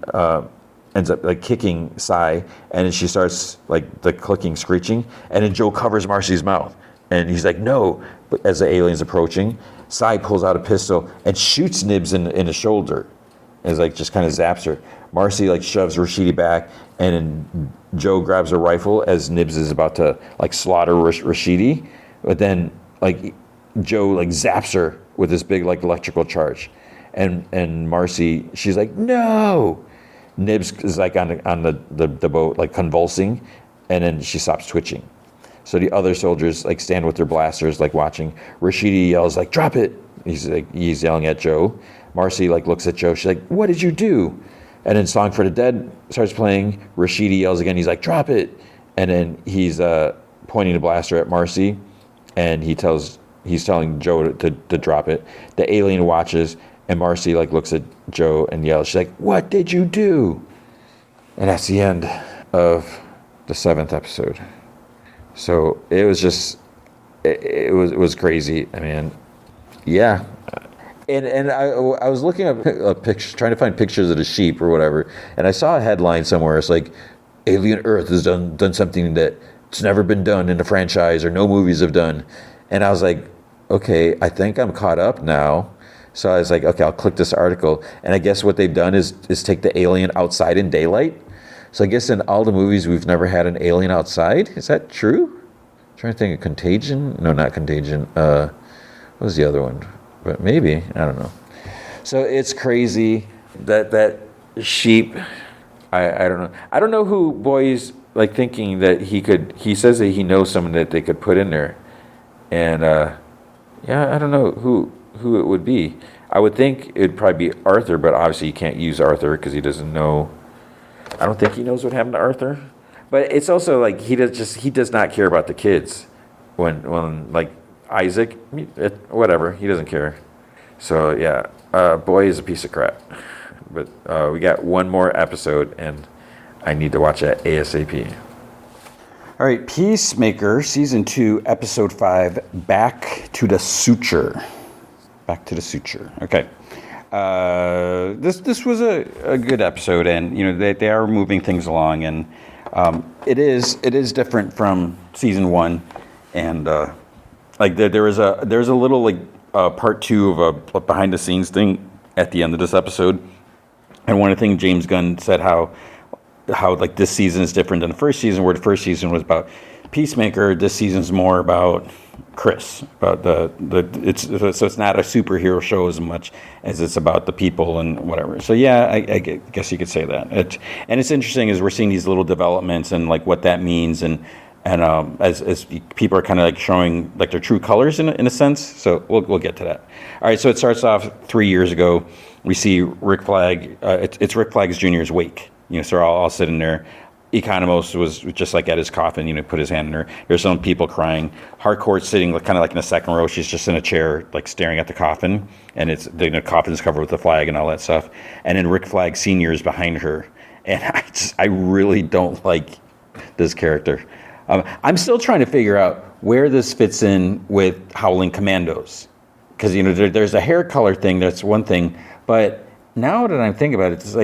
ends up like kicking Sai, and then she starts like the clicking, screeching, and then Joe covers Marcy's mouth, and he's like, "No!" But as the alien's approaching, Sai pulls out a pistol and shoots Nibs in the shoulder. As like just kind of zaps her. Marcy like shoves Rashidi back, and then Joe grabs a rifle as Nibs is about to like slaughter Rashidi. But then like Joe like zaps her with this big like electrical charge, and Marcy, she's like, "No!" Nibs is like on the boat like convulsing, and then she stops twitching. So the other soldiers like stand with their blasters like watching. Rashidi yells like, "Drop it!" He's yelling at Joe. Marcy like looks at Joe. She's like, "What did you do?" And then Song for the Dead starts playing. Rashidi yells again. He's like, "Drop it!" And then he's pointing the blaster at Marcy, and he's telling Joe to drop it. The alien watches, and Marcy like looks at Joe and yells. She's like, "What did you do?" And that's the end of the 7th episode. So it was just, it was crazy. I mean, yeah. And I was looking up pictures, trying to find pictures of the sheep or whatever, and I saw a headline somewhere. It's like, "Alien Earth has done something that's never been done in the franchise or no movies have done." And I was like, okay, I think I'm caught up now. So I was like, okay, I'll click this article. And I guess what they've done is take the alien outside in daylight. So I guess in all the movies, we've never had an alien outside. Is that true? I'm trying to think of Contagion. No, not Contagion. What was the other one? But maybe, I don't know. So it's crazy that sheep, I don't know. I don't know who Boy's like thinking that he says that he knows someone that they could put in there. And yeah, I don't know who it would be. I would think it'd probably be Arthur, but obviously you can't use Arthur because he doesn't know. I don't think he knows what happened to Arthur. But it's also like he does not care about the kids. When like Isaac, whatever, he doesn't care. So yeah, Boy is a piece of crap. But we got one more episode, and I need to watch that ASAP. All right, Peacemaker, Season 2, Episode 5, Back to the Suture. Back to the Suture. Okay. This was a good episode, and they are moving things along, and it is different from Season 1, and there's a little part 2 of a behind the scenes thing at the end of this episode, and one of the things James Gunn said how this season is different than the first season, where the first season was about Peacemaker. This season's more about Chris, about so it's not a superhero show as much as it's about the people and whatever. So yeah, I guess you could say that. And it's interesting as we're seeing these little developments and what that means, and as people are kind of showing their true colors in a sense. So we'll get to that. All right, so it starts off 3 years ago. We see Rick Flag. It's Rick Flag Jr.'s wake. So they're all sitting there. Economos was just at his coffin, put his hand in there. There's some people crying. Harcourt's sitting kind of in the second row. She's just in a chair, staring at the coffin, and the coffin's covered with the flag and all that stuff. And then Rick Flag Sr. is behind her, and I really don't like this character. I'm still trying to figure out where this fits in with Howling Commandos, because there's a hair color thing. That's one thing, but now that I'm thinking about it, it's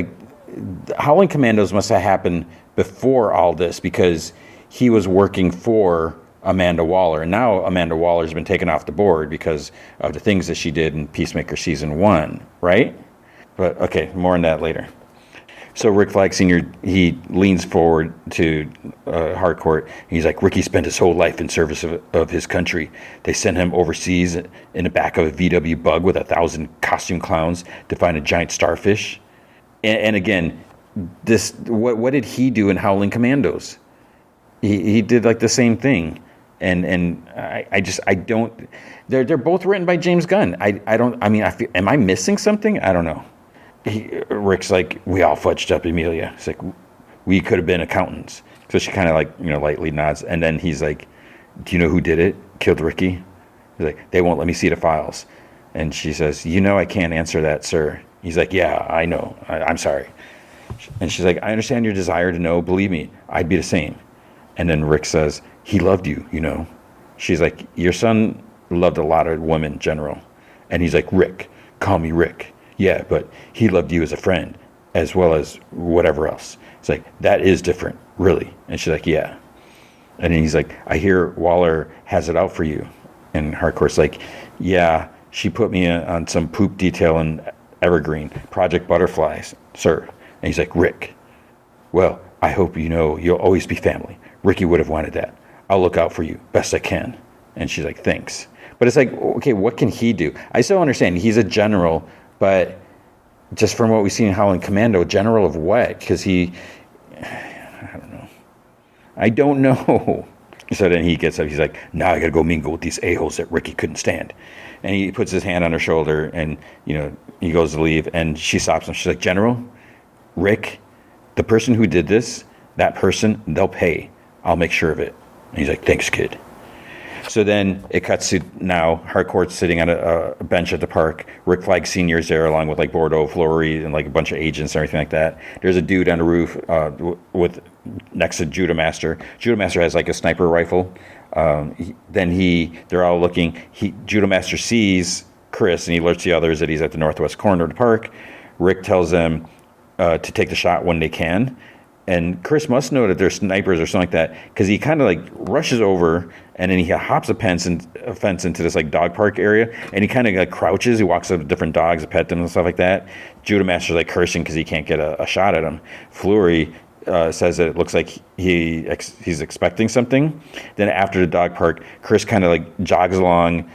Howling Commandos must have happened before all this, because he was working for Amanda Waller, and now Amanda Waller's been taken off the board because of the things that she did in Peacemaker Season 1, right? But okay, more on that later. So Rick Flag Sr., he leans forward to Harcourt. He's like, Ricky spent his whole life in service of his country. They sent him overseas in the back of a VW Bug with 1,000 costume clowns to find a giant starfish. And again, what did he do in Howling Commandos? He did the same thing, and I don't. They're both written by James Gunn. Am I missing something? I don't know. Rick's like, we all fudged up Amelia. It's like, we could have been accountants. So she kind of lightly nods, and then he's like, do you know who did it? Killed Ricky? He's like, they won't let me see the files. And she says, I can't answer that, sir. He's like, yeah, I know. I'm sorry. And she's like, I understand your desire to know. Believe me, I'd be the same. And then Rick says, he loved you, She's like, your son loved a lot of women, General. And he's like, Rick, call me Rick. Yeah, but he loved you as a friend as well as whatever else. It's like, that is different, really. And she's like, yeah. And then he's like, I hear Waller has it out for you. And Harcourt's like, yeah, she put me on some poop detail in Evergreen, Project Butterflies, sir. And he's like, Rick, well, I hope you'll always be family. Ricky would have wanted that. I'll look out for you best I can. And she's like, thanks. But it's like, okay, what can he do? I still understand he's a general, but just from what we've seen in Howling Commando, general of what? Because I don't know. So then he gets up, he's like, now I gotta go mingle with these a-holes that Ricky couldn't stand. And he puts his hand on her shoulder, and he goes to leave, and she stops him. She's like, General, Rick, the person who did this, that person, they'll pay. I'll make sure of it. And he's like, thanks, kid. So then it cuts to now Harcourt's sitting on a bench at the park. Rick Flag Sr. is there along with Bordeaux, Fleury, and a bunch of agents and everything like that. There's a dude on the roof next to Judah Master. Judah Master has a sniper rifle. They're all looking. Judah Master sees Chris, and he alerts the others that he's at the northwest corner of the park. Rick tells them to take the shot when they can. And Chris must know that they're snipers or something like that, because he kind of rushes over, and then he hops a fence into this dog park area, and he kind of crouches. He walks up to different dogs, pet them and stuff like that. Judah Master's cursing because he can't get a shot at him. Fleury says that it looks like he's expecting something. Then after the dog park, Chris kind of jogs along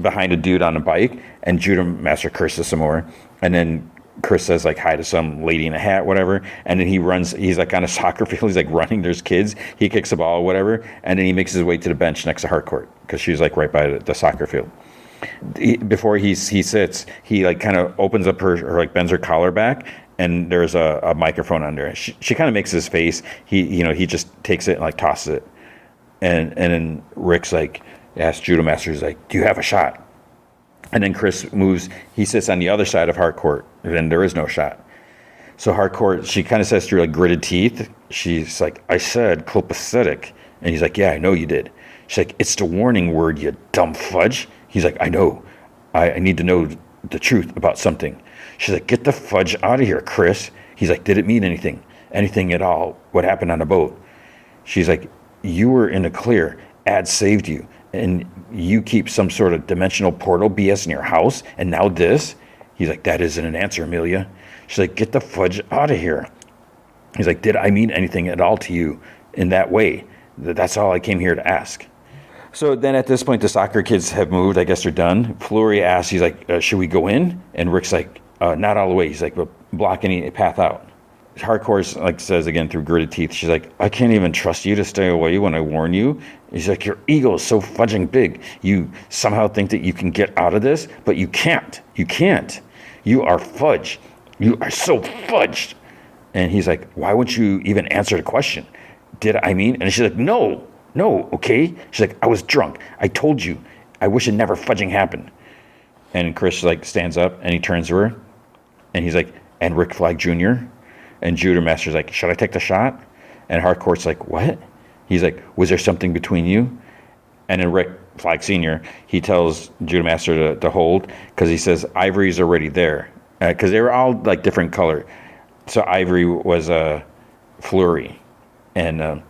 behind a dude on a bike, and Judah Master curses some more, and then Chris says hi to some lady in a hat, whatever, and then he runs. He's on a soccer field. He's running. There's kids. He kicks the ball, whatever, and then he makes his way to the bench next to Harcourt, because she's right by the soccer field. Before he sits, he kind of opens up her bends her collar back, and there's a microphone under it. She kind of makes his face. He just takes it and tosses it, and then Rick's asks Judah Masters do you have a shot? And then Chris moves. He sits on the other side of Harcourt, and there is no shot. So Harcourt, she kind of says through like gritted teeth, she's like, I said copacetic. And he's like, yeah, I know you did. She's like, it's the warning word, you dumb fudge. He's like, I know. I need to know the truth about something. She's like, get the fudge out of here, Chris. He's like, did it mean anything? Anything at all? What happened on the boat? She's like, you were in the clear. Ad saved you. And you keep some sort of dimensional portal BS in your house. And now this? He's like, that isn't an answer, Amelia. She's like, get the fudge out of here. He's like, did I mean anything at all to you in that way? That's all I came here to ask. So then at this point, the soccer kids have moved. I guess they're done. Fleury asks, he's like, should we go in? And Rick's like, not all the way. He's like, well, block any path out. Harcourt like says again through gritted teeth, she's like, I can't even trust you to stay away when I warn you. He's like, your ego is so fudging big. You somehow think that you can get out of this, but you can't. You can't. You are fudge. You are so fudged. And he's like, why wouldn't you even answer the question? Did I mean? And she's like, no, okay. She's like, I was drunk. I told you. I wish it never fudging happened. And Chris like stands up and he turns to her and he's like, and Rick Flag Jr.? And Judah Master's like, should I take the shot? And Harcourt's like, what? He's like, was there something between you? And then Rick Flag Sr., he tells Judah Master to hold because he says Ivory's already there. Because they were all like different color. So Ivory was Fleury. And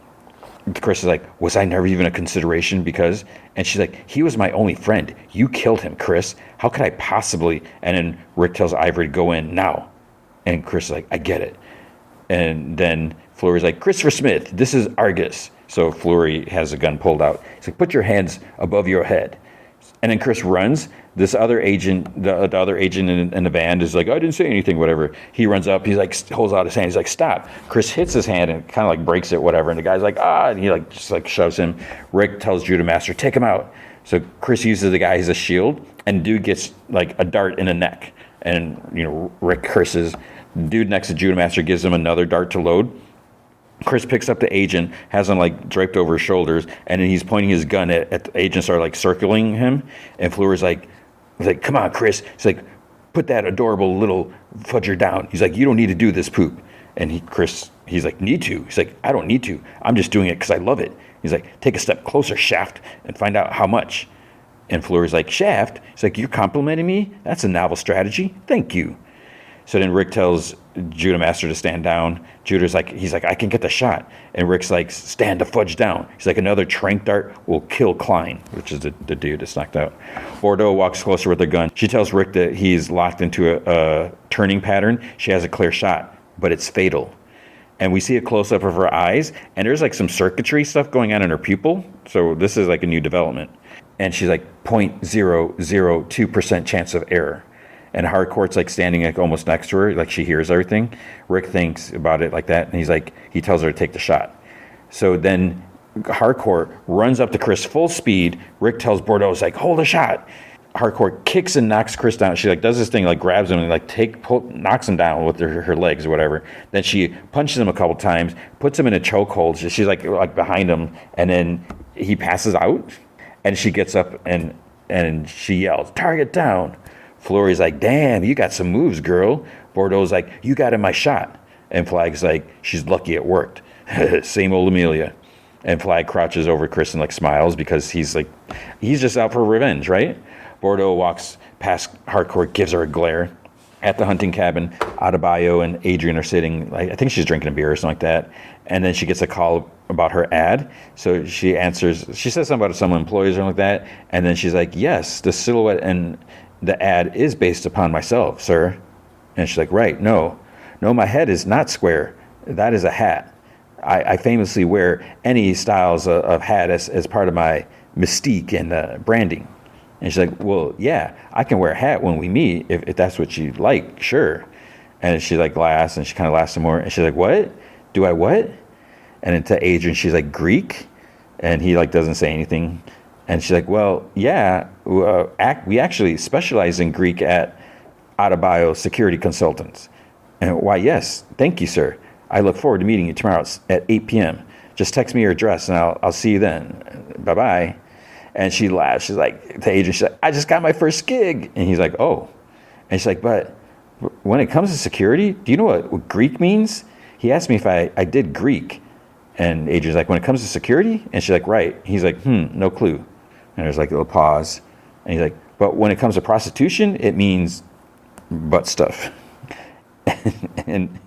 Chris is like, was I never even a consideration because? And she's like, he was my only friend. You killed him, Chris. How could I possibly? And then Rick tells Ivory to go in now. And Chris is like, I get it. And then Fleury's like, Christopher Smith, this is Argus. So Fleury has a gun pulled out. He's like, put your hands above your head. And then Chris runs. This other agent, the other agent in the band is like, I didn't say anything, whatever. He runs up. He's like, holds out his hand. He's like, stop. Chris hits his hand and kind of like breaks it, whatever. And the guy's like, and he like just like shoves him. Rick tells Judah Master, take him out. So Chris uses the guy as a shield, and dude gets like a dart in the neck. And Rick curses. Dude next to Judah Master gives him another dart to load. Chris picks up the agent, has him like draped over his shoulders, and then he's pointing his gun at the agents are like circling him. And Fleury's like, come on, Chris. He's like, put that adorable little fudger down. He's like, you don't need to do this poop. And he's like, need to? He's like, I don't need to. I'm just doing it because I love it. He's like, take a step closer, Shaft, and find out how much. And Fleury's like, Shaft? He's like, you're complimenting me? That's a novel strategy. Thank you. So then Rick tells Judah Master to stand down. Judah's like, he's like, I can get the shot. And Rick's like, stand the fudge down. He's like, another trank dart will kill Klein, which is the dude that's knocked out. Bordeaux walks closer with her gun. She tells Rick that he's locked into a turning pattern. She has a clear shot, but it's fatal. And we see a close-up of her eyes, and there's like some circuitry stuff going on in her pupil. So this is like a new development. And she's like 0.002% chance of error. And Harcourt's like standing like almost next to her, like she hears everything. Rick thinks about it like that, and he tells her to take the shot. So then Harcourt runs up to Chris full speed. Rick tells Bordeaux, like, hold a shot. Harcourt kicks and knocks Chris down. She like does this thing, like grabs him and like knocks him down with her legs or whatever. Then she punches him a couple times, puts him in a chokehold. She's like behind him, and then he passes out. And she gets up and she yells, target down. Fleury's like, damn, you got some moves, girl. Bordeaux's like, you got in my shot. And Flag's like, she's lucky it worked. Same old Amelia. And Flag crouches over Chris and like smiles because he's just out for revenge, right? Bordeaux walks past Harcourt, gives her a glare. At the hunting cabin, Adebayo and Adrian are sitting, like, I think she's drinking a beer or something like that. And then she gets a call about her ad. So she answers, she says something about some employees or something like that. And then she's like, yes, the silhouette and the ad is based upon myself, sir. And she's like, right, no, my head is not square. That is a hat. I famously wear any styles of hat as part of my mystique and branding. And she's like, well, yeah, I can wear a hat when we meet if that's what you like, sure. And she like laughs, and she kind of laughs some more. And she's like, what? Do I what? And then to Adrian, she's like, Greek? And he like doesn't say anything. And she's like, well, yeah, we actually specialize in Greek at Adebayo Security Consultants. And why, yes, thank you, sir. I look forward to meeting you tomorrow at 8 p.m. Just text me your address, and I'll see you then. Bye-bye. And she laughs. She's like, to Adrian, she's like, I just got my first gig. And he's like, oh. And she's like, but when it comes to security, do you know what Greek means? He asked me if I did Greek. And Adrian's like, when it comes to security? And she's like, right. He's like, no clue. And there's like a little pause. And he's like, but when it comes to prostitution, it means butt stuff. and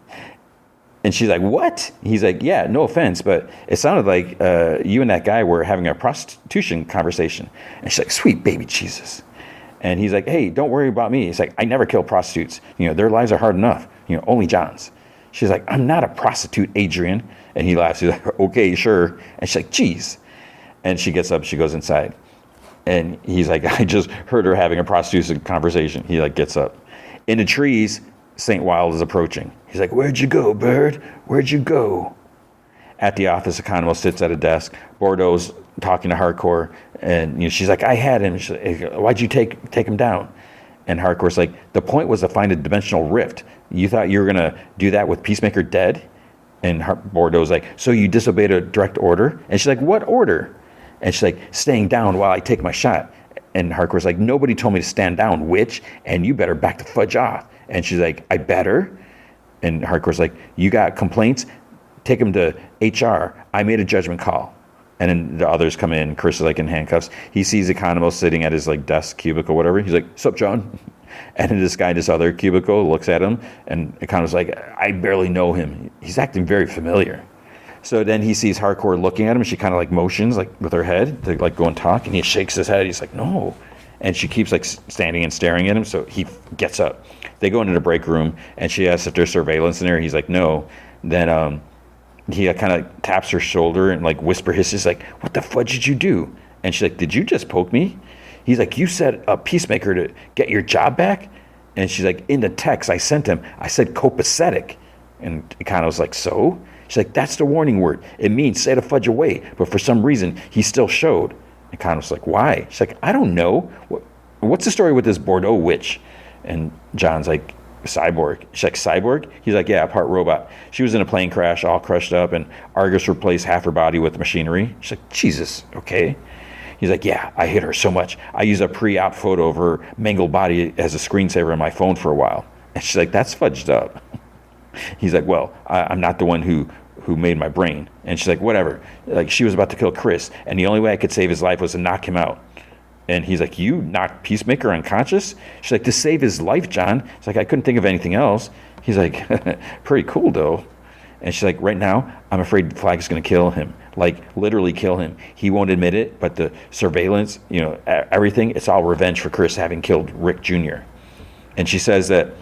she's like, what? He's like, yeah, no offense, but it sounded like you and that guy were having a prostitution conversation. And she's like, sweet baby Jesus. And he's like, hey, don't worry about me. He's like, I never kill prostitutes. Their lives are hard enough. Only John's. She's like, I'm not a prostitute, Adrian. And he laughs. He's like, okay, sure. And she's like, geez. And she gets up. She goes inside. And he's like, I just heard her having a prostitution conversation. He like gets up. In the trees, St. Wilde is approaching. He's like, where'd you go, bird? Where'd you go? At the office, Economos sits at a desk. Bordeaux's talking to Hardcore. And she's like, I had him. She's like, why'd you take him down? And Hardcore's like, the point was to find a dimensional rift. You thought you were going to do that with Peacemaker dead? And Bordeaux's like, so you disobeyed a direct order? And she's like, what order? And she's like, staying down while I take my shot. And Hardcore's like, nobody told me to stand down, witch, and you better back the fudge off. And she's like, I better? And Hardcore's like, you got complaints? Take them to HR. I made a judgment call. And then the others come in. Chris is like in handcuffs. He sees Economos sitting at his like desk cubicle, whatever. He's like, sup, John? And then this guy in this other cubicle looks at him, and Economos like, I barely know him. He's acting very familiar. So then he sees Hardcore looking at him, and she kind of like motions like with her head to like go and talk, and he shakes his head. He's like, no. And she keeps like standing and staring at him, so he gets up. They go into the break room, and she asks if there's surveillance in there. He's like, no. Then he kind of taps her shoulder and like whisper hisses like, what the fudge did you do? And she's like, did you just poke me? He's like, you said a Peacemaker to get your job back? And she's like, in the text I sent him, I said copacetic. And Econo was like, so? She's like, that's the warning word. It means stay the fudge away. But for some reason, he still showed. Econo was like, why? She's like, I don't know. What's the story with this Bordeaux witch? And John's like, cyborg. She's like, cyborg? He's like, yeah, part robot. She was in a plane crash, all crushed up, and Argus replaced half her body with machinery. She's like, Jesus, okay. He's like, yeah, I hit her so much. I used a pre-op photo of her mangled body as a screensaver on my phone for a while. And she's like, that's fudged up. He's like, well, I'm not the one who made my brain. And she's like, whatever. Like, she was about to kill Chris, and the only way I could save his life was to knock him out. And he's like, you knocked Peacemaker unconscious? She's like, to save his life, John. It's like, I couldn't think of anything else. He's like, pretty cool, though. And she's like, right now, I'm afraid Flag's going to kill him. Like, literally kill him. He won't admit it, but the surveillance, everything, it's all revenge for Chris having killed Rick Jr. And she says that,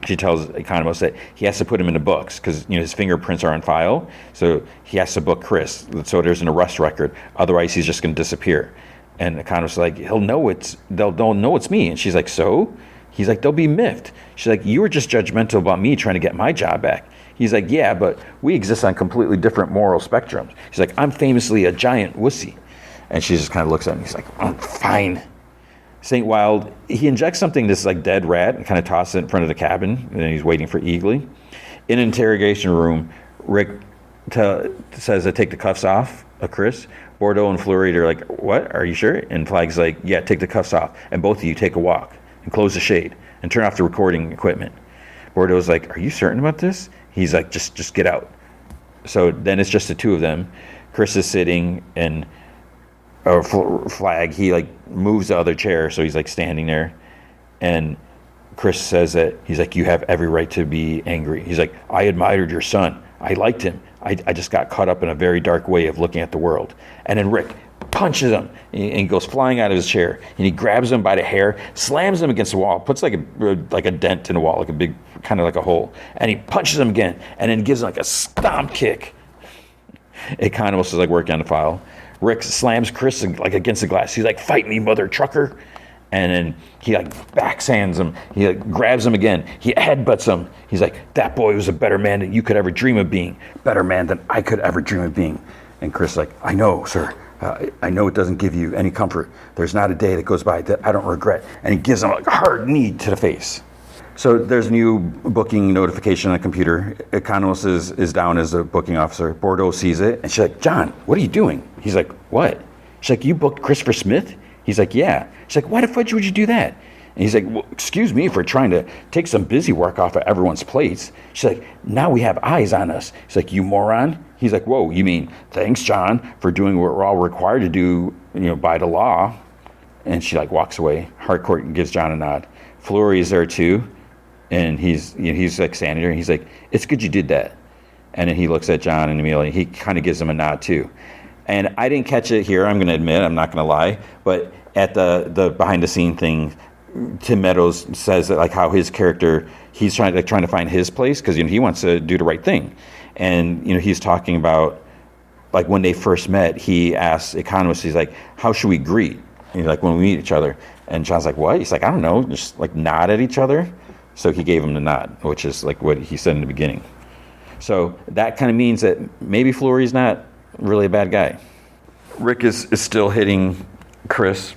she tells Economos that he has to put him in the books because, his fingerprints are on file. So he has to book Chris. So there's an arrest record. Otherwise, he's just going to disappear. And Economos is like, they'll know it's me. And she's like, so? He's like, they'll be miffed. She's like, you were just judgmental about me trying to get my job back. He's like, yeah, but we exist on completely different moral spectrums. He's like, I'm famously a giant wussy. And she just kind of looks at him. He's like, oh, fine. St. Wilde, he injects something, this like dead rat, and kind of tosses it in front of the cabin, and he's waiting for Eagly. In an interrogation room, Rick says to take the cuffs off of Chris. Bordeaux and Fleury are like, what? Are you sure? And Flag's like, yeah, take the cuffs off. And both of you take a walk and close the shade and turn off the recording equipment. Bordeaux's like, are you certain about this? He's like, just get out. So then it's just the two of them. Chris is sitting, and Flag, he like moves the other chair, so he's like standing there. And Chris says that, he's like, you have every right to be angry. He's like, I admired your son. I liked him. I just got caught up in a very dark way of looking at the world. And then Rick punches him, and he goes flying out of his chair, and he grabs him by the hair, slams him against the wall, puts like a dent in the wall, like a big, kind of like a hole, and he punches him again, and then gives him like a stomp kick. Economos is like working on the file. Rick slams Chris like against the glass. He's like, fight me, mother trucker. And then he like backhands him. He like grabs him again. He headbutts him. He's like, that boy was a better man than you could ever dream of being. Better man than I could ever dream of being. And Chris is like, I know, sir. I know it doesn't give you any comfort. There's not a day that goes by that I don't regret. And he gives him like a hard knee to the face. So there's a new booking notification on the computer. Economos is down as a booking officer. Bordeaux sees it, and she's like, John, what are you doing? He's like, what? She's like, you booked Christopher Smith? He's like, yeah. She's like, why the fudge would you do that? And he's like, well, excuse me for trying to take some busy work off of everyone's plates. She's like, now we have eyes on us. He's like, you moron. He's like, whoa, you mean, thanks, John, for doing what we're all required to do, by the law. And she like walks away. Harcourt gives John a nod. Fleury is there too. And he's like standing there and he's like, it's good you did that. And then he looks at John and Amelia. He kind of gives him a nod too. And I didn't catch it here, I'm going to admit, I'm not going to lie. But at the behind the scene thing, Tim Meadows says that like how his character, he's trying to find his place because he wants to do the right thing. And he's talking about like when they first met, he asked economists, he's like, how should we greet? He's like, when we meet each other. And John's like, what? He's like, I don't know, just like nod at each other. So he gave him the nod, which is like what he said in the beginning. So that kind of means that maybe Fleury's not really a bad guy. Rick is still hitting Chris.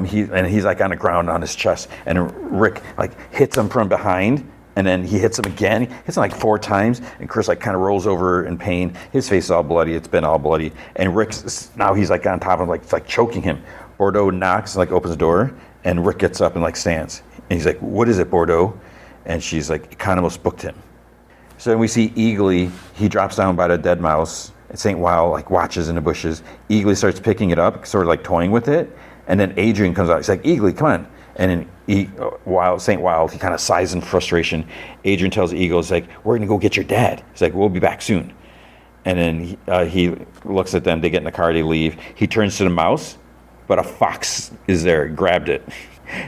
He's like on the ground on his chest, and Rick like hits him from behind, and then he hits him again. He hits him like 4 times, and Chris like kind of rolls over in pain. His face is all bloody. It's been all bloody, and Rick's now he's like on top of him, like choking him. Bordeaux knocks, like opens the door, and Rick gets up and like stands, and he's like, "What is it, Bordeaux?" And she's like, "Economos booked him." So then we see Eagly. He drops down by the dead mouse. And St. Weil like watches in the bushes. Eagly starts picking it up, sort of like toying with it. And then Adrian comes out. He's like, Eagly, come on. And then St. Weil, he kind of sighs in frustration. Adrian tells Eagle, he's like, we're going to go get your dad. He's like, we'll be back soon. And then he looks at them. They get in the car. They leave. He turns to the mouse, but a fox is there. Grabbed it.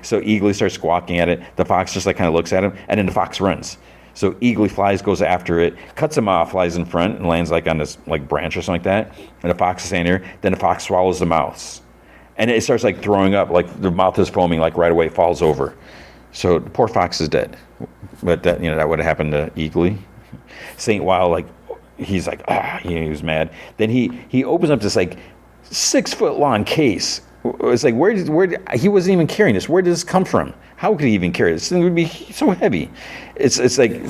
So Eagly starts squawking at it. The fox just like kind of looks at him. And then the fox runs. So Eagly flies, goes after it, cuts him off, flies in front, and lands like on this like branch or something like that. And the fox is standing there. Then the fox swallows the mouse. And it starts like throwing up, like the mouth is foaming, like right away falls over. So the poor fox is dead. But that that would have happened to Eagly. St. Weil, like, he's like, he was mad. Then he opens up this like 6-foot long case. It's like, where he wasn't even carrying this. Where did this come from? How could he even carry this? This thing would be so heavy. It's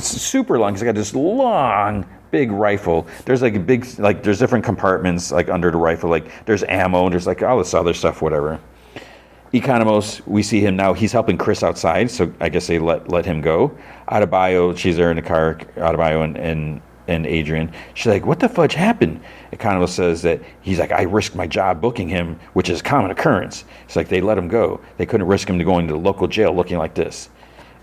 super long. He's got this long, big rifle. There's like a big, like there's different compartments like under the rifle. Like there's ammo and there's like all this other stuff, whatever. Economos, we see him now. He's helping Chris outside, so I guess they let him go. Adebayo, she's there in the car. Adebayo and Adrian. She's like, what the fudge happened? Economos says that he's like, I risked my job booking him, which is a common occurrence. It's like they let him go. They couldn't risk him to going to the local jail looking like this.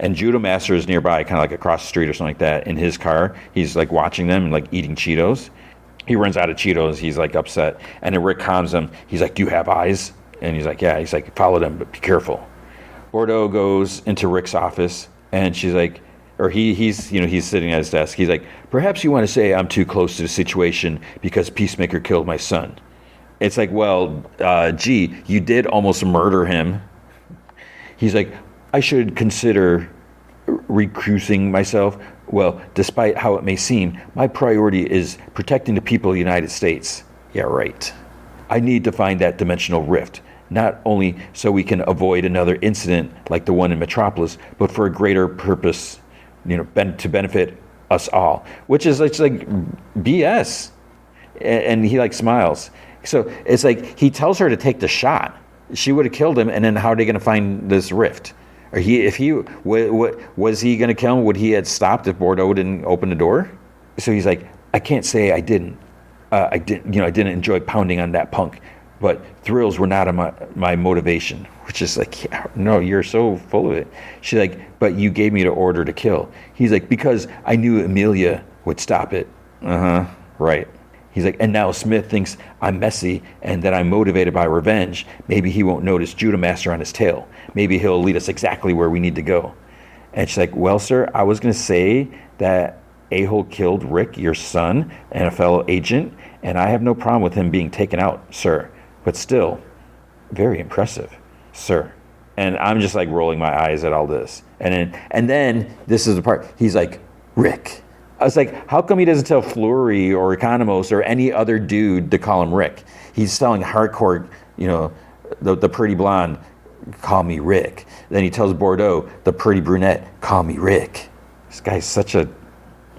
And Judo Master is nearby, kind of like across the street or something like that, in his car. He's like watching them and like eating Cheetos. He runs out of Cheetos. He's like upset. And then Rick calms him. He's like, do you have eyes? And he's like, yeah. He's like, follow them, but be careful. Bordeaux goes into Rick's office, and she's like, or he's sitting at his desk. He's like, perhaps you want to say I'm too close to the situation because Peacemaker killed my son. It's like, well, gee, you did almost murder him. He's like, I should consider recusing myself. Well, despite how it may seem, my priority is protecting the people of the United States. Yeah, right. I need to find that dimensional rift, not only so we can avoid another incident like the one in Metropolis, but for a greater purpose, to benefit us all, which is like BS. And he like smiles. So it's like he tells her to take the shot. She would have killed him, and then how are they going to find this rift? Or was he going to kill him? Would he have stopped if Bordeaux didn't open the door? So he's like, I can't say I didn't. I didn't enjoy pounding on that punk, but thrills were not my motivation. Which is like, yeah, no, you're so full of it. She's like, but you gave me the order to kill. He's like, because I knew Amelia would stop it. Right. He's like, and now Smith thinks I'm messy and that I'm motivated by revenge. Maybe he won't notice Judo Master on his tail. Maybe he'll lead us exactly where we need to go. And she's like, well, sir, I was going to say that a-hole killed Rick, your son, and a fellow agent, and I have no problem with him being taken out, sir. But still, very impressive, sir. And I'm just like rolling my eyes at all this. And then this is the part, he's like, Rick. I was like, how come he doesn't tell Fleury or Economos or any other dude to call him Rick? He's telling Harcourt, the pretty blonde, call me Rick. Then he tells Bordeaux, the pretty brunette, call me Rick. This guy's such a...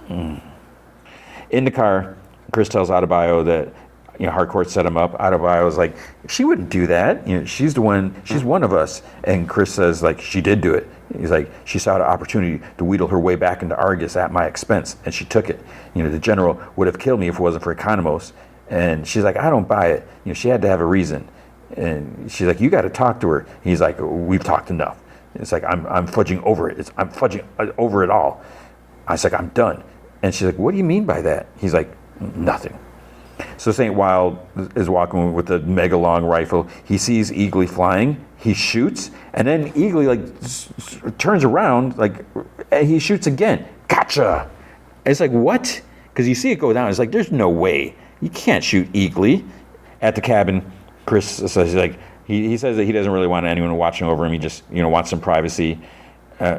In the car, Chris tells Adebayo that Harcourt set him up. Adebayo was like, she wouldn't do that. She's the one. She's one of us. And Chris says like, she did do it. He's like, she saw the opportunity to wheedle her way back into Argus at my expense, and she took it. The general would have killed me if it wasn't for Economos. And she's like, I don't buy it. She had to have a reason. And she's like, you got to talk to her. He's like, we've talked enough. It's like, I'm fudging over it. I'm fudging over it all. I was like, I'm done. And she's like, what do you mean by that? He's like, nothing. So St. Wild is walking with a mega long rifle. He sees Eagly flying. He shoots, and then Eagly turns around, and he shoots again. Gotcha! And it's like, what? Because you see it go down. It's like, there's no way. You can't shoot Eagly. At the cabin, Chris says he says that he doesn't really want anyone watching over him. He just wants some privacy.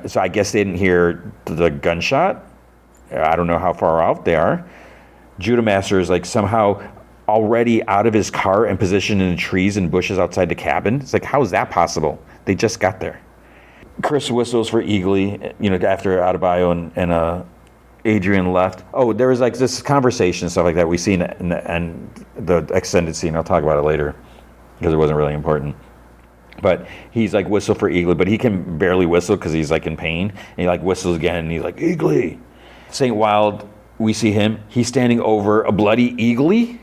So I guess they didn't hear the gunshot. I don't know how far out they are. Judah Master is somehow already out of his car and positioned in the trees and bushes outside the cabin. It's like, how is that possible? They just got there. Chris whistles for Eagly, after Adebayo and Adrian left. Oh, there was this conversation and stuff like that we seen and the extended scene. I'll talk about it later because it wasn't really important. But he's whistle for Eagly, but he can barely whistle because he's in pain. And he whistles again and he's like, Eagly. St. Wild, we see him. He's standing over a bloody Eagly,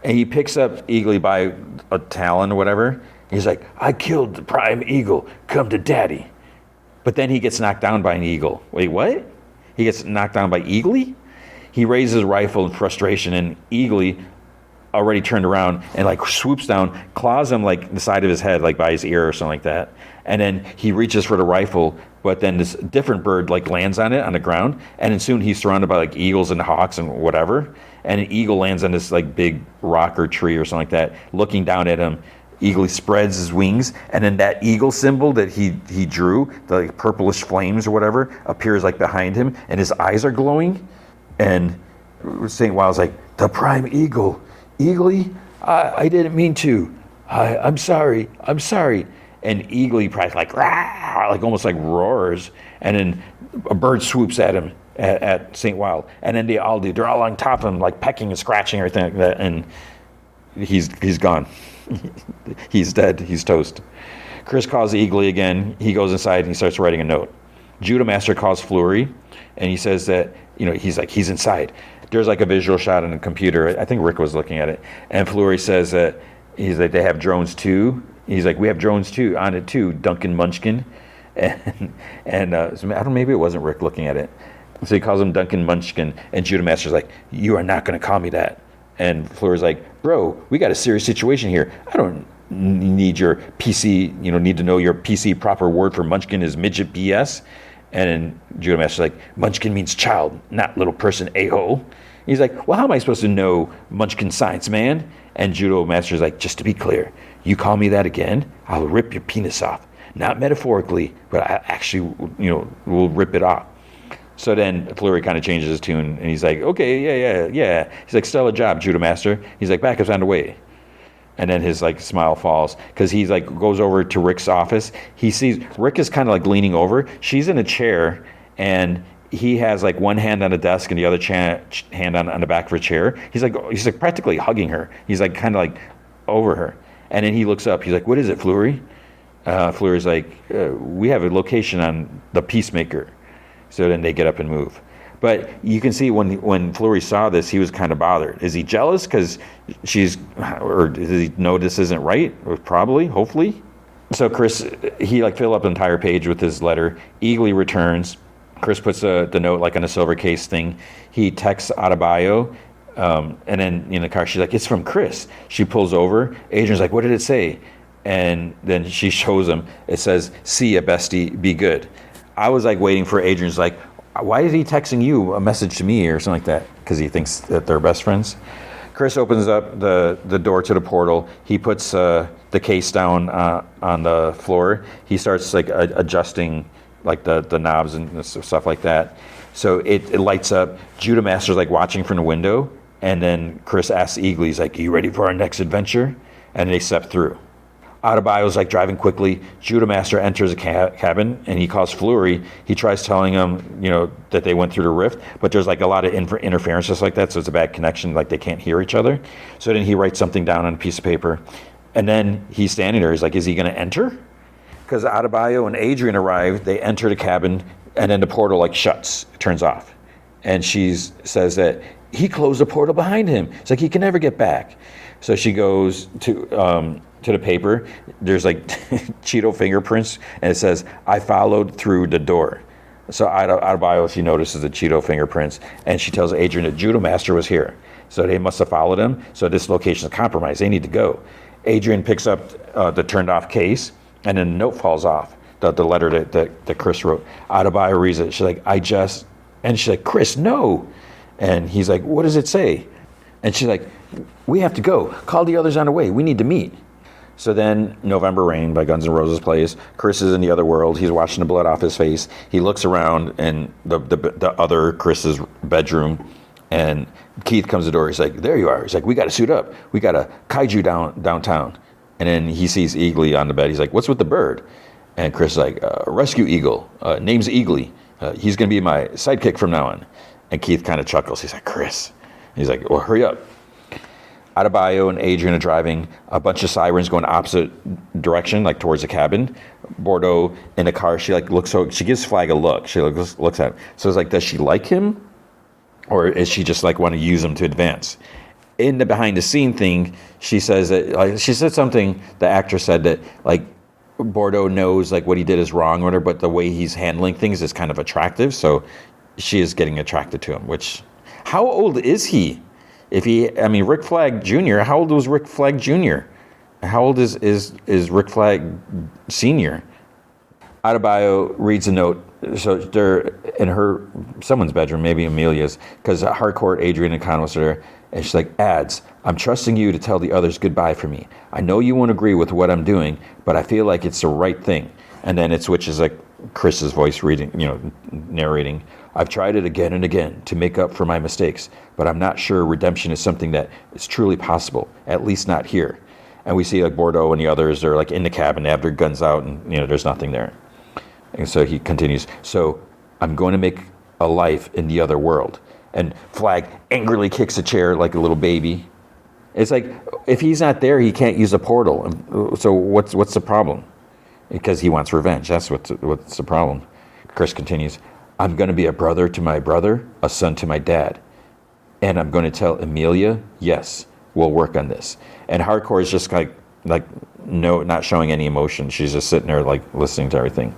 and he picks up Eagly by a talon or whatever. He's like, I killed the prime eagle. Come to daddy. But then he gets knocked down by an eagle. Wait, what? He gets knocked down by Eagly? He raises his rifle in frustration, and Eagly, already turned around and swoops down, claws him the side of his head, by his ear or something like that. And then he reaches for the rifle, but then this different bird lands on it on the ground, and then soon he's surrounded by eagles and hawks and whatever. And an eagle lands on this big rock or tree or something like that, looking down at him. Eagly spreads his wings, and then that eagle symbol that he drew, the purplish flames or whatever, appears behind him, and his eyes are glowing. And St. Wild's like, the prime eagle. Eagly, I didn't mean to. I'm sorry. And Eagly probably rah, almost roars. And then a bird swoops at him at St. Wild. And then they all do. They're all on top of him, pecking and scratching everything like that. And he's gone. He's dead. He's toast. Chris calls Eagly again. He goes inside and he starts writing a note. Judah Master calls Fleury, and he says that he's inside. There's a visual shot on the computer. I think Rick was looking at it. And Fleury says that they have drones too. He's like, we have drones too, on it too, Duncan Munchkin. And so I don't know, maybe it wasn't Rick looking at it. So he calls him Duncan Munchkin. And Judah Master's like, you are not going to call me that. And Fleury's like, bro, we got a serious situation here. I don't need your PC, need to know your PC proper word for Munchkin is midget BS. And then Judah Master's like, Munchkin means child, not little person, a-hole. He's like, well, how am I supposed to know Munchkin science, man? And Judah Master's like, just to be clear, you call me that again, I'll rip your penis off. Not metaphorically, but I actually, will rip it off. So then Fleury kind of changes his tune, and he's like, okay, yeah. He's like, stellar job, Judah Master. He's like, backup's on the way. And then his smile falls because he's goes over to Rick's office. He sees Rick is kind of leaning over. She's in a chair, and he has one hand on the desk and the other hand on the back of a chair. He's practically hugging her. He's kind of over her. And then he looks up. He's like, what is it, Fleury? Fleury's like, we have a location on the Peacemaker. So then they get up and move. But you can see when Fleury saw this, he was kind of bothered. Is he jealous because or does he know this isn't right? Or probably, hopefully. So Chris, he filled up an entire page with his letter. Eagly returns. Chris puts the note on a silver case thing. He texts Adebayo, and then in the car, she's like, it's from Chris. She pulls over. Adrian's like, what did it say? And then she shows him. It says, see ya, bestie, be good. I was waiting for Adrian's why is he texting you a message to me or something like that? Because he thinks that they're best friends. Chris opens up the door to the portal. He puts the case down on the floor. He starts adjusting the knobs and stuff like that. So it lights up. Judah Master's watching from the window, and then Chris asks Eagly, he's like, "Are you ready for our next adventure?" And they step through. Adebayo's like driving quickly. Judo Master enters a cabin and he calls Fleury. He tries telling him, that they went through the rift, but there's like a lot of interference just like that, so it's a bad connection, like they can't hear each other. So then he writes something down on a piece of paper, and then he's standing there. He's like, is he going to enter? Because Adebayo and Adrian arrive, they enter the cabin, and then the portal like shuts, turns off. And she says that he closed the portal behind him. It's like he can never get back. So she goes to the paper. There's like Cheeto fingerprints, and it says, I followed through the door. So Adebayo, she notices the Cheeto fingerprints, and she tells Adrian that Judo Master was here. So they must have followed him. So this location is compromised. They need to go. Adrian picks up the turned off case, and then the note falls off, the letter that Chris wrote. Adebayo reads it. She's like, and she's like, Chris, no. And he's like, what does it say? And she's like, we have to go. Call the others on the way. We need to meet. So then November Rain by Guns N' Roses plays. Chris is in the other world. He's washing the blood off his face. He looks around in the other Chris's bedroom, and Keith comes to the door. He's like, there you are. He's like, we got to suit up. We got a kaiju downtown. And then he sees Eagly on the bed. He's like, what's with the bird? And Chris is like, rescue eagle. Name's Eagly. He's going to be my sidekick from now on. And Keith kind of chuckles. He's like, Chris. He's like, well, hurry up. Adebayo and Adrian are driving. A bunch of sirens going opposite direction, like towards the cabin. Bordeaux in the car. She like looks. So she gives Flag a look. She looks at him. So it's like, does she like him, or is she just like want to use him to advance? In the behind the scene thing, she says that she said something. The actress said that like Bordeaux knows like what he did is wrong or whatever, but the way he's handling things is kind of attractive. So she is getting attracted to him. Which, how old is he? Rick Flag Jr., how old was Rick Flag Jr.? How old is Rick Flag Sr.? Adebayo reads a note. So they're in someone's bedroom, maybe Amelia's, because Harcourt, Adrian, and Conway are there. And she's like, Ads, I'm trusting you to tell the others goodbye for me. I know you won't agree with what I'm doing, but I feel like it's the right thing. And then it switches like Chris's voice reading, narrating. I've tried it again and again to make up for my mistakes, but I'm not sure redemption is something that is truly possible, at least not here. And we see like Bordeaux and the others are like in the cabin, they have their guns out, and there's nothing there. And so he continues, so I'm going to make a life in the other world. And Flag angrily kicks a chair like a little baby. It's like, if he's not there, he can't use a portal. So what's the problem? Because he wants revenge. That's what's the problem. Chris continues, I'm going to be a brother to my brother, a son to my dad. And I'm going to tell Amelia, yes, we'll work on this. And Hardcore is just like no, not showing any emotion. She's just sitting there like listening to everything.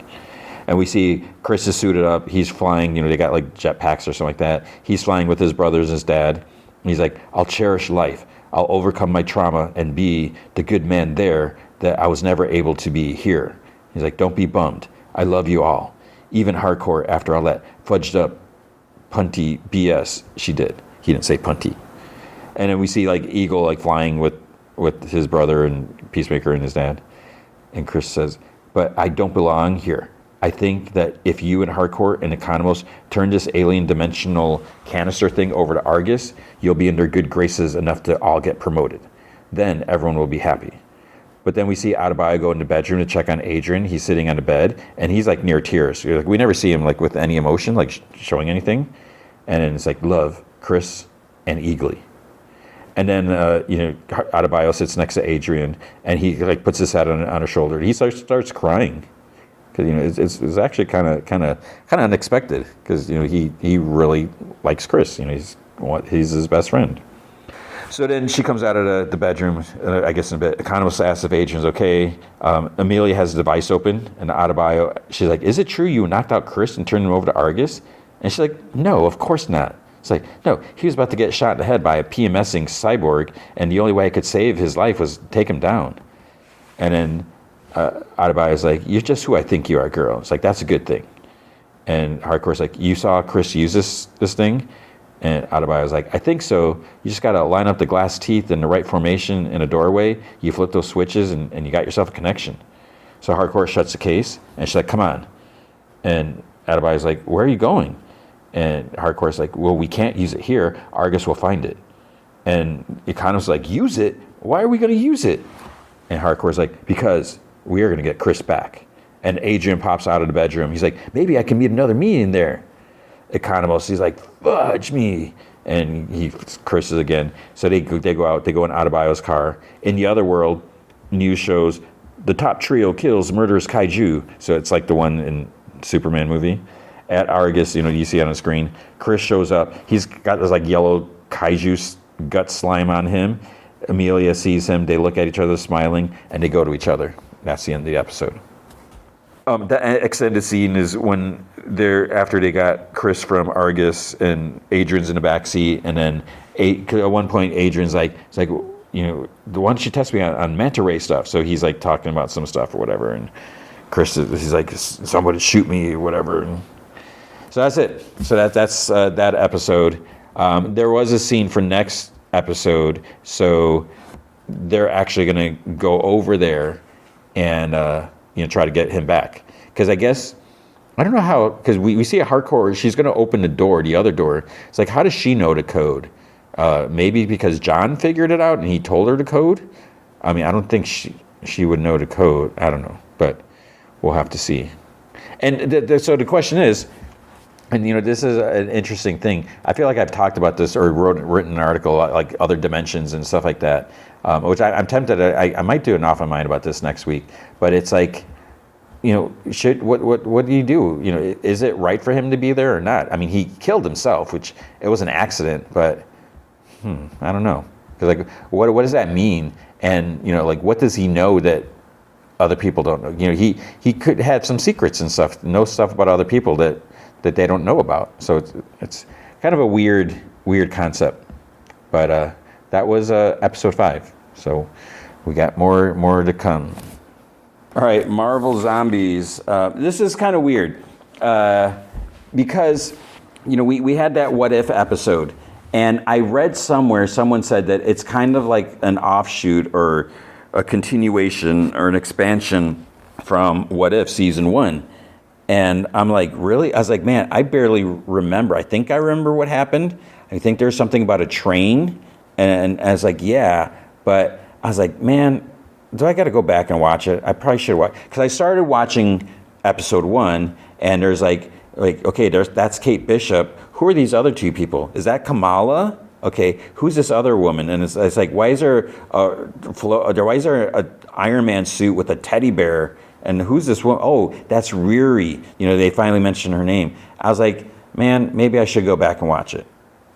And we see Chris is suited up. He's flying, they got like jetpacks or something like that. He's flying with his brothers and his dad. And he's like, I'll cherish life. I'll overcome my trauma and be the good man there that I was never able to be here. He's like, don't be bummed. I love you all. Even Hardcore after all that fudged up punty BS she did. He didn't say punty. And then we see like Eagle like flying with his brother and Peacemaker and his dad. And Chris says, but I don't belong here. I think that if you and Hardcore and Economos turn this alien dimensional canister thing over to Argus, you'll be in their good graces enough to all get promoted. Then everyone will be happy. But then we see Adebayo go in the bedroom to check on Adrian. He's sitting on the bed, and he's like near tears. Like, we never see him like with any emotion, like showing anything. And then it's like love, Chris, and Eagly. And then Adebayo sits next to Adrian, and he like puts his head on her shoulder. He starts crying because it's actually kind of unexpected because he really likes Chris. He's his best friend. So then she comes out of the bedroom, I guess in a bit. Economist asks if Adrian's okay. Amelia has the device open, and Adebayo, she's like, is it true you knocked out Chris and turned him over to Argus? And she's like, no, of course not. It's like, no, he was about to get shot in the head by a PMSing cyborg, and the only way I could save his life was take him down. And then Adebayo's like, you're just who I think you are, girl. It's like, that's a good thing. And Hardcore's like, you saw Chris use this thing? And Adebayo's like, I think so. You just got to line up the glass teeth in the right formation in a doorway. You flip those switches, and you got yourself a connection. So Hardcore shuts the case, and she's like, come on. And Adebayo's like, where are you going? And Hardcore's like, well, we can't use it here. Argus will find it. And Economist's like, use it? Why are we going to use it? And Harcourt's like, because we are going to get Chris back. And Adrian pops out of the bedroom. He's like, maybe I can meet another me in there. Economos, he's like, fudge me. And he curses again. So they go out, they go in Adebayo's car. In the other world, news shows the top trio kills murderous kaiju. So it's like the one in Superman movie. At Argus, you see on the screen, Chris shows up. He's got this like yellow kaiju gut slime on him. Amelia sees him. They look at each other smiling, and they go to each other. That's the end of the episode. The extended scene is when after they got Chris from Argus and Adrian's in the back seat, and then at one point Adrian's like, why don't you test me on manta ray stuff? So he's like talking about some stuff or whatever, and he's like, somebody shoot me or whatever. And so that's it. So that's that episode. There was a scene for next episode, so they're actually going to go over there and try to get him back. Because I guess, I don't know how, because we see a Harcourt, she's going to open the other door. It's like, how does she know the code? Maybe because John figured it out and he told her the code? I mean, I don't think she would know the code. I don't know, but we'll have to see. And so the question is, and this is an interesting thing. I feel like I've talked about this or written an article like other dimensions and stuff like that, which I'm tempted. I might do an off my mind about this next week. But it's like, what do you do? Is it right for him to be there or not? I mean, he killed himself, which it was an accident, but I don't know. 'Cause like, what does that mean? And like, what does he know that other people don't know? He could have some secrets and stuff, know stuff about other people that they don't know about. So it's kind of a weird concept. But that was episode 5. So we got more to come. All right, Marvel Zombies. This is kind of weird because we had that What If episode, and I read somewhere someone said that it's kind of like an offshoot or a continuation or an expansion from What If season 1. And I'm like, really? I was like, man, I barely remember. I think I remember what happened. I think there's something about a train. And I was like, yeah. But I was like, man, do I got to go back and watch it? I probably should watch. Because I started watching episode 1, and there's like okay, that's Kate Bishop. Who are these other 2 people? Is that Kamala? Okay, who's this other woman? And it's like, why is there a Iron Man suit with a teddy bear? And who's this woman? Oh, that's Riri. They finally mentioned her name. I was like, man, maybe I should go back and watch it.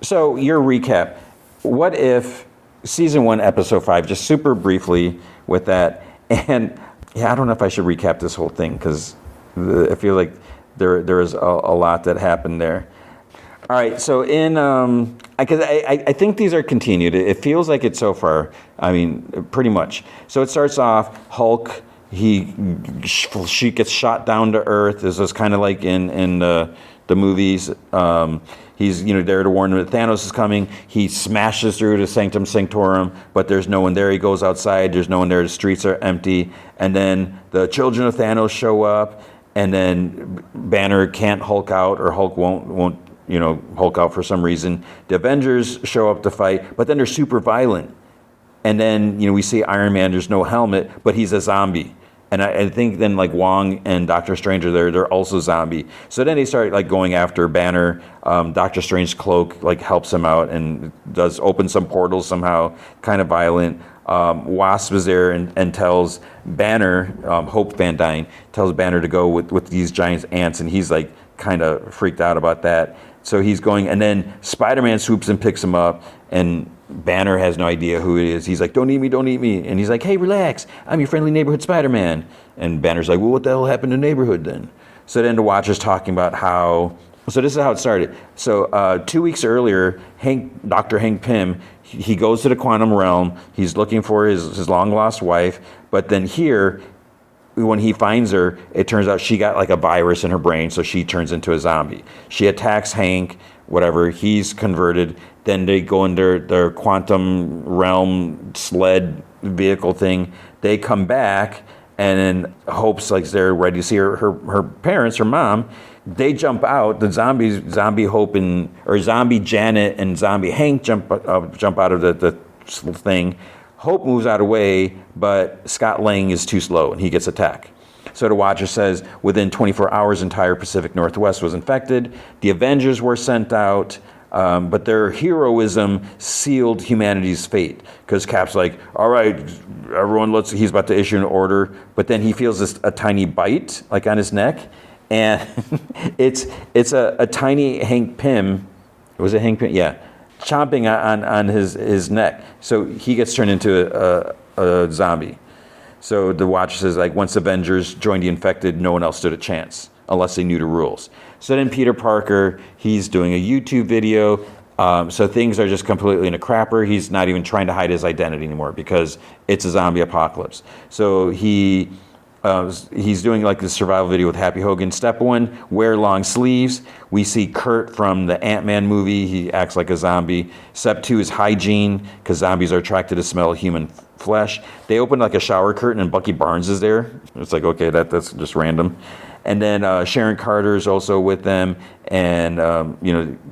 So your recap. What if season 1, episode 5, just super briefly with that. And yeah, I don't know if I should recap this whole thing because I feel like there is a lot that happened there. All right, so I think these are continued. It feels like it so far. I mean, pretty much. So it starts off, Hulk, she gets shot down to earth. This is kind of like in the movies. He's there to warn them that Thanos is coming. He smashes through to Sanctum Sanctorum, but there's no one there. He goes outside. There's no one there. The streets are empty. And then the children of Thanos show up, and then Banner can't Hulk out, or Hulk won't Hulk out for some reason. The Avengers show up to fight, but then they're super violent. And then we see Iron Man. There's no helmet, but he's a zombie. And I think then like Wong and Doctor Strange are there. They're also zombie. So then they start like going after Banner. Doctor Strange's cloak like helps him out and does open some portals somehow. Kind of violent. Wasp is there and tells Banner, Hope Van Dyne, tells Banner to go with these giant ants, and he's like kind of freaked out about that. So he's going, and then Spider-Man swoops and picks him up, and Banner has no idea who it is. He's like, don't eat me, don't eat me. And he's like, hey, relax, I'm your friendly neighborhood Spider-Man. And Banner's like, well, what the hell happened to neighborhood then? So then the Watcher's talking about so this is how it started. So 2 weeks earlier, Dr. Hank Pym, he goes to the quantum realm. He's looking for his long-lost wife. But then here, when he finds her, it turns out she got like a virus in her brain, so she turns into a zombie. She attacks Hank, whatever, he's converted. Then they go in their quantum realm sled vehicle thing. They come back, and then Hope's like they're ready to see her parents, her mom. They jump out. The zombie Hope or zombie Janet and zombie Hank jump out of the thing. Hope moves out of the way, but Scott Lang is too slow and he gets attacked. So the Watcher says within 24 hours, entire Pacific Northwest was infected. The Avengers were sent out, but their heroism sealed humanity's fate. Because Cap's like, all right, everyone, he's about to issue an order. But then he feels a tiny bite, like on his neck. And it's a tiny Hank Pym. Was it Hank Pym? Yeah. Chomping on his neck. So he gets turned into a zombie. So the Watcher says, like, once Avengers joined the infected, no one else stood a chance, unless they knew the rules. So then Peter Parker, he's doing a YouTube video. So things are just completely in a crapper. He's not even trying to hide his identity anymore because it's a zombie apocalypse. So he's doing like this survival video with Happy Hogan. Step 1, wear long sleeves. We see Kurt from the Ant-Man movie. He acts like a zombie. Step 2 is hygiene, because zombies are attracted to smell of human flesh. They open like a shower curtain and Bucky Barnes is there. It's like, okay, that's just random. And then Sharon Carter is also with them. And,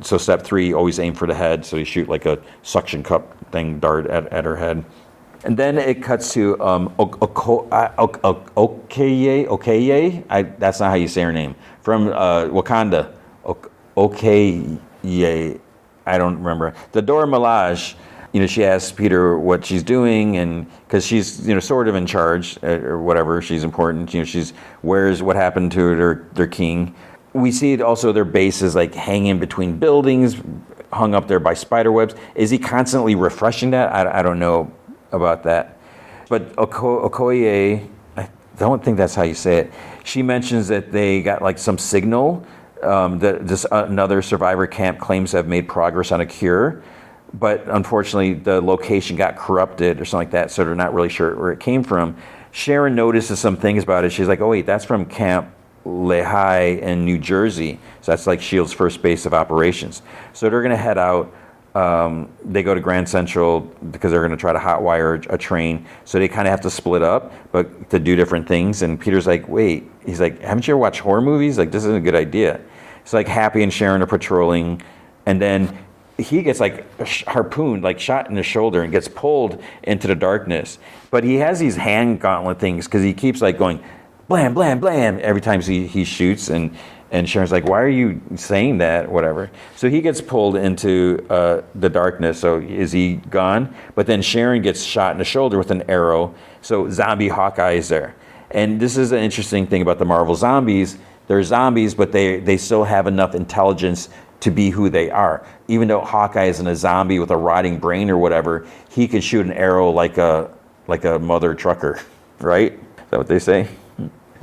so step 3, always aim for the head. So you shoot like a suction cup thing dart at her head. And then it cuts to Okoye. That's not how you say her name. From Wakanda. Okoye. I don't remember. The Dora Milaje. She asks Peter what she's doing, and because she's, sort of in charge or whatever, she's important. Where's what happened to their king. We see it also their base is like hanging between buildings, hung up there by spider webs. Is he constantly refreshing that? I don't know about that. But Okoye, I don't think that's how you say it. She mentions that they got like some signal that another survivor camp claims to have made progress on a cure. But unfortunately, the location got corrupted or something like that, so they're not really sure where it came from. Sharon notices some things about it. She's like, oh, wait, that's from Camp Lehigh in New Jersey. So that's like S.H.I.E.L.D.'s first base of operations. So they're going to head out. They go to Grand Central because they're going to try to hotwire a train. So they kind of have to split up, but to do different things. And Peter's like, wait. He's like, haven't you ever watched horror movies? Like, this isn't a good idea. It's like Happy and Sharon are patrolling. And then he gets like harpooned, like shot in the shoulder, and gets pulled into the darkness. But he has these hand gauntlet things because he keeps like going blam, blam, blam every time he shoots. And Sharon's like, why are you saying that? Whatever. So he gets pulled into the darkness. So is he gone? But then Sharon gets shot in the shoulder with an arrow. So zombie Hawkeye is there. And this is an interesting thing about the Marvel zombies. They're zombies, but they still have enough intelligence to be who they are. Even though Hawkeye isn't a zombie with a rotting brain or whatever, he could shoot an arrow like a mother trucker, right? Is that what they say?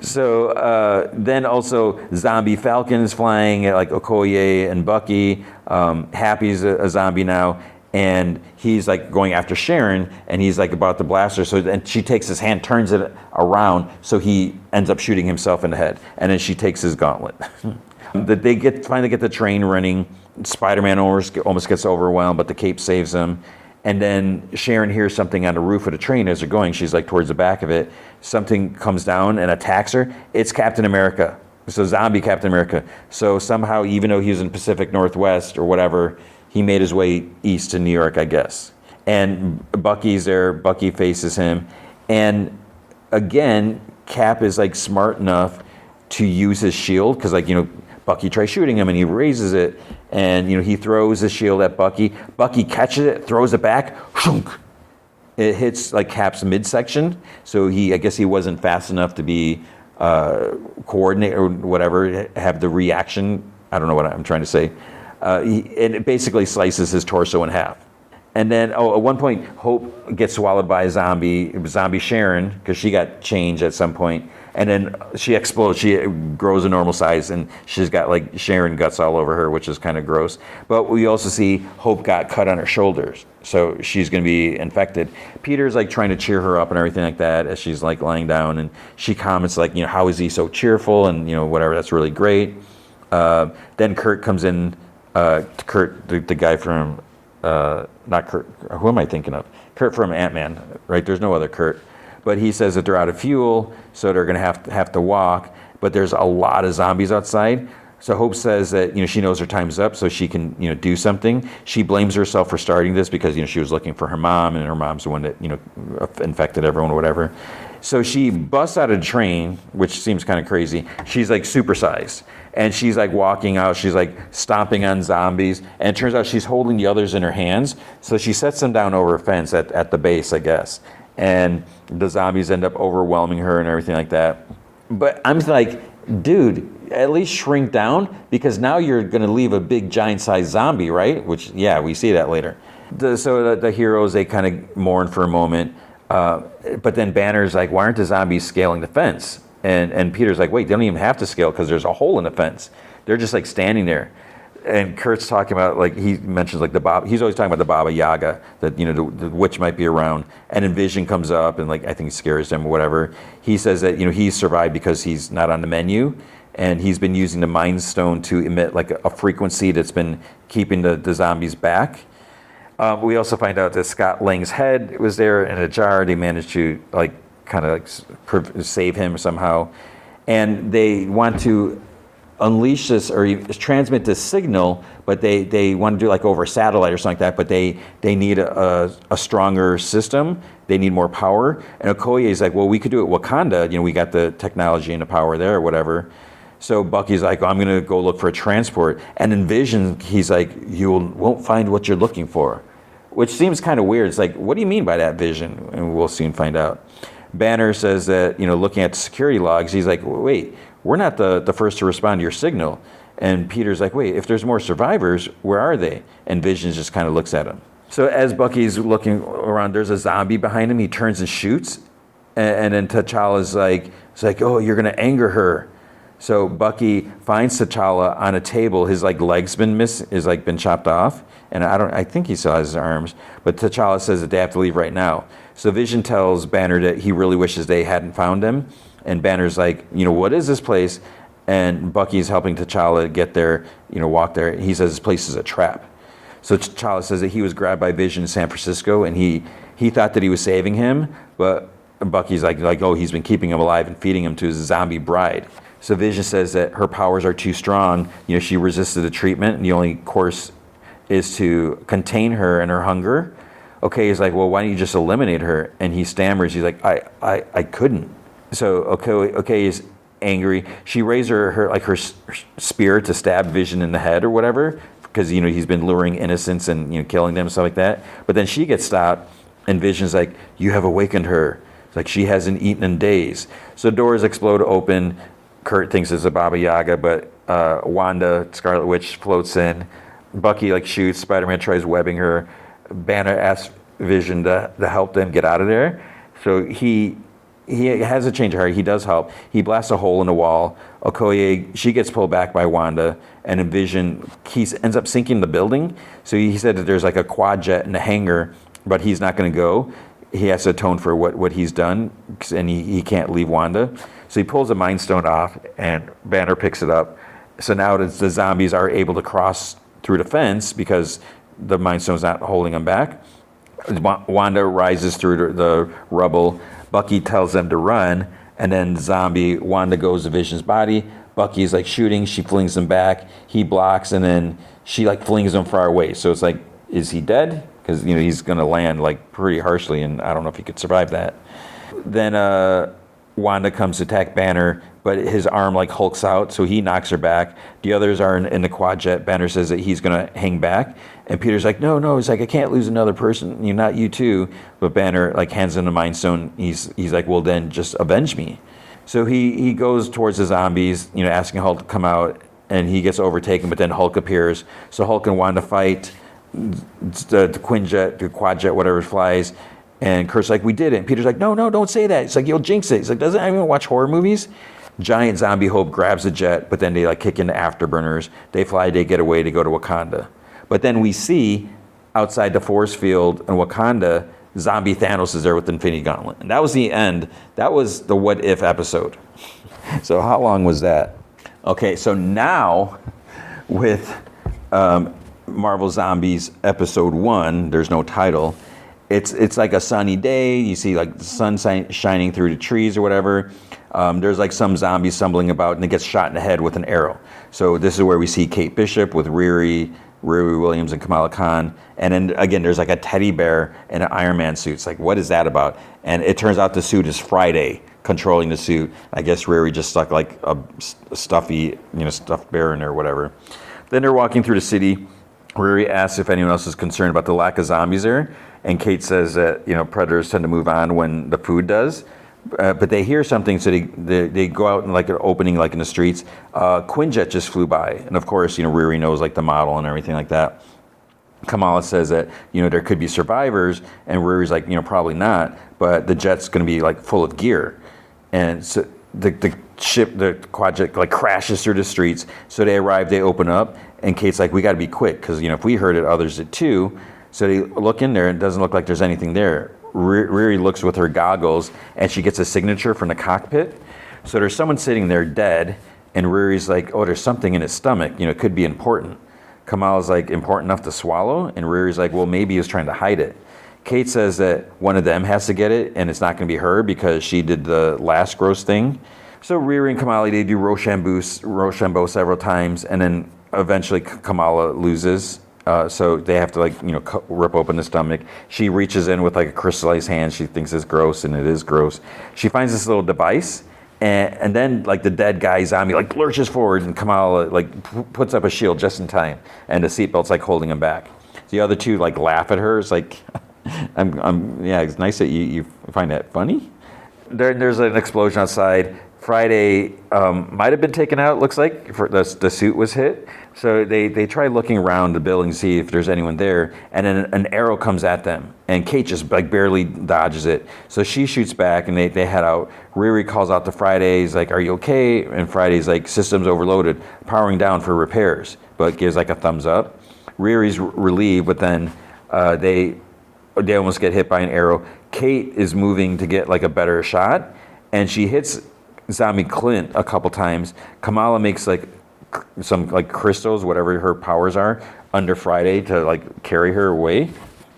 So then also zombie Falcon is flying, like Okoye and Bucky. Happy's a zombie now, and he's like going after Sharon, and he's like about to blast her. So then she takes his hand, turns it around, so he ends up shooting himself in the head, and then she takes his gauntlet. That they finally get the train running. Spider-Man almost gets overwhelmed, but the cape saves him. And then Sharon hears something on the roof of the train as they're going. She's like towards the back of it. Something comes down and attacks her. It's Captain America. So zombie Captain America. So somehow, even though he was in Pacific Northwest or whatever, he made his way east to New York, I guess. And Bucky's there. Bucky faces him. And again, Cap is like smart enough to use his shield because, like, Bucky tries shooting him and he raises it, and he throws his shield at Bucky. Bucky catches it, throws it back, shunk. It hits like Cap's midsection, so I guess he wasn't fast enough to be coordinate or whatever, have the reaction. I don't know what I'm trying to say. It basically slices his torso in half. And then, at one point, Hope gets swallowed by a zombie Sharon, because she got changed at some point. And then she explodes. She grows a normal size, and she's got like Sharon guts all over her, which is kind of gross. But we also see Hope got cut on her shoulders, so she's going to be infected. Peter's like trying to cheer her up and everything like that as she's like lying down, and she comments like, how is he so cheerful, and whatever. That's really great. Then Kurt comes in. Kurt, the guy from not Kurt. Who am I thinking of? Kurt from Ant-Man, right? There's no other Kurt. But he says that they're out of fuel, so they're going to have to walk. But there's a lot of zombies outside. So Hope says that, she knows her time's up, so she can, do something. She blames herself for starting this because, she was looking for her mom, and her mom's the one that, infected everyone or whatever. So she busts out of the train, which seems kind of crazy. She's like supersized. And she's like walking out, she's like stomping on zombies. And it turns out she's holding the others in her hands. So she sets them down over a fence at the base, I guess. And the zombies end up overwhelming her and everything like that. But I'm like, dude, at least shrink down, because now you're going to leave a big giant sized zombie, right? Which, yeah, we see that later. So the heroes, they kind of mourn for a moment. But then Banner's like, why aren't the zombies scaling the fence? And Peter's like, wait, they don't even have to scale because there's a hole in the fence. They're just like standing there. And Kurt's talking about, like, he mentions like he's always talking about the Baba Yaga, that, the witch might be around. And Envision comes up and, like, I think scares him or whatever. He says that, he's survived because he's not on the menu. And he's been using the Mind Stone to emit like a frequency that's been keeping the zombies back. We also find out that Scott Lang's head was there in a jar. They managed to save him somehow. And they want to unleash this or transmit this signal, but they want to do like over satellite or something like that, but they need a stronger system. They need more power. And Okoye is like, well, we could do it Wakanda. We got the technology and the power there or whatever. So Bucky's like, I'm going to go look for a transport. And in Vision, he's like, you won't find what you're looking for, which seems kind of weird. It's like, what do you mean by that, Vision? And we'll soon find out. Banner says that, looking at the security logs, he's like, wait, we're not the first to respond to your signal. And Peter's like, wait, if there's more survivors, where are they? And Vision just kind of looks at him. So as Bucky's looking around, there's a zombie behind him. He turns and shoots. And then T'Challa's like, oh, you're going to anger her. So Bucky finds T'Challa on a table. His like legs been chopped off, and I think he still has his arms. But T'Challa says that they have to leave right now. So Vision tells Banner that he really wishes they hadn't found him, and Banner's like, what is this place? And Bucky's helping T'Challa get there, walk there. He says this place is a trap. So T'Challa says that he was grabbed by Vision in San Francisco, and he thought that he was saving him, but Bucky's like, oh, he's been keeping him alive and feeding him to his zombie bride. So Vision says that her powers are too strong. She resisted the treatment, and the only course is to contain her and her hunger. Okay, he's like, well, why don't you just eliminate her? And he stammers. He's like, I couldn't. So okay is angry. She raised her spear to stab Vision in the head or whatever, because he's been luring innocents and killing them and stuff like that. But then she gets stopped, and Vision's like, you have awakened her. It's like she hasn't eaten in days. So doors explode open. Kurt thinks it's a Baba Yaga, but Wanda, Scarlet Witch, floats in. Bucky shoots. Spider-Man tries webbing her. Banner asks Vision to help them get out of there. So he has a change of heart. He does help. He blasts a hole in the wall. Okoye, she gets pulled back by Wanda, and in Vision, he ends up sinking the building. So he said that there's a quad jet in the hangar, but he's not going to go. He has to atone for what he's done, and he can't leave Wanda. So he pulls the Mind Stone off, and Banner picks it up. So now the zombies are able to cross through the fence because the Mind Stone's not holding them back. Wanda rises through the rubble. Bucky tells them to run, and then Wanda goes to Vision's body. Bucky's shooting. She flings him back. He blocks, and then she flings him far away. So it's like, is he dead? Because he's going to land pretty harshly, and I don't know if he could survive that. Then Wanda comes to attack Banner, but his arm hulks out, so he knocks her back. The others are in the quad jet. Banner says that he's going to hang back, and Peter's like, no. He's like, I can't lose another person. Not you too. But Banner hands him the Mind Stone. He's like, well then just avenge me. So he goes towards the zombies, asking Hulk to come out, and he gets overtaken. But then Hulk appears. So Hulk and Wanda fight. The quad jet, whatever, flies. And Kurt's like, we did it. And Peter's like, no, don't say that. It's like, you'll jinx it. He's like, doesn't anyone watch horror movies? Giant zombie Hope grabs the jet, but then they kick into afterburners. They fly, they get away, they go to Wakanda. But then we see outside the force field in Wakanda, zombie Thanos is there with the Infinity Gauntlet. And that was the end. That was the What If episode. So how long was that? Okay, so now with Marvel Zombies episode 1, there's no title. it's like a sunny day. You see like the sun shining through the trees or whatever. There's like some zombie stumbling about, and it gets shot in the head with an arrow. So this is where we see Kate Bishop with Riri Williams, and Kamala Khan. And then again, there's like a teddy bear in an Iron Man suit. It's like, what is that about? And it turns out the suit is Friday controlling the suit. I guess Riri just stuck like a stuffed bear in there or whatever. Then they're walking through the city. Riri asks if anyone else is concerned about the lack of zombies there. And Kate says that, predators tend to move on when the food does. But they hear something, so they go out in like an opening, like in the streets. Quinjet just flew by, and of course, Riri knows like the model and everything like that. Kamala says that there could be survivors, and Riri's like probably not, but the jet's going to be like full of gear, and so the quadjet like crashes through the streets. So they arrive, they open up, and Kate's like, we got to be quick because if we heard it, others did too. So they look in there, and it doesn't look like there's anything there. Riri looks with her goggles, and she gets a signature from the cockpit. So there's someone sitting there dead, and Riri's like, oh, there's something in his stomach. It could be important. Kamala's like, important enough to swallow? And Riri's like, well, maybe he was trying to hide it. Kate says that one of them has to get it, and it's not going to be her because she did the last gross thing. So Riri and Kamala, they do Rochambeau several times, and then eventually Kamala loses. So they have to rip open the stomach. She reaches in with like a crystallized hand. She thinks it's gross, and it is gross. She finds this little device, and then like the dead guy zombie like lurches forward, and Kamala puts up a shield just in time, and the seatbelt's like holding him back. The other two like laugh at her. It's like, it's nice that you find that funny. There's an explosion outside. Friday might have been taken out, looks like, for the suit was hit. So they try looking around the building to see if there's anyone there, and then an arrow comes at them, and Kate just like barely dodges it. So she shoots back, and they head out. Riri calls out to Friday, he's like, are you okay? And Friday's like, systems overloaded, powering down for repairs, but gives like a thumbs up. Riri's relieved, but then they almost get hit by an arrow. Kate is moving to get like a better shot, and she hits Zombie Clint a couple times. Kamala makes like some like crystals, whatever her powers are, under Friday to like carry her away.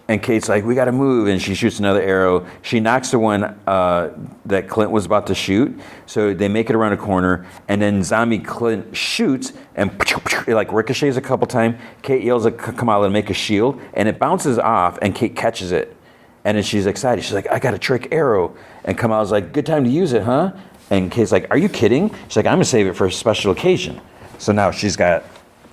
And Kate's like, we got to move, and she shoots another arrow. She knocks the one that Clint was about to shoot. So they make it around a corner, and then Zombie Clint shoots, and it like ricochets a couple times. Kate yells at Kamala to make a shield, and it bounces off, and Kate catches it. And then she's excited. She's like, I got a trick arrow. And Kamala's like, good time to use it, huh? And Kate's like, are you kidding? She's like, I'm going to save it for a special occasion. So now she's got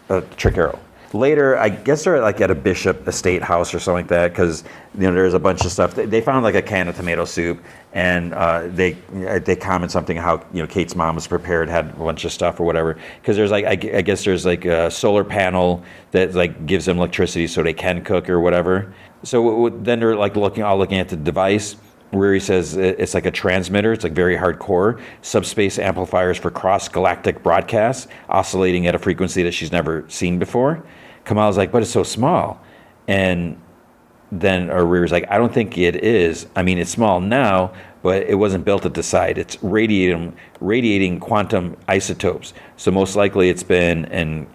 a trick arrow. Later, I guess they're like at a Bishop estate house or something like that, because there's a bunch of stuff. They found like a can of tomato soup, and they comment something how Kate's mom was prepared, had a bunch of stuff or whatever. Because there's like I guess there's like a solar panel that like gives them electricity so they can cook or whatever. So then they're like looking at the device. Riri says it's like a transmitter. It's like very hardcore. Subspace amplifiers for cross-galactic broadcasts, oscillating at a frequency that she's never seen before. Kamala's like, but it's so small. And then Riri's like, I don't think it is. I mean, it's small now, but it wasn't built at the site. It's radiating quantum isotopes. So most likely it's been, and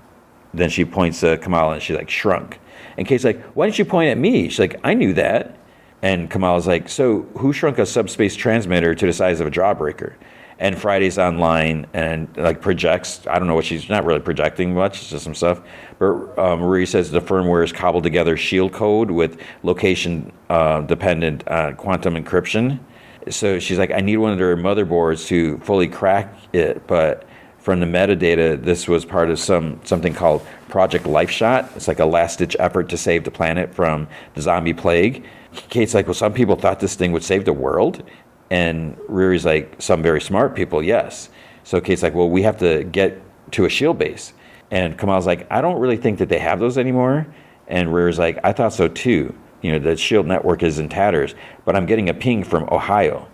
then she points to Kamala, and she's like, shrunk. And Kate's like, why didn't you point at me? She's like, I knew that. And Kamala's like, so who shrunk a subspace transmitter to the size of a jawbreaker? And Friday's online and like projects. I don't know what she's not really projecting much, just some stuff. But Riri says the firmware is cobbled together shield code with location dependent quantum encryption. So she's like, I need one of their motherboards to fully crack it. But from the metadata, this was part of something called Project Life Shot. It's like a last-ditch effort to save the planet from the zombie plague. Kate's like, well, some people thought this thing would save the world. And Riri's like, some very smart people, yes. So Kate's like, well, we have to get to a shield base. And Kamal's like, I don't really think that they have those anymore. And Riri's like, I thought so too. The shield network is in tatters, but I'm getting a ping from Ohio.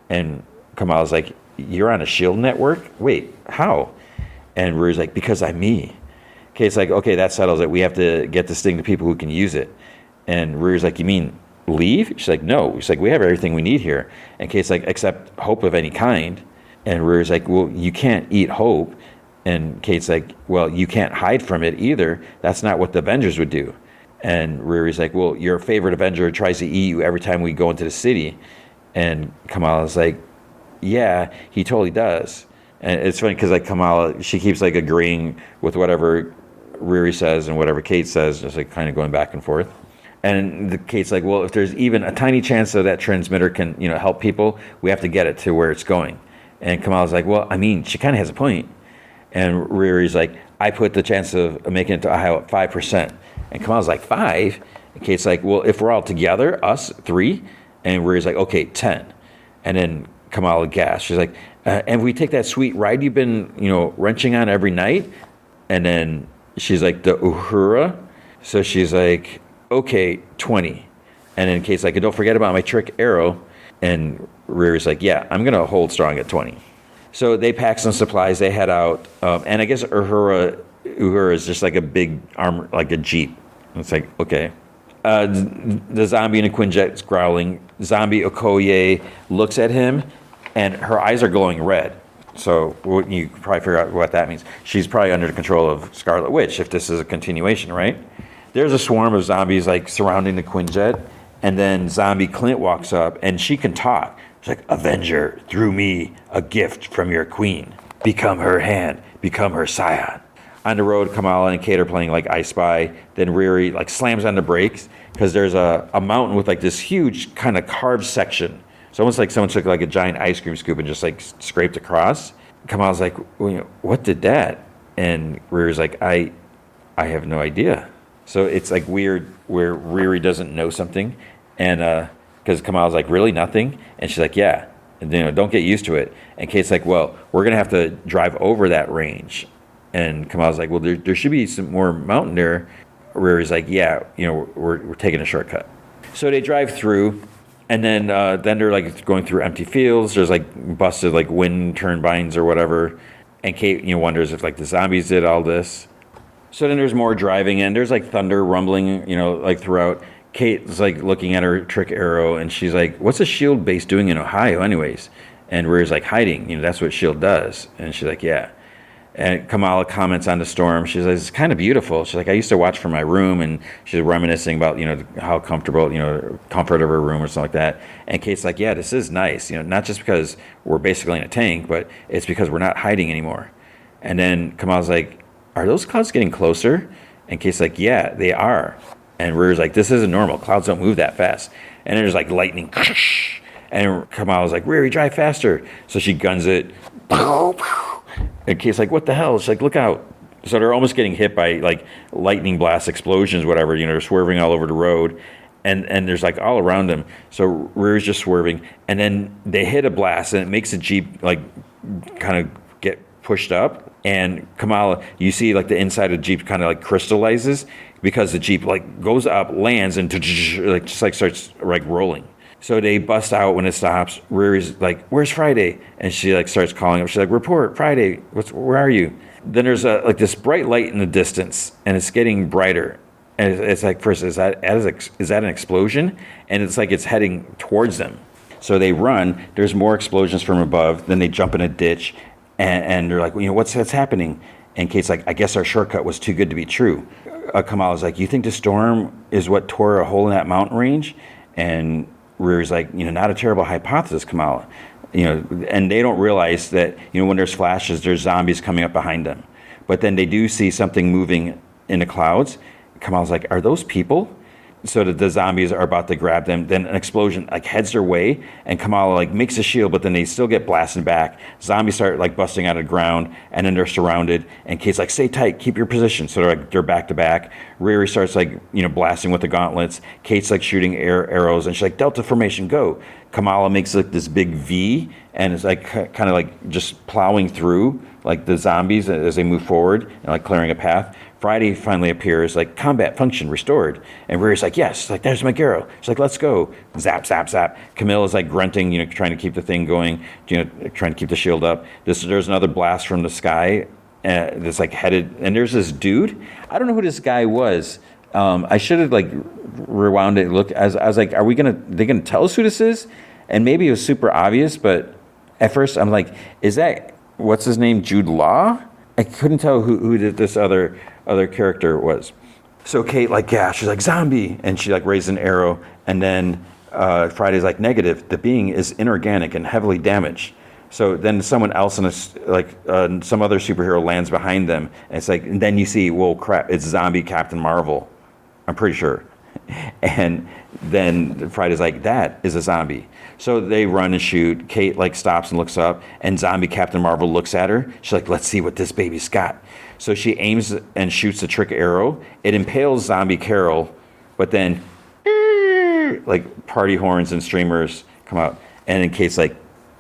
And Kamal's like, you're on a shield network? Wait, how? And Riri's like, because I'm me. Kate's like, okay, that settles it. We have to get this thing to people who can use it. And Riri's like, you mean leave? She's like, no. She's like, we have everything we need here. And Kate's like, except hope of any kind. And Riri's like, well, you can't eat hope. And Kate's like, well, you can't hide from it either. That's not what the Avengers would do. And Riri's like, well, your favorite Avenger tries to eat you every time we go into the city. And Kamala's like, yeah, he totally does. And it's funny because like Kamala, she keeps like agreeing with whatever Riri says and whatever Kate says, just like kind of going back and forth. And Kate's like, well, if there's even a tiny chance that that transmitter can, help people, we have to get it to where it's going. And Kamala's like, well, I mean, she kind of has a point. And Riri's like, I put the chance of making it to Ohio at 5%. And Kamala's like, 5? And Kate's like, well, if we're all together, us 3. And Riri's like, okay, 10. And then Kamala gasped. She's like, and if we take that sweet ride you've been, wrenching on every night? And then she's like, the Uhura? So she's like, okay, 20. And then Kate's like, and don't forget about my trick arrow. And Riri's like, yeah, I'm going to hold strong at 20. So they pack some supplies, they head out. And I guess Uhura is just like a big armor, like a Jeep. It's like, okay. The zombie in a Quinjet's growling. Zombie Okoye looks at him, and her eyes are glowing red. So you can probably figure out what that means. She's probably under the control of Scarlet Witch, if this is a continuation, right? There's a swarm of zombies like surrounding the Quinjet, and then zombie Clint walks up, and she can talk. She's like, Avenger, through me, a gift from your queen. Become her hand, become her scion. On the road, Kamala and Kate are playing like I Spy. Then Riri like slams on the brakes because there's a mountain with like this huge kind of carved section. It's almost like someone took like a giant ice cream scoop and just like scraped across. Kamala's like, well, what did that? And Riri's like, I have no idea. So it's like weird where Riri doesn't know something, and because Kamala's like, really nothing? And she's like, yeah. And don't get used to it. And Kate's like, well, we're gonna have to drive over that range. And Kamala's like, well, there should be some more mountain there. Riri's like, yeah, we're taking a shortcut. So they drive through, and then they're like going through empty fields. There's like busted like wind turbines or whatever. And Kate, wonders if like the zombies did all this. So then there's more driving, and there's like thunder rumbling, like throughout. Kate's like looking at her trick arrow, and she's like, what's a shield base doing in Ohio anyways? And Riri's like, hiding, that's what shield does. And she's like, yeah. And Kamala comments on the storm. She's like, it's kind of beautiful. She's like, I used to watch from my room, and she's reminiscing about, how comfortable, comfort of her room or something like that. And Kate's like, yeah, this is nice, not just because we're basically in a tank, but it's because we're not hiding anymore. And then Kamala's like, are those clouds getting closer? And Kate's like, yeah, they are. And Riri's like, this isn't normal. Clouds don't move that fast. And there's like lightning. And Kamala's like, Riri, drive faster. So she guns it. And Kate's like, what the hell? She's like, look out. So they're almost getting hit by like lightning blasts, explosions, whatever. They're swerving all over the road. And there's like all around them. So Riri's just swerving. And then they hit a blast, and it makes the Jeep like kind of get pushed up. And Kamala, you see like the inside of the Jeep kind of like crystallizes because the Jeep like goes up, lands, and like just like starts like rolling. So they bust out when it stops. Riri's like, where's Friday? And she like starts calling him. She's like, report, Friday, where are you? Then there's like this bright light in the distance, and it's getting brighter. And it's like, first, is that an explosion? And it's like it's heading towards them. So they run. There's more explosions from above. Then they jump in a ditch, and they're like, what's happening? And Kate's like, I guess our shortcut was too good to be true. Kamala's like, you think the storm is what tore a hole in that mountain range? And Riri's like, not a terrible hypothesis, Kamala. And they don't realize that, when there's flashes, there's zombies coming up behind them. But then they do see something moving in the clouds. Kamala's like, are those people? So that the zombies are about to grab them. Then an explosion like heads their way, and Kamala like makes a shield, but then they still get blasted back. Zombies start like busting out of the ground, and then they're surrounded. And Kate's like, stay tight, keep your position. So they're back to back. Riri starts like blasting with the gauntlets. Kate's like shooting arrows, and she's like, Delta formation, go. Kamala makes like this big V, and it's like kind of like just plowing through like the zombies as they move forward and like clearing a path. Friday finally appears, like, combat function restored. And Riri's like, yes, like, there's my girl. She's like, let's go. Zap, zap, zap. Camilla's like grunting, trying to keep the thing going, trying to keep the shield up. There's another blast from the sky that's like headed, and there's this dude. I don't know who this guy was. I should have like rewound it. Look, I was like, they gonna tell us who this is? And maybe it was super obvious, but at first I'm like, is that, what's his name, Jude Law? I couldn't tell who this other character was. So Kate like, yeah, she's like zombie, and she like raises an arrow, and then Friday's like negative. The being is inorganic and heavily damaged. So then someone else in some other superhero lands behind them, and it's like, and then you see, well, crap, it's zombie Captain Marvel. I'm pretty sure. And then Friday's like, that is a zombie. So they run and shoot. Kate like stops and looks up, and zombie Captain Marvel looks at her. She's like, let's see what this baby's got. So she aims and shoots the trick arrow. It impales zombie Carol, but then like party horns and streamers come out, and then Kate's like,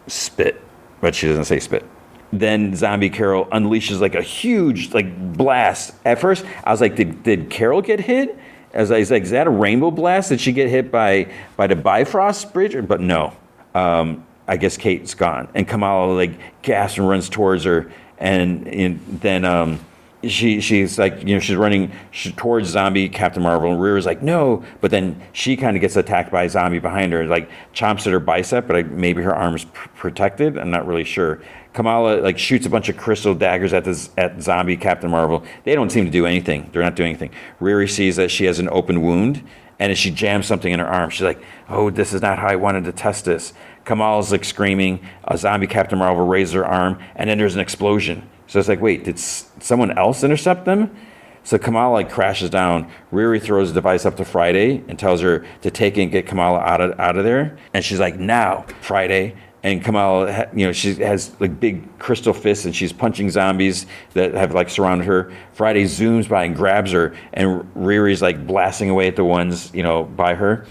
spit, but she doesn't say spit. Then zombie Carol unleashes like a huge like blast. At first, I was like, did Carol get hit? I was like, is that a rainbow blast? Did she get hit by the Bifrost Bridge? But no. I guess Kate's gone. And Kamala like gasps and runs towards her. And then she's like, she's running towards zombie Captain Marvel. And Rira's like, no. But then she kind of gets attacked by a zombie behind her. Like chomps at her bicep, but maybe her arm's protected. I'm not really sure. Kamala like shoots a bunch of crystal daggers at zombie Captain Marvel. They don't seem to do anything. They're not doing anything. Riri sees that she has an open wound, and as she jams something in her arm, she's like, oh, this is not how I wanted to test this. Kamala's like screaming. A zombie Captain Marvel raises her arm, and then there's an explosion. So it's like, wait, did someone else intercept them? So Kamala like crashes down. Riri throws the device up to Friday and tells her to take it and get Kamala out of there. And she's like, now, Friday. And Kamala, she has like big crystal fists, and she's punching zombies that have like surrounded her. Friday zooms by and grabs her, and Riri's like blasting away at the ones, by her.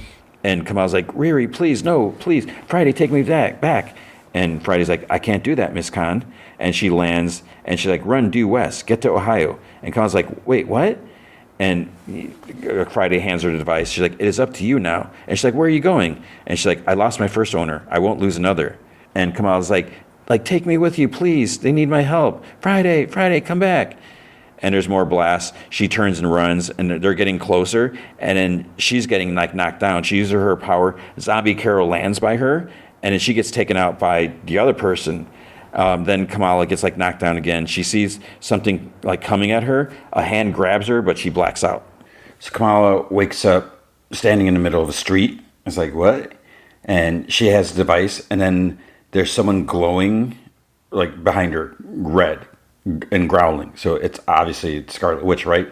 And Kamala's like, Riri, please, no, please, Friday, take me back. And Friday's like, I can't do that, Miss Khan. And she lands, and she's like, run due west, get to Ohio. And Kamala's like, wait, what? And Friday hands her the device. She's like, it is up to you now. And she's like, where are you going? And she's like, I lost my first owner. I won't lose another. And Kamala's like, take me with you, please. They need my help. Friday, come back. And there's more blasts. She turns and runs, and they're getting closer. And then she's getting like knocked down. She uses her power. Zombie Carol lands by her, and then she gets taken out by the other person. Then Kamala gets like knocked down again. She sees something like coming at her. A hand grabs her, but she blacks out. So Kamala wakes up standing in the middle of a street. It's like, what? And she has the device, and then there's someone glowing like behind her, red and growling. So it's obviously Scarlet Witch, right?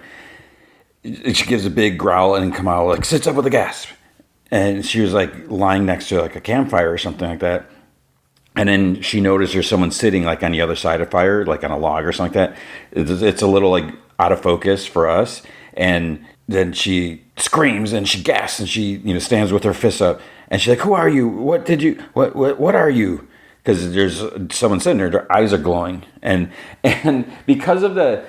She gives a big growl, and Kamala like sits up with a gasp. And she was like lying next to like a campfire or something like that. And then she noticed there's someone sitting like on the other side of fire, like on a log or something like that. It's a little like out of focus for us. And then she screams and she gasps, and she stands with her fists up, and she's like, who are you? What are you? Because there's someone sitting there, their eyes are glowing. And because of the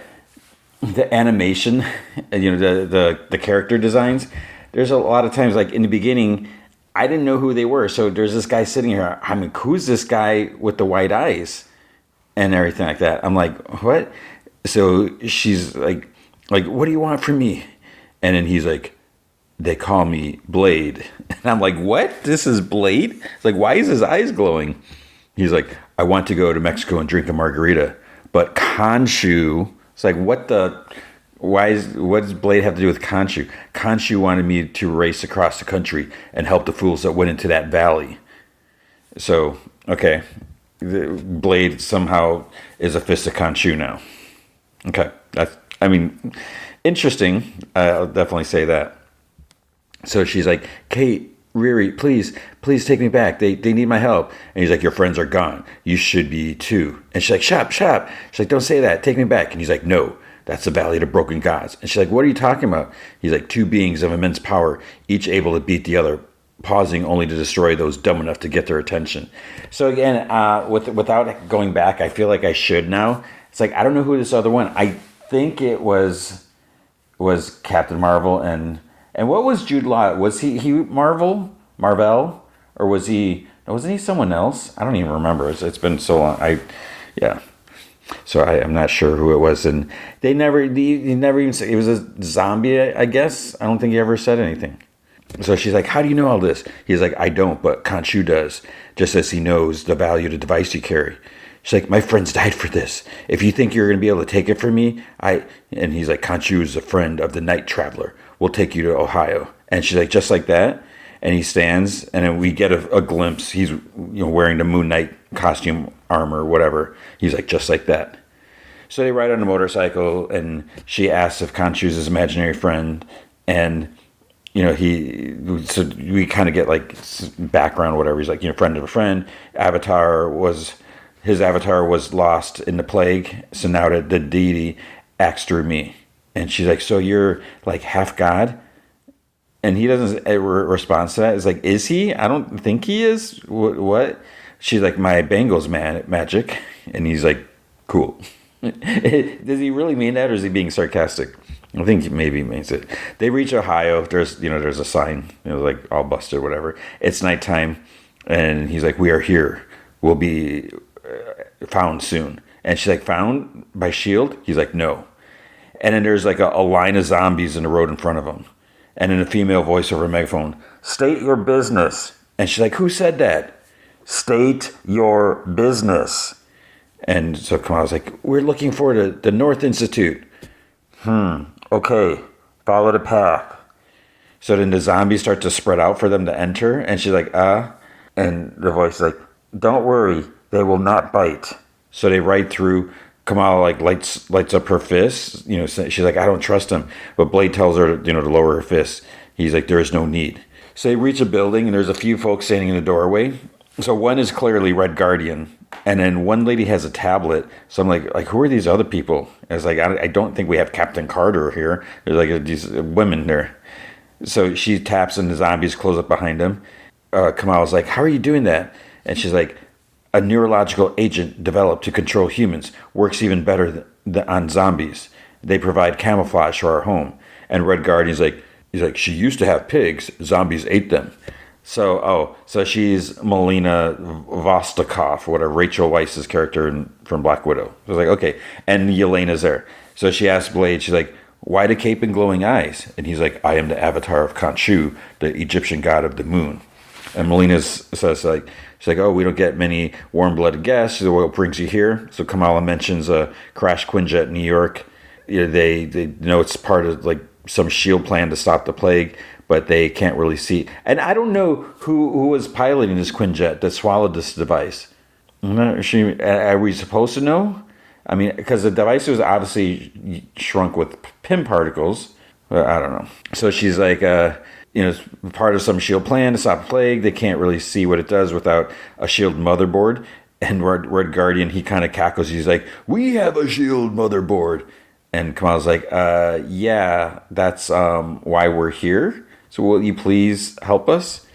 animation, the character designs, there's a lot of times like in the beginning, I didn't know who they were. So there's this guy sitting here. I mean, who's this guy with the white eyes and everything like that? I'm like, what? So she's like, what do you want from me? And then he's like, they call me Blade. And I'm like, what? This is Blade? It's like, why is his eyes glowing? He's like, I want to go to Mexico and drink a margarita. But Khonshu, it's like, what does Blade have to do with Khonshu? Khonshu wanted me to race across the country and help the fools that went into that valley. So, okay. Blade somehow is a fist of Khonshu now. Okay. Interesting. I'll definitely say that. So she's like, Kate, Riri, please take me back. They need my help. And he's like, your friends are gone. You should be too. And she's like, shut up. She's like, don't say that. Take me back. And he's like, no, that's the Valley of the Broken Gods. And she's like, what are you talking about? He's like, two beings of immense power, each able to beat the other, pausing only to destroy those dumb enough to get their attention. So again, without going back, I feel like I should now. It's like, I don't know who this other one. I think it was Captain Marvel and what was Jude Law? Was he Marvel, or wasn't he someone else? I don't even remember. It's been so long. So I'm not sure who it was, and he never even said it was a zombie. I guess I don't think he ever said anything. So she's like, how do you know all this? He's like, I don't, but Khonshu does, just as he knows the value of the device you carry. She's like, my friends died for this. If you think you're going to be able to take it from me, and he's like, Khonshu is a friend of the night traveler. We'll take you to Ohio. And she's like, just like that. And he stands, and then we get a glimpse. He's wearing the Moon Knight costume, armor, whatever. He's like, just like that. So they ride on a motorcycle, and she asks if Khonshu's his imaginary friend, and so we kind of get like background, whatever. He's like, friend of a friend. His avatar was lost in the plague, so now the deity acts through me. And she's like, so you're like half god? And he doesn't respond to that. It's like, is he? I don't think he is. What? She's like, my Bengals magic. And he's like, cool. Does he really mean that, or is he being sarcastic? I think maybe he means it. They reach Ohio. There's a sign, like all busted, whatever. It's nighttime, and he's like, we are here. We'll be found soon. And she's like, found by S.H.I.E.L.D.? He's like, no. And then there's like a line of zombies in the road in front of him. And in a female voice over a megaphone, state your business. And she's like, who said that? State your business. And so Kamala's like, we're looking for the North Institute. Okay, follow the path. So then the zombies start to spread out for them to enter. And she's like, And the voice is like, don't worry, they will not bite. So they ride through. Kamala like lights up her fists. She's like, I don't trust him. But Blade tells her, to lower her fists. He's like, there is no need. So they reach a building, and there's a few folks standing in the doorway. So one is clearly Red Guardian, and then one lady has a tablet. So I'm like, who are these other people? I was like, I don't think we have Captain Carter here. There's like these women there. So she taps, and the zombies close up behind them. Kamala's like, how are you doing that? And she's like, a neurological agent developed to control humans works even better on zombies. They provide camouflage for our home. And Red Guardian's like, he's like, she used to have pigs. Zombies ate them. So she's Melina Vostokov, whatever, Rachel Weisz's character from Black Widow. So I was like, okay. And Yelena's there. So she asks Blade, she's like, why the cape and glowing eyes? And he's like, I am the avatar of Khonshu, the Egyptian god of the moon. And Melina says, like, she's like, oh, we don't get many warm-blooded guests. So what brings you here? So Kamala mentions a crashed Quinjet in New York. They know it's part of like some S.H.I.E.L.D. plan to stop the plague, but they can't really see. And I don't know who was piloting this Quinjet that swallowed this device. Are we supposed to know? I mean, because the device was obviously shrunk with PIM particles. I don't know. So she's like, it's part of some S.H.I.E.L.D. plan to stop the plague. They can't really see what it does without a S.H.I.E.L.D. motherboard. And Red Guardian, he kind of cackles. He's like, we have a S.H.I.E.L.D. motherboard. And Kamala's like, yeah, that's why we're here. So will you please help us?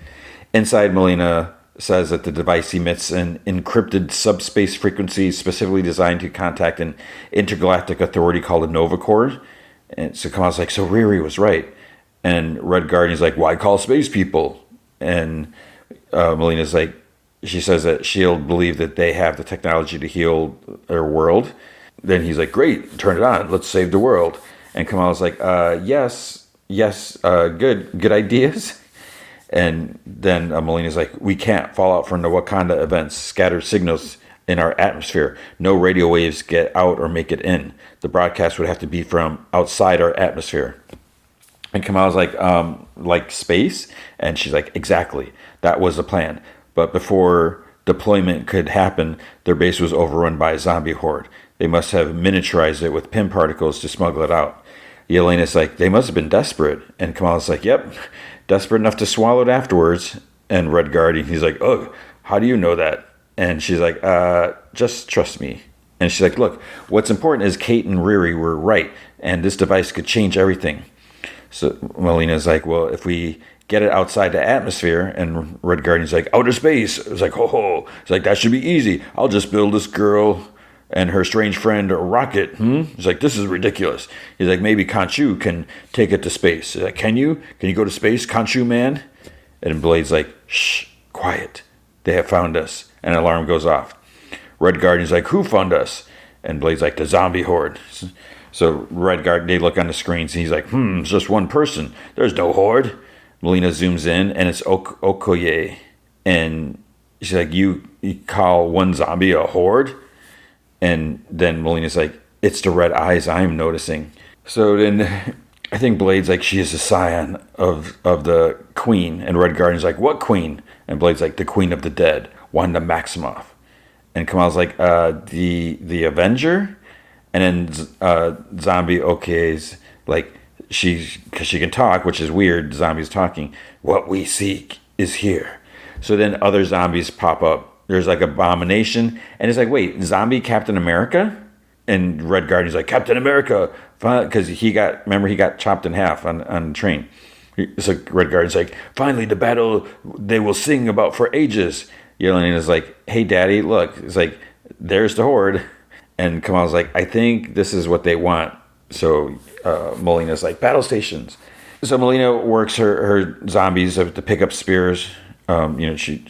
Inside, Melina says that the device emits an encrypted subspace frequency specifically designed to contact an intergalactic authority called a Nova Corps. And so Kamala's like, so Riri was right. And Red Guardian's like, why call space people? And Melina's like, she says that S.H.I.E.L.D. believe that they have the technology to heal their world. Then he's like, great, turn it on. Let's save the world. And Kamala's like, yes, good ideas. And then Melina's like, we can't fall out from the Wakanda events, scattered signals in our atmosphere. No radio waves get out or make it in. The broadcast would have to be from outside our atmosphere. And Kamala's like space? And she's like, exactly. That was the plan. But before deployment could happen, their base was overrun by a zombie horde. They must have miniaturized it with PIM particles to smuggle it out. Yelena's like, they must have been desperate. And Kamala's like, yep, desperate enough to swallow it afterwards. And Red Guardian, he's like, ugh, how do you know that? And she's like, just trust me. And she's like, look, what's important is Kate and Riri were right, and this device could change everything. So Melina's like, well, if we get it outside the atmosphere, and Red Guardian's like, outer space. It's like, ho. It's like, that should be easy. I'll just build this girl and her strange friend a rocket. He's like, this is ridiculous. He's like, maybe Khonshu can take it to space. He's like, can you? Can you go to space, Khonshu man? And Blade's like, shh, quiet. They have found us. And an alarm goes off. Red Guardian's like, who found us? And Blade's like, the zombie horde. So Red Guardian, they look on the screens, and he's like, it's just one person. There's no horde. Melina zooms in, and it's Okoye. And she's like, you call one zombie a horde? And then Melina's like, it's the red eyes I'm noticing. So then I think Blade's like, she is a scion of the queen. And Red Guardian's like, what queen? And Blade's like, the queen of the dead, Wanda Maximoff. And Kamal's like, the Avenger? And then Zombie OK's like, because she can talk, which is weird. Zombies talking. What we seek is here. So then other zombies pop up. There's like Abomination, and it's like, wait, zombie Captain America? And Red Guardian's like, Captain America, because he got chopped in half on the train. So Red Guardian's like, finally the battle they will sing about for ages. Yelena's like, hey daddy, look, it's like, there's the Horde. And Kamal's like, I think this is what they want. So Melina's like, battle stations. So Melina works her zombies to pick up spears. She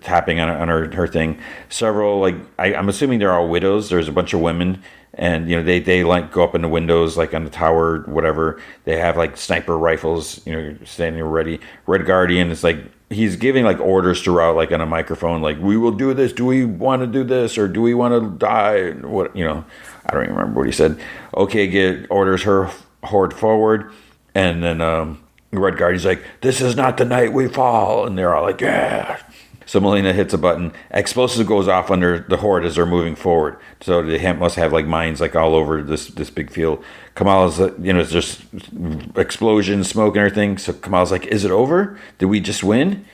tapping on her thing. Several, like, I'm assuming they're all widows. There's a bunch of women, and they like go up in the windows, like on the tower, whatever. They have like sniper rifles, standing ready. Red Guardian is like, he's giving like orders throughout, like on a microphone, like, we will do this. Do we want to do this, or do we want to die? What I don't even remember what he said. Okay, orders her Horde forward, and then Red Guardian's like, this is not the night we fall, and they're all like, yeah. So Melina hits a button. Explosive goes off under the Horde as they're moving forward. So they must have like mines like all over this big field. Kamala's, it's just explosions, smoke, and everything. So Kamala's like, is it over? Did we just win?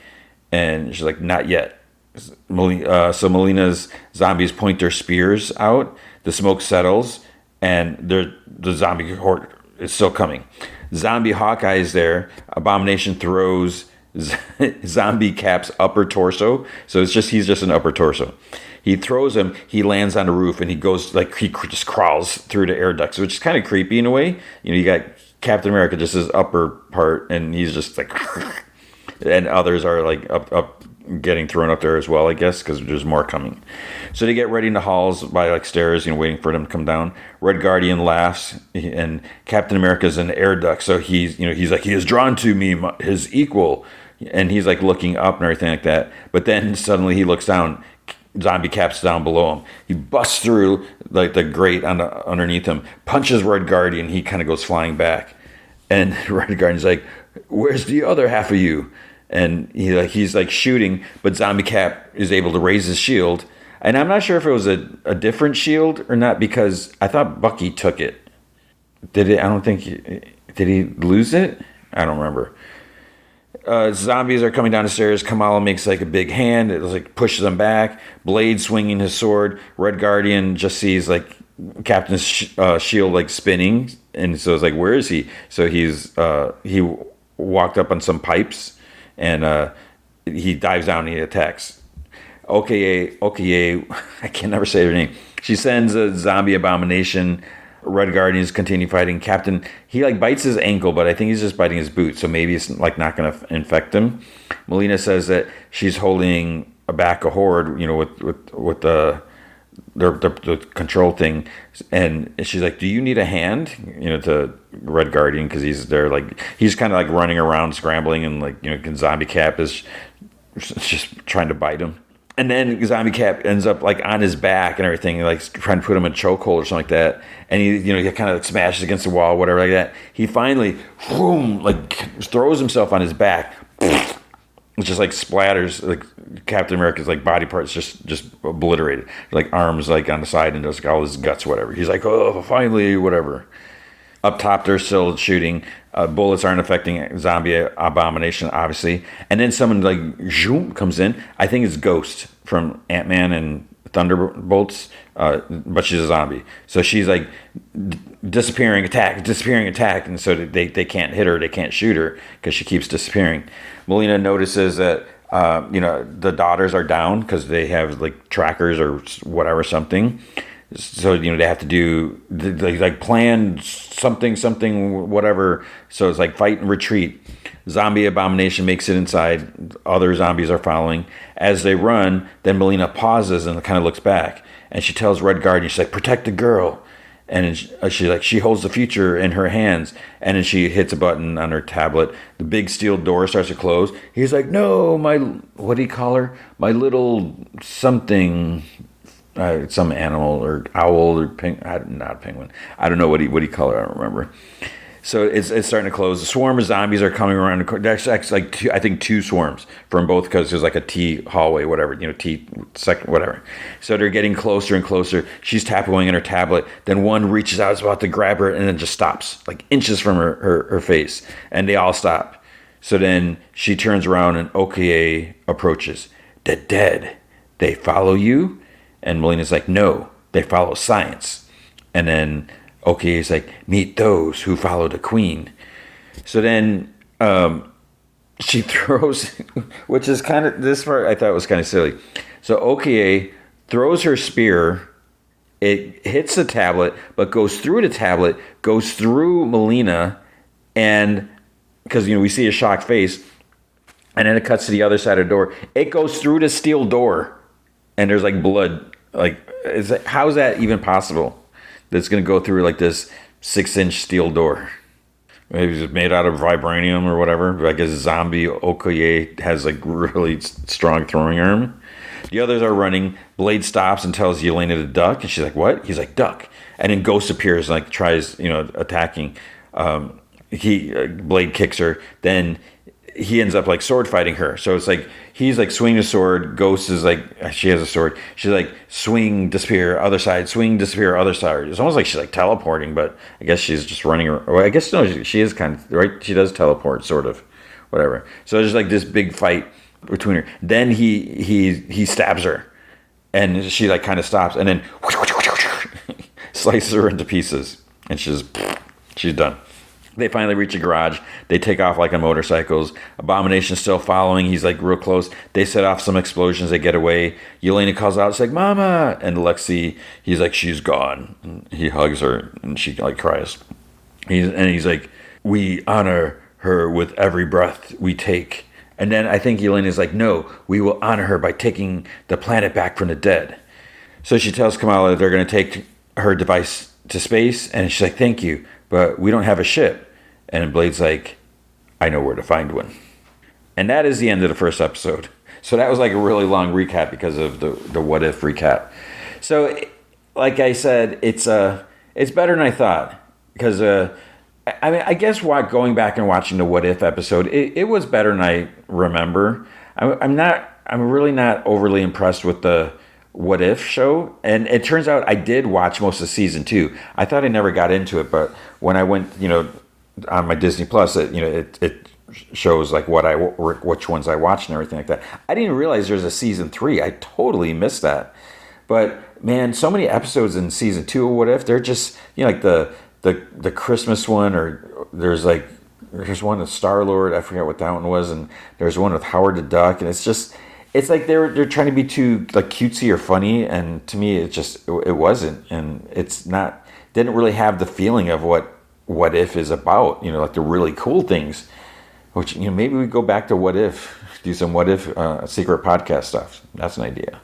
And she's like, not yet. So Melina's zombies point their spears out. The smoke settles, and the zombie Horde is still coming. Zombie Hawkeye is there. Abomination throws Zombie Cap's upper torso. So he's just an upper torso. He throws him. He lands on the roof, and he goes like, he just crawls through the air ducts, which is kind of creepy in a way. You got Captain America, just his upper part, and he's just like, and others are like up getting thrown up there as well, I guess, because there's more coming. So they get ready in the halls by like stairs, waiting for them to come down. Red Guardian laughs, and Captain America's in the air duct, so he's like, he is drawn to me, his equal, and he's like looking up and everything like that. But then suddenly he looks down. Zombie Cap's down below him. He busts through like the grate underneath him, punches Red Guardian. He kind of goes flying back, and Red Guardian's like, "Where's the other half of you?" And he's like shooting, but Zombie Cap is able to raise his shield. And I'm not sure if it was a different shield or not, because I thought Bucky took it. Did he lose it? I don't remember. Zombies are coming down the stairs. Kamala makes like a big hand. It like pushes them back. Blade swinging his sword. Red Guardian just sees like Captain's shield like spinning, and so it's like, where is he? So he walked up on some pipes, and he dives down and he attacks. OKA, I can never say her name. She sends a zombie Abomination. Red Guardians continue fighting. Captain, he like bites his ankle, but I think he's just biting his boot, so maybe it's like not going to infect him. Melina says that she's holding back a Horde, with the control thing, and she's like, "Do you need a hand?" To Red Guardian, because he's there, like he's kind of like running around scrambling, and like Zombie Cap is just trying to bite him. And then Zombie Cap ends up like on his back and everything, like trying to put him in a chokehold or something like that. And he kind of like smashes against the wall, whatever like that. He finally, boom, like throws himself on his back. It just like splatters like Captain America's like body parts just obliterated, like arms like on the side, and just all his guts, whatever. He's like, oh, finally, whatever. Up top, they're still shooting. Bullets aren't affecting Zombie Abomination, obviously. And then someone like zoom comes in. I think it's Ghost from Ant-Man and Thunderbolts, but she's a zombie. So she's like disappearing, attack. And so they can't hit her, they can't shoot her because she keeps disappearing. Melina notices that the daughters are down because they have like trackers or whatever, something. So they have to do like plan something whatever. So it's like fight and retreat. Zombie Abomination makes it inside. Other zombies are following. As they run, then Melina pauses and kind of looks back, and she tells Red Guardian, she's like, protect the girl. And she holds the future in her hands, and then she hits a button on her tablet. The big steel door starts to close. He's like, no, what do you call her? My little something some animal or owl or not penguin. I don't know what he called it. I don't remember. So it's starting to close. The swarm of zombies are coming around. There's actually like I think two swarms from both because there's like a T hallway, whatever, T second, whatever. So they're getting closer and closer. She's tapping on her tablet. Then one reaches out, is about to grab her, and then just stops, like inches from her face. And they all stop. So then she turns around and Okoye approaches. The dead, they follow you? And Melina's like, no, they follow science. And then Okoye's like, meet those who follow the queen. So then she throws, which is kind of, this part I thought was kind of silly. So Okoye throws her spear. It hits the tablet, but goes through the tablet, goes through Melina, and because, we see a shocked face, and then it cuts to the other side of the door. It goes through the steel door, and there's like blood. Like, how is that even possible? That's going to go through like this 6-inch steel door. Maybe it's made out of vibranium or whatever. Like a zombie Okoye has like really strong throwing arm. The others are running. Blade stops and tells Yelena to duck, and she's like, "What?" He's like, "Duck." And then Ghost appears and like tries, attacking. Blade kicks her. Then he ends up like sword fighting her. So it's like he's like swing a sword. Ghost is like, she has a sword. She's like swing, disappear, other side, swing, disappear, other side. It's almost like she's like teleporting, but I guess she's just running. Well, I guess no, she is kind of right. She does teleport, sort of, whatever. So there's like this big fight between her. Then he stabs her, and she like kind of stops, and then slices her into pieces, and she's done. They finally reach a garage. They take off like on motorcycles. Abomination's still following. He's like real close. They set off some explosions. They get away. Yelena calls out. It's like, "Mama!" And Lexi, he's like, "She's gone." And he hugs her and she like cries. He's like, "We honor her with every breath we take." And then I think Yelena's like, "No, we will honor her by taking the planet back from the dead." So she tells Kamala they're going to take her device to space. And she's like, "Thank you, but we don't have a ship." And Blade's like, "I know where to find one." And that is the end of the first episode. So that was like a really long recap because of the what if recap. So like I said, it's better than I thought. Because I guess going back and watching the what if episode, it was better than I remember. I'm really not overly impressed with the what if show, and it turns out I did watch most of season 2. I thought I never got into it, but when I went, on my Disney Plus, it shows like which ones I watched and everything like that. I didn't realize there's a season 3. I totally missed that. But man, so many episodes in season 2 of What If. They're just like the Christmas one, or there's one with Star-Lord. I forget what that one was, and there's one with Howard the Duck, and it's like they're trying to be too like cutesy or funny, and to me it wasn't, and didn't really have the feeling of what if is about, like the really cool things, which maybe we go back to what if, do some what if secret podcast stuff. That's an idea.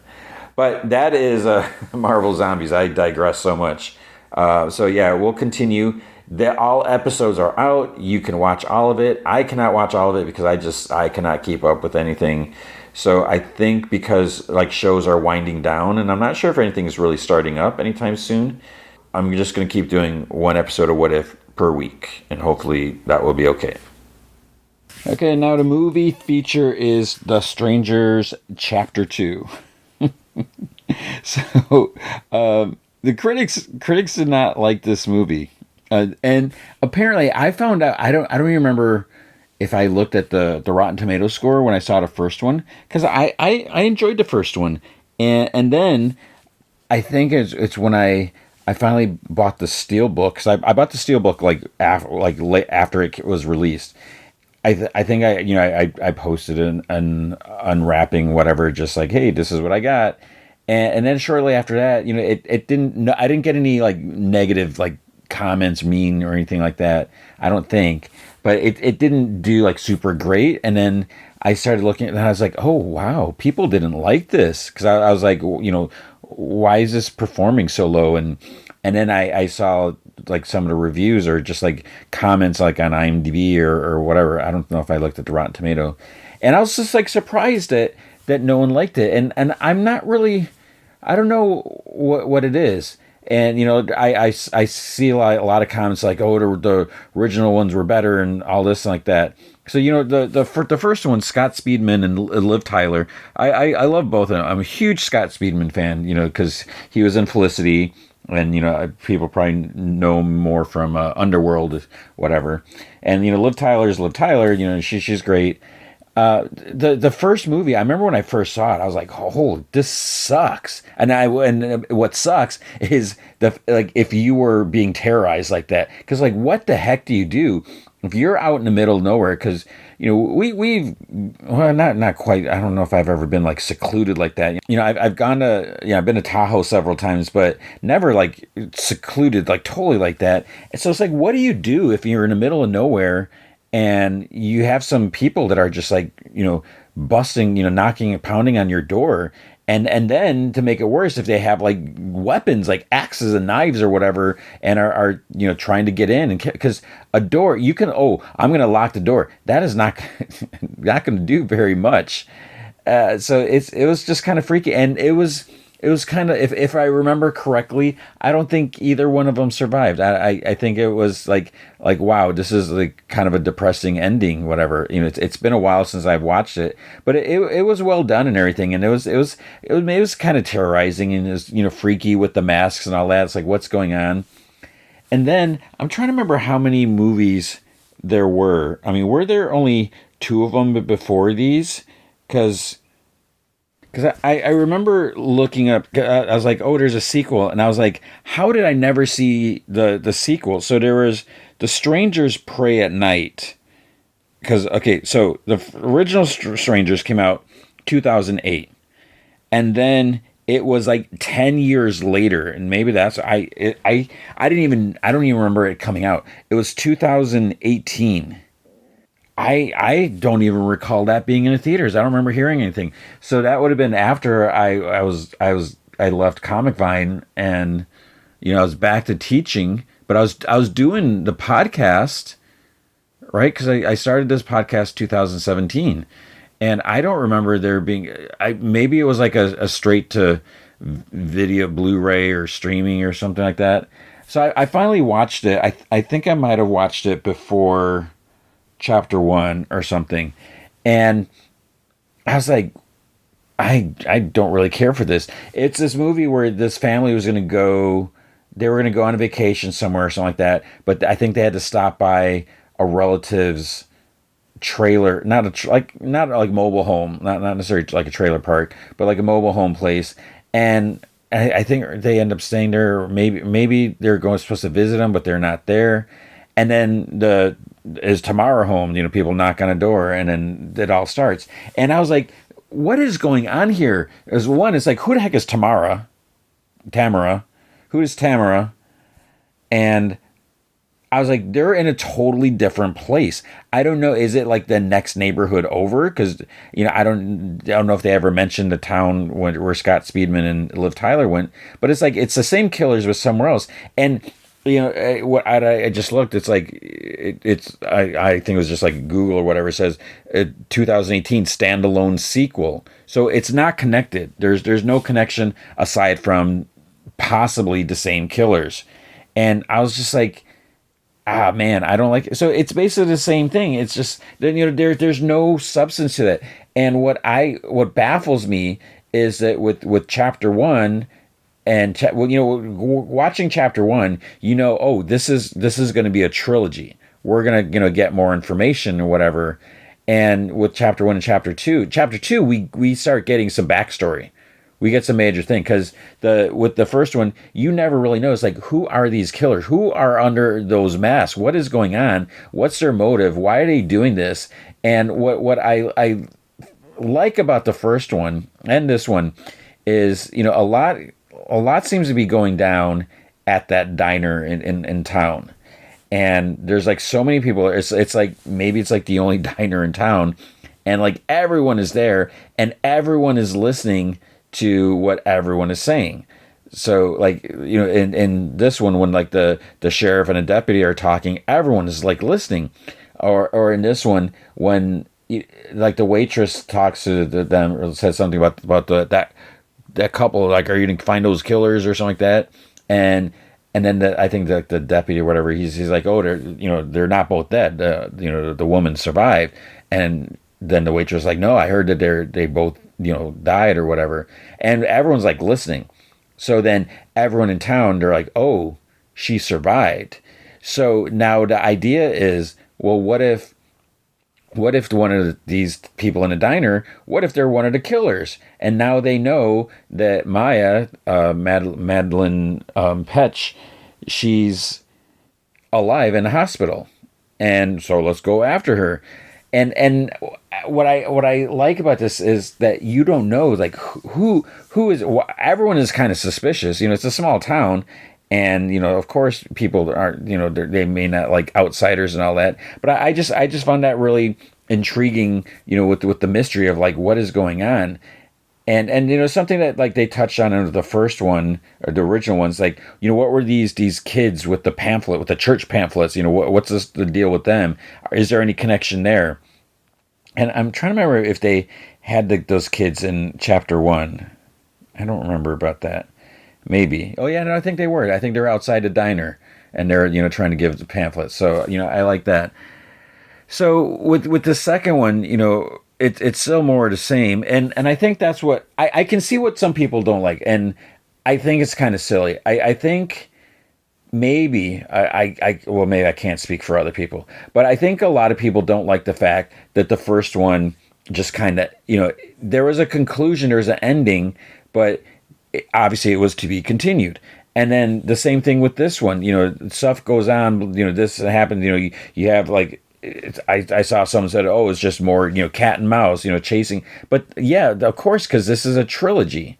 But that is Marvel Zombies. I digress so much. So yeah, we'll continue. All episodes are out. You can watch all of it. I cannot watch all of it because I cannot keep up with anything. So I think because like shows are winding down, and I'm not sure if anything is really starting up anytime soon, I'm just going to keep doing one episode of What If per week, and hopefully that will be okay. Okay, now the movie feature is The Strangers Chapter 2. So the critics did not like this movie, and apparently I found out, I don't remember if I looked at the Rotten Tomatoes score when I saw the first one, because I enjoyed the first one, and then I think it's when I finally bought the Steelbook, because I bought the Steelbook after it was released. I think I posted an unwrapping whatever, just like, hey, this is what I got, and then shortly after that, I didn't get any like negative like comments, mean or anything like that. I don't think. But it didn't do like super great, and then I started looking at it and I was like, oh wow, people didn't like this, because I was like, why is this performing so low? And then I saw like some of the reviews or just like comments like on IMDb or whatever. I don't know if I looked at the Rotten Tomato, and I was just like surprised that no one liked it, and I'm not really I don't know what it is. And I see a lot of comments like, oh, the original ones were better and all this and like that. So the first one, Scott Speedman and Liv Tyler, I love both of them. I'm a huge Scott Speedman fan, because he was in Felicity, and people probably know him more from Underworld, whatever. And Liv Tyler's Liv Tyler, she's great. The first movie, I remember when I first saw it, I was like, "Oh, this sucks." And what sucks is if you were being terrorized like that, because like, what the heck do you do if you're out in the middle of nowhere? Because we've well, not quite. I don't know if I've ever been like secluded like that. I've gone to I've been to Tahoe several times, but never like secluded like totally like that. And so it's like, what do you do if you're in the middle of nowhere? And you have some people that are just like, busting, knocking and pounding on your door. And then to make it worse, if they have like weapons, like axes and knives or whatever, and are trying to get in, and because a door, I'm going to lock the door. That is not going to do very much. So it was just kind of freaky. And it was kind of, if I remember correctly, I don't think either one of them survived. I think it was like, wow, this is like kind of a depressing ending, whatever. It's been a while since I've watched it, but it was well done and everything. And it was kind of terrorizing, and it was, freaky with the masks and all that. It's like, what's going on? And then I'm trying to remember how many movies there were. I mean, were there only 2 of them before these? Because I remember looking up, I was like, oh, there's a sequel. And I was like, how did I never see the sequel? So there was The Strangers Pray at Night. So the original Strangers came out 2008. And then it was like 10 years later. And maybe that's, I don't even remember it coming out. It was 2018. I don't even recall that being in the theaters. I don't remember hearing anything. So that would have been after I left Comic Vine, and I was back to teaching, but I was doing the podcast, right? Because I started this podcast 2017, and I don't remember there being. Maybe it was like a straight to video Blu-ray or streaming or something like that. So I finally watched it. I think I might have watched it before Chapter 1 or something, and I was like, I don't really care for this. It's this movie where this family was going to go, they were going to go on a vacation somewhere or something like that, but I think they had to stop by a relative's trailer, not like mobile home, not necessarily like a trailer park, but like a mobile home place. And I think they end up staying there. Maybe they're supposed to visit them, but they're not there. And then is Tamara home? People knock on a door, and then it all starts. And I was like, what is going on here? It's like, who the heck is Tamara? Who is Tamara? And I was like, they're in a totally different place. I don't know. Is it like the next neighborhood over? Because I don't know if they ever mentioned the town where Scott Speedman and Liv Tyler went. But it's like, it's the same killers but somewhere else. And what I just looked, it's like I think it was just like Google or whatever says 2018 standalone sequel. So it's not connected. There's no connection aside from possibly the same killers. And I was just like, man, I don't like it. So it's basically the same thing. It's just there's no substance to that. And what baffles me is that with Chapter 1. And watching Chapter 1, oh, this is going to be a trilogy. We're going to get more information or whatever. And with Chapter 1 and Chapter 2, we start getting some backstory. We get some major thing, because with the first one, you never really know. It's like, who are these killers? Who are under those masks? What is going on? What's their motive? Why are they doing this? And what I like about the first one and this one is, a lot seems to be going down at that diner in town. And there's like so many people. It's like, maybe it's like the only diner in town. And like everyone is there, and everyone is listening to what everyone is saying. So like, in this one, when like the sheriff and a deputy are talking, everyone is like listening. Or in this one, when like the waitress talks to them or says something about that that couple, like, are you gonna find those killers or something like that? And then I think the deputy or whatever, he's like, oh, they're not both dead. The woman survived, and then the waitress is like, no, I heard that they both died or whatever, and everyone's like listening. So then everyone in town, they're like, oh, she survived. So now the idea is, well, what if one of these people in a diner, what if they're one of the killers? And now they know that Maya, Madeline Petch, she's alive in the hospital. And so let's go after her. And what I like about this is that you don't know, like, who is, everyone is kind of suspicious. It's a small town, and of course people aren't, they may not like outsiders and all that, but I just found that really intriguing, with the mystery of like what is going on. And something that like they touched on in the first one, or the original ones, like, what were these kids with the pamphlet, with the church pamphlets, what's the deal with them? Is there any connection there? And I'm trying to remember if they had those kids in chapter 1. I don't remember about that. Maybe. Oh yeah, no, I think they were. I think they're outside the diner, and they're trying to give the pamphlet. So I like that. So with the second one, it's still more of the same, and I think that's what I can see what some people don't like, and I think it's kind of silly. I think maybe well, maybe I can't speak for other people, but I think a lot of people don't like the fact that the first one just kind of, there was a conclusion, there was an ending, but obviously it was to be continued. And then the same thing with this one, stuff goes on, this happened, you have like, I saw someone said, oh, it's just more, cat and mouse, chasing. But yeah, of course, because this is a trilogy.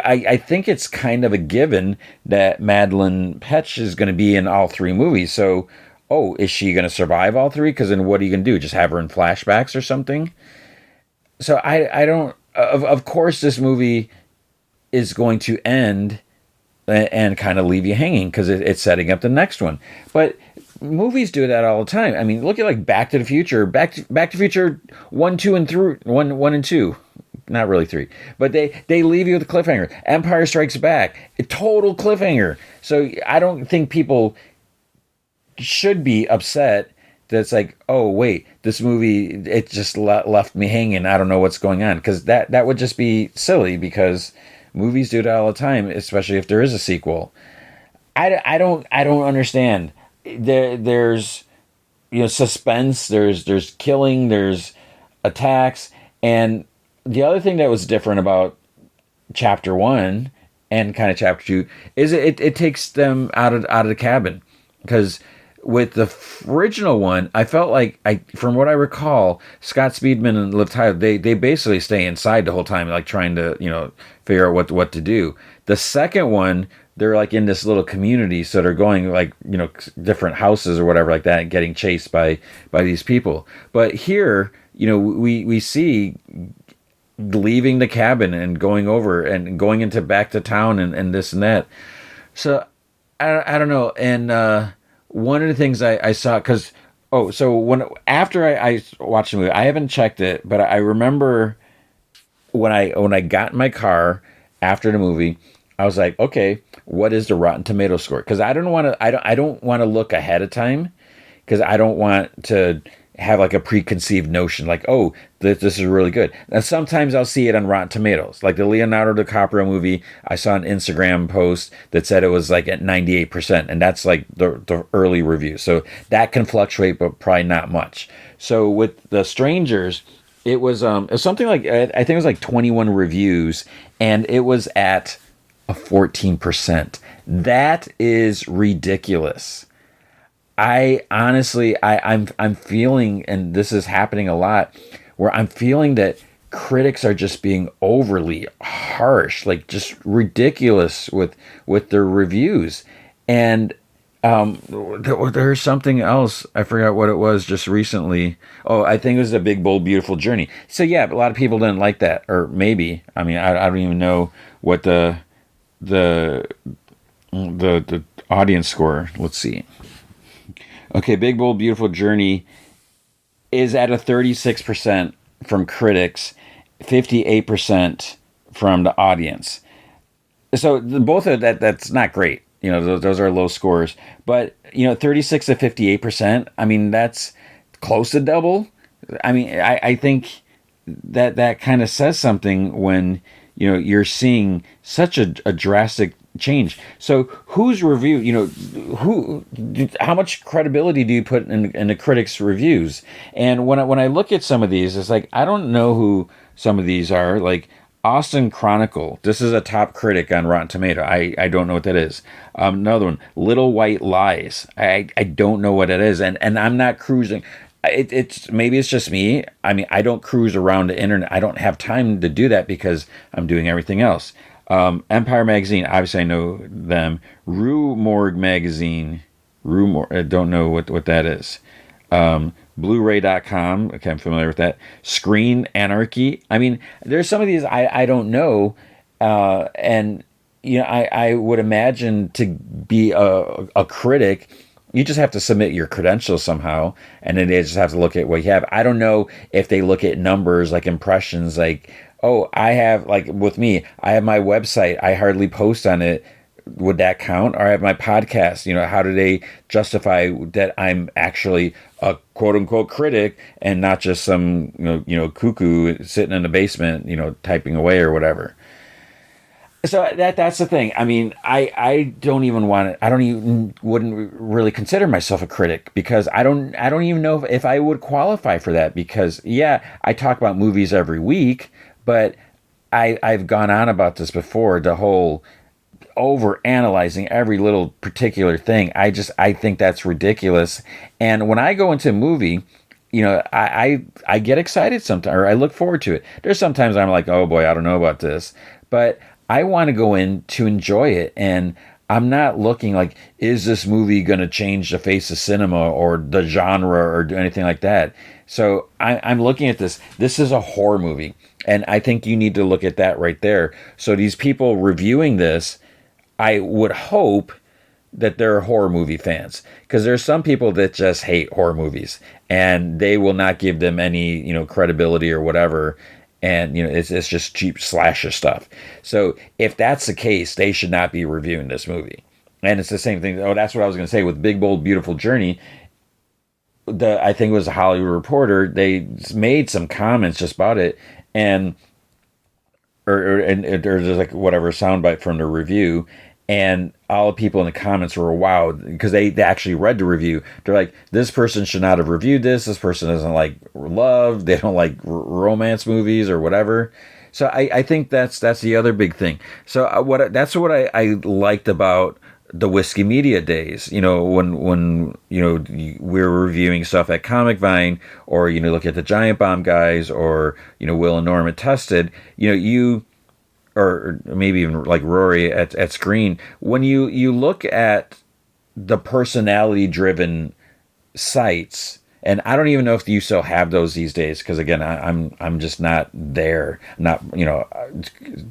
I think it's kind of a given that Madeline Petch is going to be in all 3 movies. So, oh, is she going to survive all 3? Because then what are you going to do? Just have her in flashbacks or something? So I don't, of course, this movie is going to end and kind of leave you hanging because it's setting up the next one. But movies do that all the time. I mean, look at like Back to the Future, Back to the Future 1, 2, and 3, 1 and 2. Not really 3, but they leave you with a cliffhanger. Empire Strikes Back, a total cliffhanger. So I don't think people should be upset that's like, oh wait, this movie, it just left me hanging. I don't know what's going on, because that would just be silly, because movies do that all the time, especially if there is a sequel. I don't understand. There's suspense, there's killing, there's attacks, and the other thing that was different about chapter 1 and kind of chapter 2 is it takes them out of the cabin, because with the original one, I felt like, from what I recall, Scott Speedman and Liv Tyler, they basically stay inside the whole time, like trying to figure out what to do. The second one, they're like in this little community, so they're going like different houses or whatever like that, and getting chased by these people. But here, we see leaving the cabin and going over and going into back to town and this and that. So I don't know. And one of the things I saw, because after I watched the movie, I haven't checked it, but I remember when I got in my car after the movie, I was like, okay, what is the Rotten Tomato score? Because I don't want to look ahead of time, because I don't want to have like a preconceived notion, like, oh, this is really good. And sometimes I'll see it on Rotten Tomatoes, like the Leonardo DiCaprio movie. I saw an Instagram post that said it was like at 98%, and that's like the early review. So that can fluctuate, but probably not much. So with The Strangers, it was something like, I think it was like 21 reviews, and it was at a 14%. That is ridiculous. I honestly, I'm feeling, and this is happening a lot, where I'm feeling that critics are just being overly harsh, like just ridiculous with their reviews. And there's something else, I forgot what it was just recently. Oh, I think it was The Big Bold Beautiful Journey. So yeah, a lot of people didn't like that, or maybe, I mean, I don't even know what the audience score. Let's see. Okay, Big Bold Beautiful Journey is at a 36% from critics, 58% from the audience. So both of that's not great. Those are low scores. But 36 to 58%. I mean, that's close to double. I mean, I think that kind of says something when you're seeing such a drastic change. So whose review? How much credibility do you put in the critics' reviews? And when I look at some of these, it's like I don't know who some of these are. Like Austin Chronicle. This is a top critic on Rotten Tomato. I don't know what that is. Another one, Little White Lies. I don't know what it is, and I'm not cruising. It's maybe it's just me. I mean, I don't cruise around the internet. I don't have time to do that because I'm doing everything else. Empire Magazine, obviously I know them. Rue Morgue Magazine, I don't know what that is. Blu-ray.com, okay, I'm familiar with that. Screen Anarchy. I mean, there's some of these I don't know, and I would imagine to be a critic, you just have to submit your credentials somehow, and then they just have to look at what you have. I don't know if they look at numbers like impressions, like, oh, I have, like with me, I have my website, I hardly post on it. Would that count? Or I have my podcast, how do they justify that I'm actually a quote unquote critic and not just some, cuckoo sitting in the basement, typing away or whatever. So that's the thing. I mean, I don't even want to. Wouldn't really consider myself a critic because I don't even know if I would qualify for that. Because yeah, I talk about movies every week, but I've gone on about this before. The whole over analyzing every little particular thing. I think that's ridiculous. And when I go into a movie, I get excited sometimes, or I look forward to it. There's sometimes I'm like, oh boy, I don't know about this, but I want to go in to enjoy it, and I'm not looking like, is this movie going to change the face of cinema or the genre or do anything like that? So I'm looking at this. This is a horror movie, and I think you need to look at that right there. So these people reviewing this, I would hope that they're horror movie fans, because there's some people that just hate horror movies, and they will not give them any credibility or whatever. And it's just cheap slasher stuff. So if that's the case, they should not be reviewing this movie. And it's the same thing. Oh, that's what I was going to say with Big Bold Beautiful Journey. I think it was a Hollywood Reporter. They made some comments just about it, and there's like whatever soundbite from the review. And all the people in the comments were wowed because they actually read the review. They're like, this person should not have reviewed this. This person doesn't like love. They don't like romance movies or whatever. So I think that's the other big thing. So that's what I liked about the Whiskey Media days. When we're reviewing stuff at Comic Vine, or look at the Giant Bomb guys, or Will and Norm at Tested. Or maybe even like Rory at Screen, when you look at the personality-driven sites, and I don't even know if you still have those these days, because again, I'm just not there, not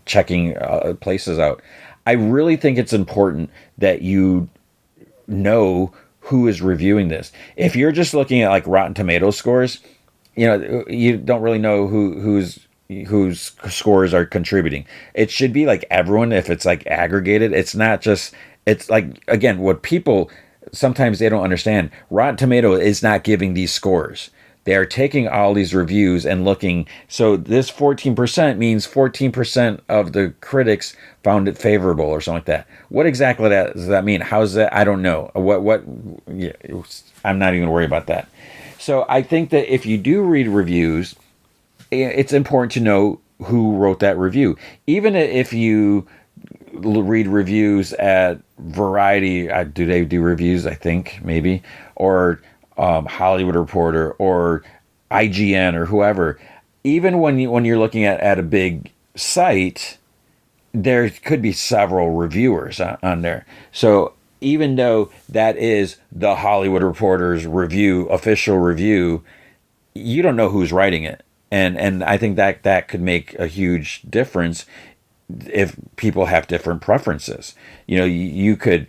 checking places out. I really think it's important that you know who is reviewing this. If you're just looking at like Rotten Tomatoes scores, you don't really know whose scores are contributing. It should be like everyone. If it's like aggregated, it's not just, it's like, again, what people sometimes they don't understand, Rotten Tomato is not giving these scores. They are taking all these reviews and looking. So this 14% means 14% of the critics found it favorable or something like that. What exactly does that mean? How's that? I don't know. Yeah, I'm not even worried about that. So I think that if you do read reviews, it's important to know who wrote that review. Even if you read reviews at Variety, do they do reviews? I think maybe, or Hollywood Reporter or IGN or whoever. Even when you're looking at a big site, there could be several reviewers on there. So even though that is the Hollywood Reporter's review, official review, you don't know who's writing it. And I think that could make a huge difference if people have different preferences. You could,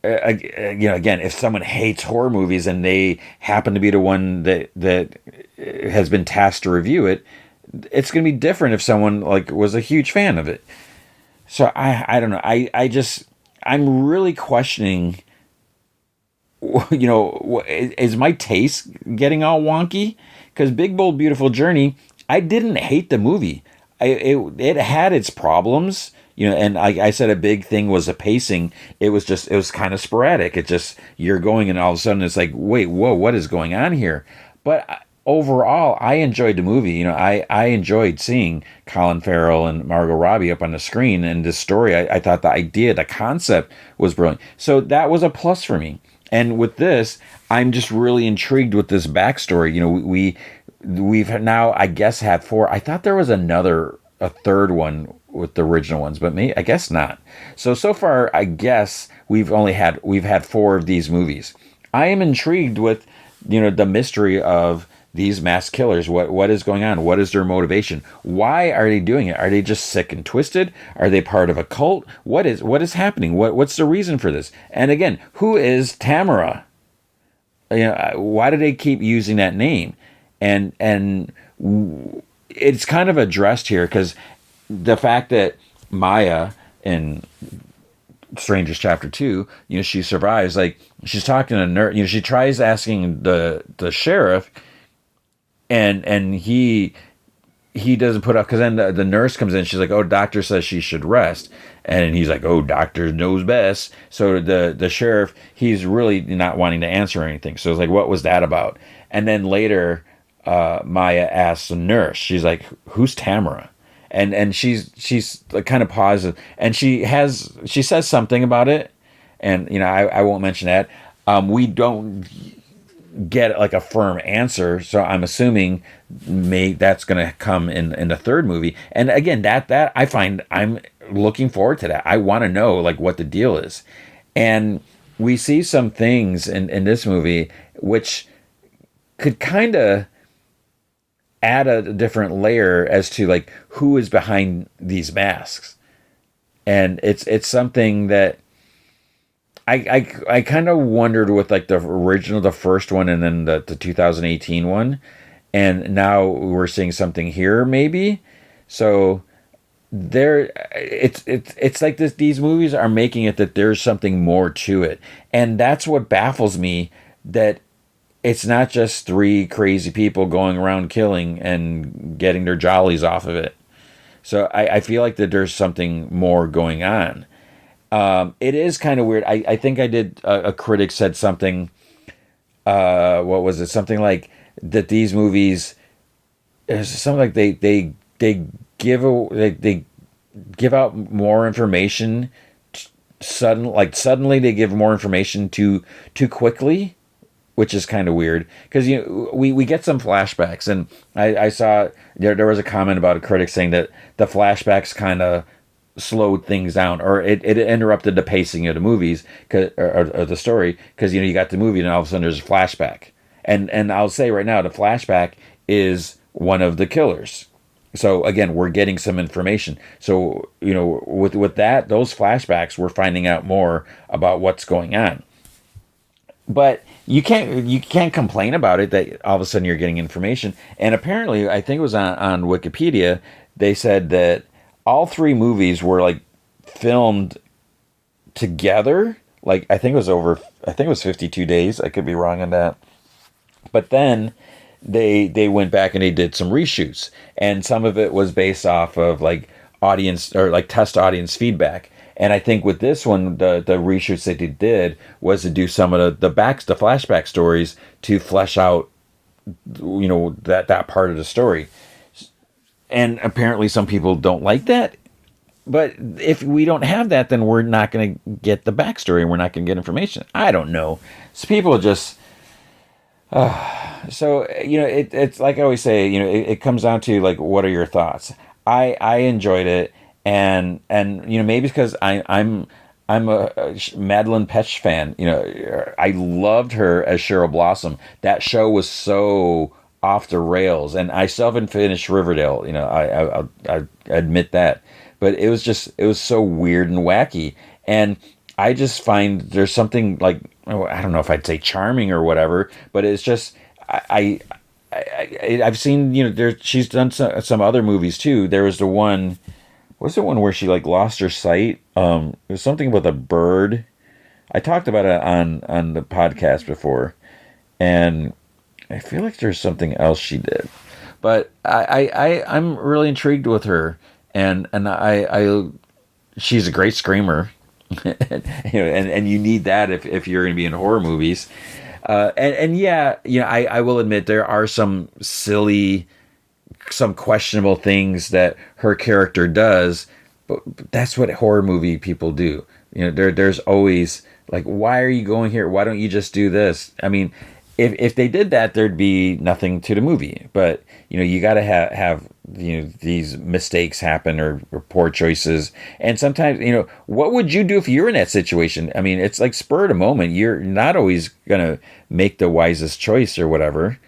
again, if someone hates horror movies and they happen to be the one that has been tasked to review it, it's going to be different if someone like was a huge fan of it. So I don't know. I'm really questioning. Is my taste getting all wonky? Because Big Bold Beautiful Journey, I didn't hate the movie. It had its problems, and I said a big thing was the pacing. It was kind of sporadic. It just, you're going and all of a sudden it's like, wait, whoa, what is going on here? But overall, I enjoyed the movie. I enjoyed seeing Colin Farrell and Margot Robbie up on the screen, and this story, I thought the idea, the concept was brilliant. So that was a plus for me. And with this, I'm just really intrigued with this backstory. We've now, I guess, had 4. I thought there was a third one with the original ones, but I guess not. So far, I guess we've had 4 of these movies. I am intrigued with, the mystery of these mass killers. What is going on? What is their motivation? Why are they doing it? Are they just sick and twisted? Are they part of a cult? What is happening? What's the reason for this? And again, who is Tamara? Why do they keep using that name? And it's kind of addressed here, because the fact that Maya in Strangers Chapter 2, she survives. Like, she's talking to a nurse. She tries asking the sheriff, and he doesn't put up, because then the nurse comes in. She's like, "Oh, doctor says she should rest," and he's like, "Oh, doctor knows best." So the sheriff, he's really not wanting to answer anything. So it's like, what was that about? And then later, Maya asks the nurse. She's like, "Who's Tamara?" And she's like, kind of pauses, and she says something about it, and I won't mention that. We don't get like a firm answer, so I'm assuming that's going to come in the third movie. And again, that I find, I'm looking forward to that. I want to know like what the deal is. And we see some things in this movie which could kind of add a different layer as to like who is behind these masks. And it's something that I kind of wondered with like the first one, and then the 2018 one, and now we're seeing something here maybe. So it's like this. These movies are making it that there's something more to it, and that's what baffles me. That it's not just 3 crazy people going around killing and getting their jollies off of it. So I feel like that there's something more going on. It is kind of weird. I think I did. A critic said something. What was it? Something like that. These movies, something like they give out more information. Suddenly they give more information too quickly, which is kind of weird, because we get some flashbacks, and I saw there was a comment about a critic saying that the flashbacks kind of slowed things down, or it interrupted the pacing of the movies, or the story, because you got the movie and all of a sudden there's a flashback, and I'll say right now the flashback is one of the killers. So again, we're getting some information. So with that, those flashbacks, we're finding out more about what's going on. But you can't complain about it that all of a sudden you're getting information. And apparently, I think it was on Wikipedia, they said that all 3 movies were like filmed together. Like I think it was 52 days. I could be wrong on that. But then they went back and they did some reshoots, and some of it was based off of like audience, or like test audience feedback. And I think with this one, the reshoots that they did was to do some of the flashback stories to flesh out, that part of the story. And apparently some people don't like that. But if we don't have that, then we're not going to get the backstory, and we're not going to get information. I don't know. So people just... it's like I always say, it comes down to like, what are your thoughts? I enjoyed it, and maybe because I'm a Madeline Petch fan. I loved her as Cheryl Blossom. That show was so off the rails, and I still haven't finished Riverdale. I admit that, but it was so weird and wacky, and I just find there's something like, I don't know if I'd say charming or whatever, but it's just I've seen, she's done some other movies too. There was the one, was the one where she like lost her sight? It was something with a bird. I talked about it on the podcast before, and I feel like there's something else she did, but I'm really intrigued with her, and she's a great screamer, and you need that if you're going to be in horror movies. And yeah, I will admit there are some questionable things that her character does, but that's what horror movie people do. There's always like, why are you going here? Why don't you just do this? I mean, if they did that, there'd be nothing to the movie. But you got to have these mistakes happen, or poor choices. And sometimes, what would you do if you're in that situation? I mean, it's like spur of the moment. You're not always gonna make the wisest choice or whatever.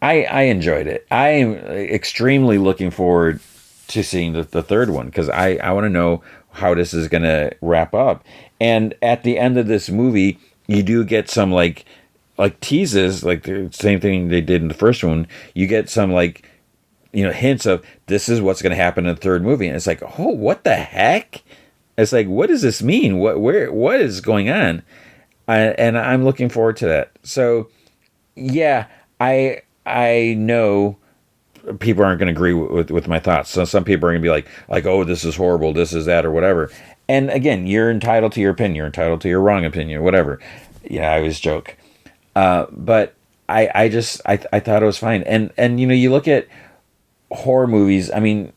I enjoyed it. I am extremely looking forward to seeing the third one, because I want to know how this is gonna wrap up. And at the end of this movie, you do get some like teases, like the same thing they did in the first one. You get some like hints of this is what's going to happen in the third movie, and it's like, oh, what the heck? It's like, what does this mean? What is going on? And I'm looking forward to that. So yeah, I know people aren't going to agree with my thoughts. So some people are going to be like, oh, this is horrible, this is that, or whatever. And again, you're entitled to your opinion. You're entitled to your wrong opinion, whatever. I always joke. But I thought it was fine. And you look at horror movies. I mean,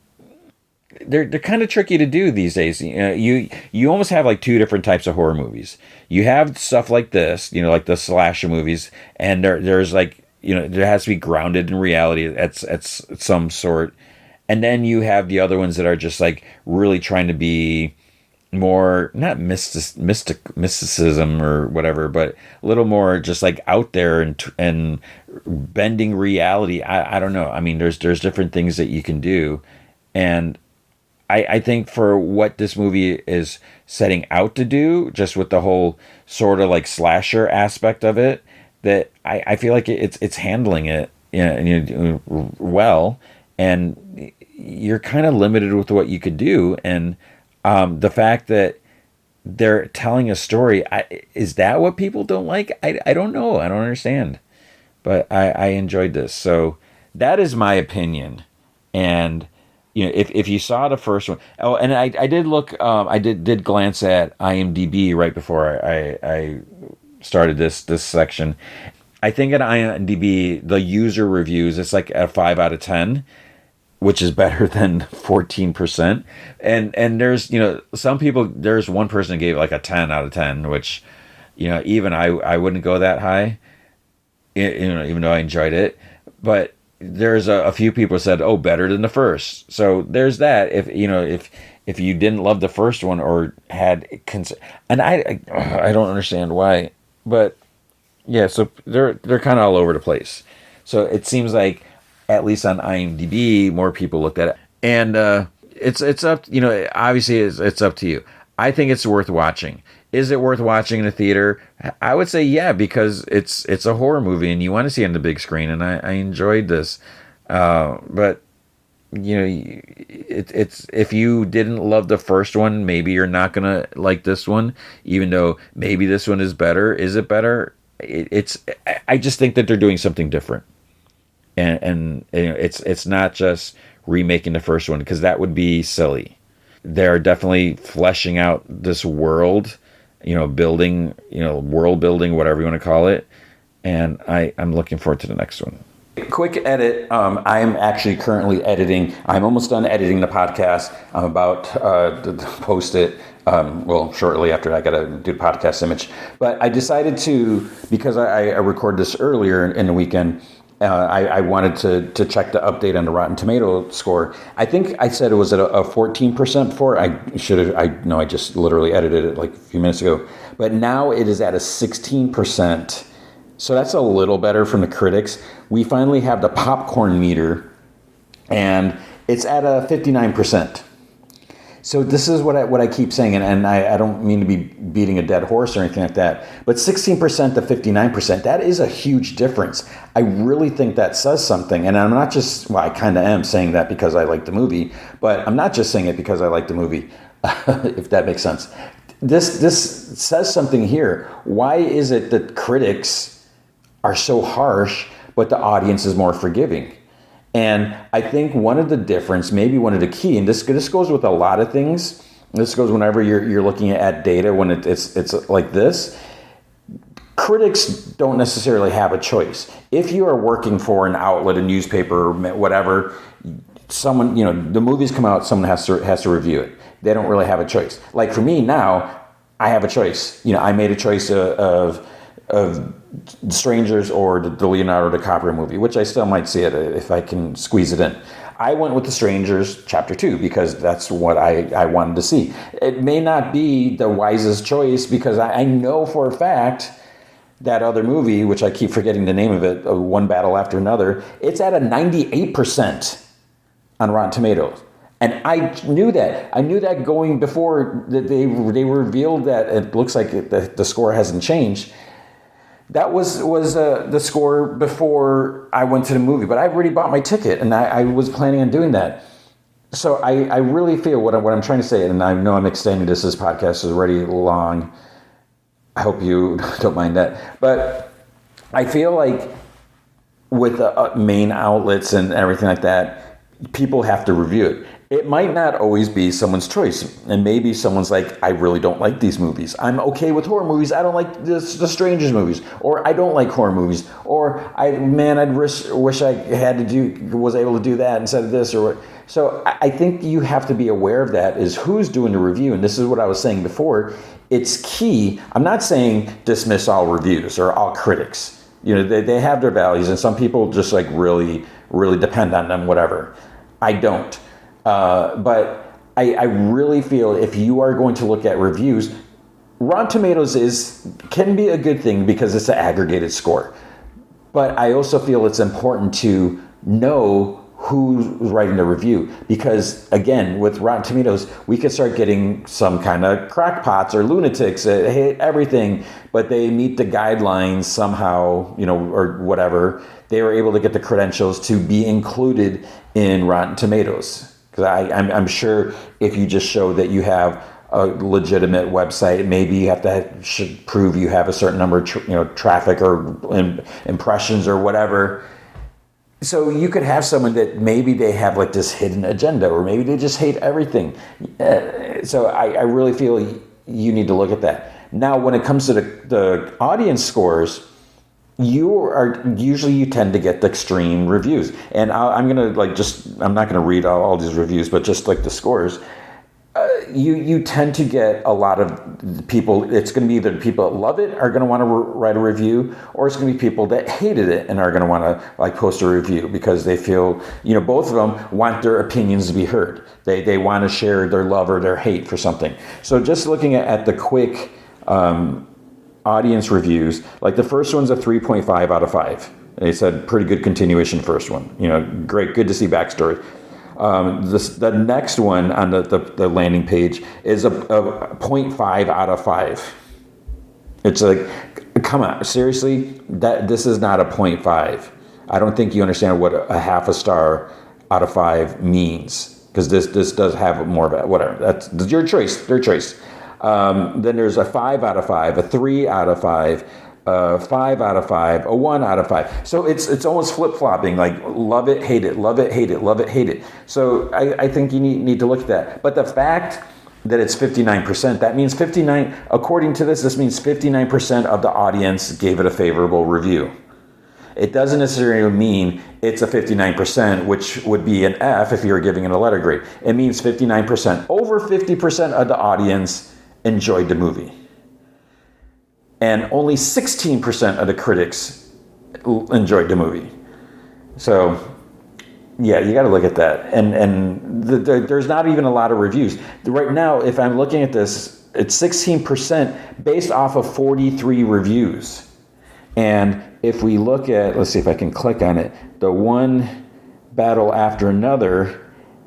they're kind of tricky to do these days. You almost have like two different types of horror movies. You have stuff like this, like the slasher movies, and there's like, there has to be grounded in reality at some sort. And then you have the other ones that are just like really trying to be more, not mysticism or whatever, but a little more just like out there and bending reality. I don't know. I mean, there's different things that you can do, and I think for what this movie is setting out to do, just with the whole sort of like slasher aspect of it, that I feel like it's handling it well, and you're kind of limited with what you could do. And the fact that they're telling a story, is that what people don't like? I don't know. I don't understand. But I enjoyed this. So that is my opinion. And if you saw the first one, oh, and I did look, I did glance at IMDb right before I started this section. I think at IMDb, the user reviews, it's like a 5 out of 10. Which is better than 14%. And there's, some people, there's one person who gave like a 10 out of 10, which, even I wouldn't go that high, even though I enjoyed it. But there's a few people said, oh, better than the first. So there's that. If you didn't love the first one or had and I don't understand why, but yeah, so they're kind of all over the place. So it seems like, at least on IMDb, more people looked at it, and it's up. Obviously, it's up to you. I think it's worth watching. Is it worth watching in a theater? I would say yeah, because it's a horror movie, and you want to see it on the big screen. And I enjoyed this, but it's if you didn't love the first one, maybe you're not gonna like this one, even though maybe this one is better. Is it better? I just think that they're doing something different. And it's not just remaking the first one, because that would be silly. They're definitely fleshing out this world, building, world building, whatever you want to call it. And I'm looking forward to the next one. Quick edit. I am actually currently editing. I'm almost done editing the podcast. I'm about to post it. Shortly after I got to do the podcast image. But I decided to, because I recorded this earlier in the weekend. I wanted to check the update on the Rotten Tomato score. I think I said it was at a 14% before. I just literally edited it like a few minutes ago. But now it is at a 16%. So that's a little better from the critics. We finally have the popcorn meter, and it's at a 59%. So this is what I keep saying, and I don't mean to be beating a dead horse or anything like that, but 16% to 59%, that is a huge difference. I really think that says something, and I'm not just, well, I kind of am saying that because I like the movie, but I'm not just saying it because I like the movie, if that makes sense. This says something here. Why is it that critics are so harsh, but the audience is more forgiving? And I think one of the difference, maybe one of the key, and this goes with a lot of things. This goes whenever you're looking at data when it's like this. Critics don't necessarily have a choice. If you are working for an outlet, a newspaper, or whatever, someone, the movies come out, someone has to review it. They don't really have a choice. Like for me now, I have a choice. I made a choice of Strangers or the Leonardo DiCaprio movie, which I still might see it if I can squeeze it in. I went with The Strangers Chapter 2 because that's what I wanted to see. It may not be the wisest choice because I know for a fact that other movie, which I keep forgetting the name of it, One Battle After Another, it's at a 98% on Rotten Tomatoes. And I knew that. I knew that going before that they revealed that it looks like the score hasn't changed. That was the score before I went to the movie, but I already bought my ticket, and I was planning on doing that. So I really feel what I'm trying to say, and I know I'm extending this podcast is already long. I hope you don't mind that. But I feel like with the main outlets and everything like that, people have to review it. It might not always be someone's choice. And maybe someone's like, I really don't like these movies. I'm okay with horror movies. I don't like the Strangers movies. Or I don't like horror movies. Or I'd wish I was able to do that instead of this. So I think you have to be aware of that, is who's doing the review. And this is what I was saying before. It's key. I'm not saying dismiss all reviews or all critics. They have their values, and some people just like really, really depend on them, whatever. I don't. But I really feel if you are going to look at reviews, Rotten Tomatoes can be a good thing because it's an aggregated score. But I also feel it's important to know who's writing the review, because again, with Rotten Tomatoes, we could start getting some kind of crackpots or lunatics that hate everything, but they meet the guidelines somehow, or whatever. They were able to get the credentials to be included in Rotten Tomatoes. Because I'm sure if you just show that you have a legitimate website, maybe you have to should prove you have a certain number of traffic or impressions or whatever. So you could have someone that maybe they have like this hidden agenda, or maybe they just hate everything. So I really feel you need to look at that. Now, when it comes to the audience scores, you tend to get the extreme reviews. And I'm not gonna read all these reviews, but just like the scores, you tend to get a lot of people. It's going to be either people that love it are going to want to write a review, or it's going to be people that hated it and are going to want to post a review because they feel, both of them want their opinions to be heard. They want to share their love or their hate for something. So just looking at the quick audience reviews, like the first one's a 3.5 out of 5. They said pretty good continuation first one. Great, good to see backstory. The next one on the landing page is a 0.5 out of 5. It's like, come on, seriously? This is not a 0.5. I don't think you understand what a half a star out of 5 means, because this does have more of it. Whatever, that's your choice, their choice. Then there's a 5 out of 5, a 3 out of 5, 5 out of 5, a 1 out of 5. So it's almost flip-flopping, like love it, hate it, love it, hate it, love it, hate it. So I think you need to look at that. But the fact that it's 59%, that means according to this means 59% of the audience gave it a favorable review. It doesn't necessarily mean it's a 59%, which would be an F if you were giving it a letter grade. It means 59%. Over 50% of the audience enjoyed the movie. And only 16% of the critics enjoyed the movie. So, yeah, you got to look at that. And there's not even a lot of reviews. Right now, if I'm looking at this, it's 16% based off of 43 reviews. And if we look at, let's see if I can click on it, the One Battle After Another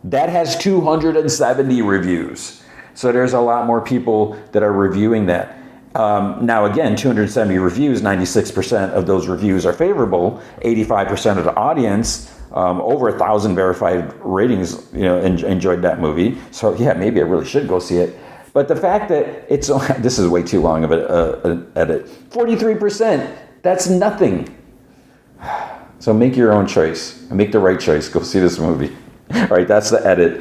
That has 270 reviews. So there's a lot more people that are reviewing that. Now, again, 270 reviews, 96% of those reviews are favorable. 85% of the audience, over 1,000 verified ratings, enjoyed that movie. So yeah, maybe I really should go see it. But the fact that it's this is way too long of an edit. 43%. That's nothing. So make your own choice. Make the right choice. Go see this movie. All right, that's the edit.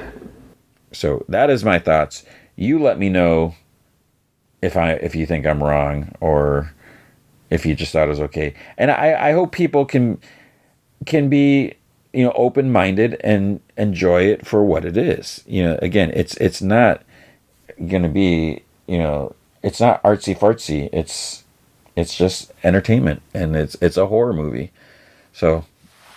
So that is my thoughts. You let me know if you think I'm wrong or if you just thought it was okay. And I hope people can be open-minded and enjoy it for what it is. Again, it's not going to be it's not artsy fartsy. It's just entertainment, and it's a horror movie. So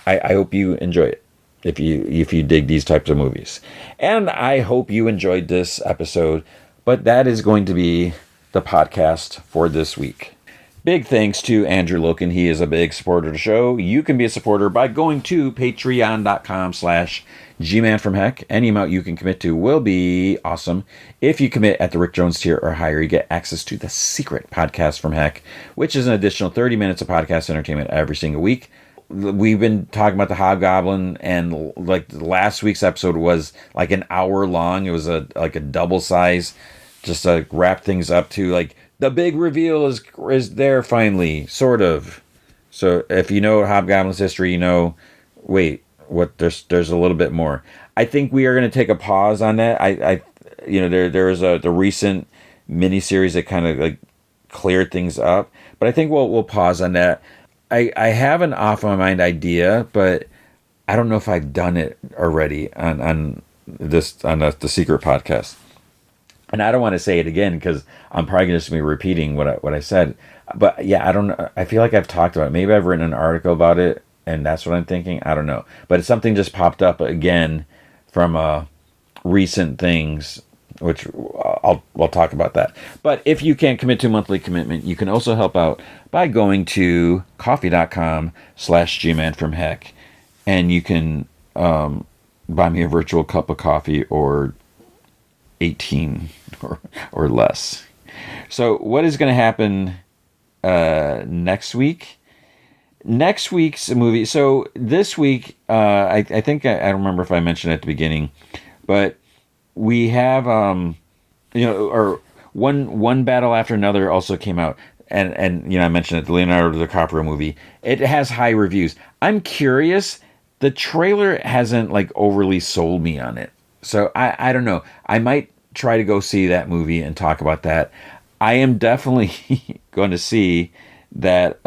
I hope you enjoy it if you dig these types of movies. And I hope you enjoyed this episode. But that is going to be the podcast for this week. Big thanks to Andrew Loken. He is a big supporter of the show. You can be a supporter by going to patreon.com/gmanfromheck. Any amount you can commit to will be awesome. If you commit at the Rick Jones tier or higher, you get access to the secret podcast from Heck, which is an additional 30 minutes of podcast entertainment every single week. We've been talking about the Hobgoblin, and like last week's episode was like an hour long. It was a double size, just to wrap things up to like the big reveal is there finally, sort of. So if you know Hobgoblin's history, wait, what? There's a little bit more. I think we are going to take a pause on that. There was the recent miniseries that kind of like cleared things up, but I think we'll pause on that. I have an off my mind idea, but I don't know if I've done it already on the secret podcast. And I don't want to say it again because I'm probably just going to be repeating what I said. But yeah, I don't know. I feel like I've talked about it. Maybe I've written an article about it, and that's what I'm thinking. I don't know. But it's something just popped up again from recent things, which we'll talk about that. But if you can't commit to a monthly commitment, you can also help out by going to coffee.com/gmanfromheck, and you can buy me a virtual cup of coffee or 18 or less. So what is going to happen next week? Next week's movie. So this week, I think I don't remember if I mentioned it at the beginning, but we have or one battle after another also came out, and I mentioned it, the Leonardo DiCaprio movie. It has high reviews. I'm curious. The trailer hasn't like overly sold me on it. So I don't know. I might try to go see that movie and talk about that. I am definitely going to see that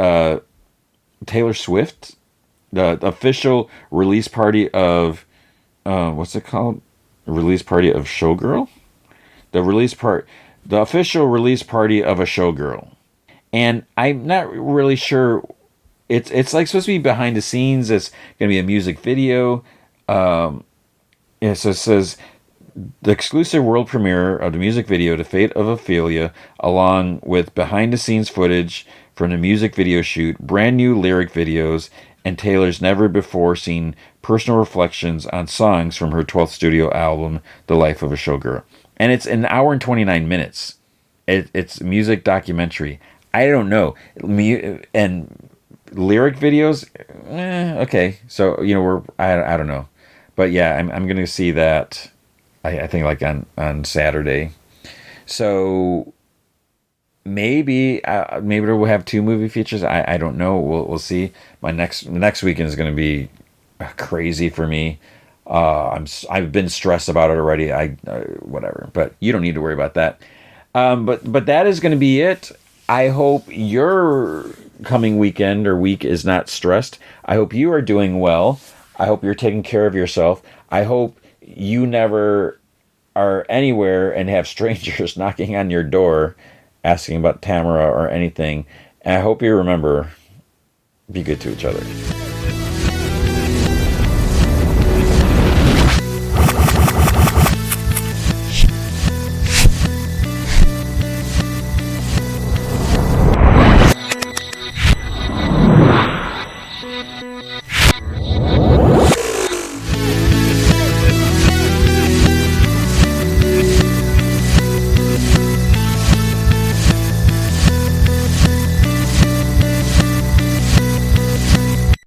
Taylor Swift, the official release party of what's it called? Release party of Showgirl? The official release party of a Showgirl. And I'm not really sure. It's like supposed to be behind the scenes. It's going to be a music video. So it says the exclusive world premiere of the music video to Fate of Ophelia, along with behind the scenes footage from the music video shoot, brand new lyric videos, and Taylor's never before seen personal reflections on songs from her 12th studio album, The Life of a Showgirl. And it's an hour and 29 minutes. It's a music documentary. I don't know. And lyric videos, okay. So, I don't know. But yeah, I'm going to see that, I think like on Saturday. So maybe we'll have 2 movie features. I don't know. We'll see. My next weekend is going to be crazy for me. I've been stressed about it already. Whatever, but you don't need to worry about that. But that is going to be it. I hope your coming weekend or week is not stressed. I hope you are doing well. I hope you're taking care of yourself. I hope you never are anywhere and have strangers knocking on your door asking about Tamara or anything. And I hope you remember, be good to each other.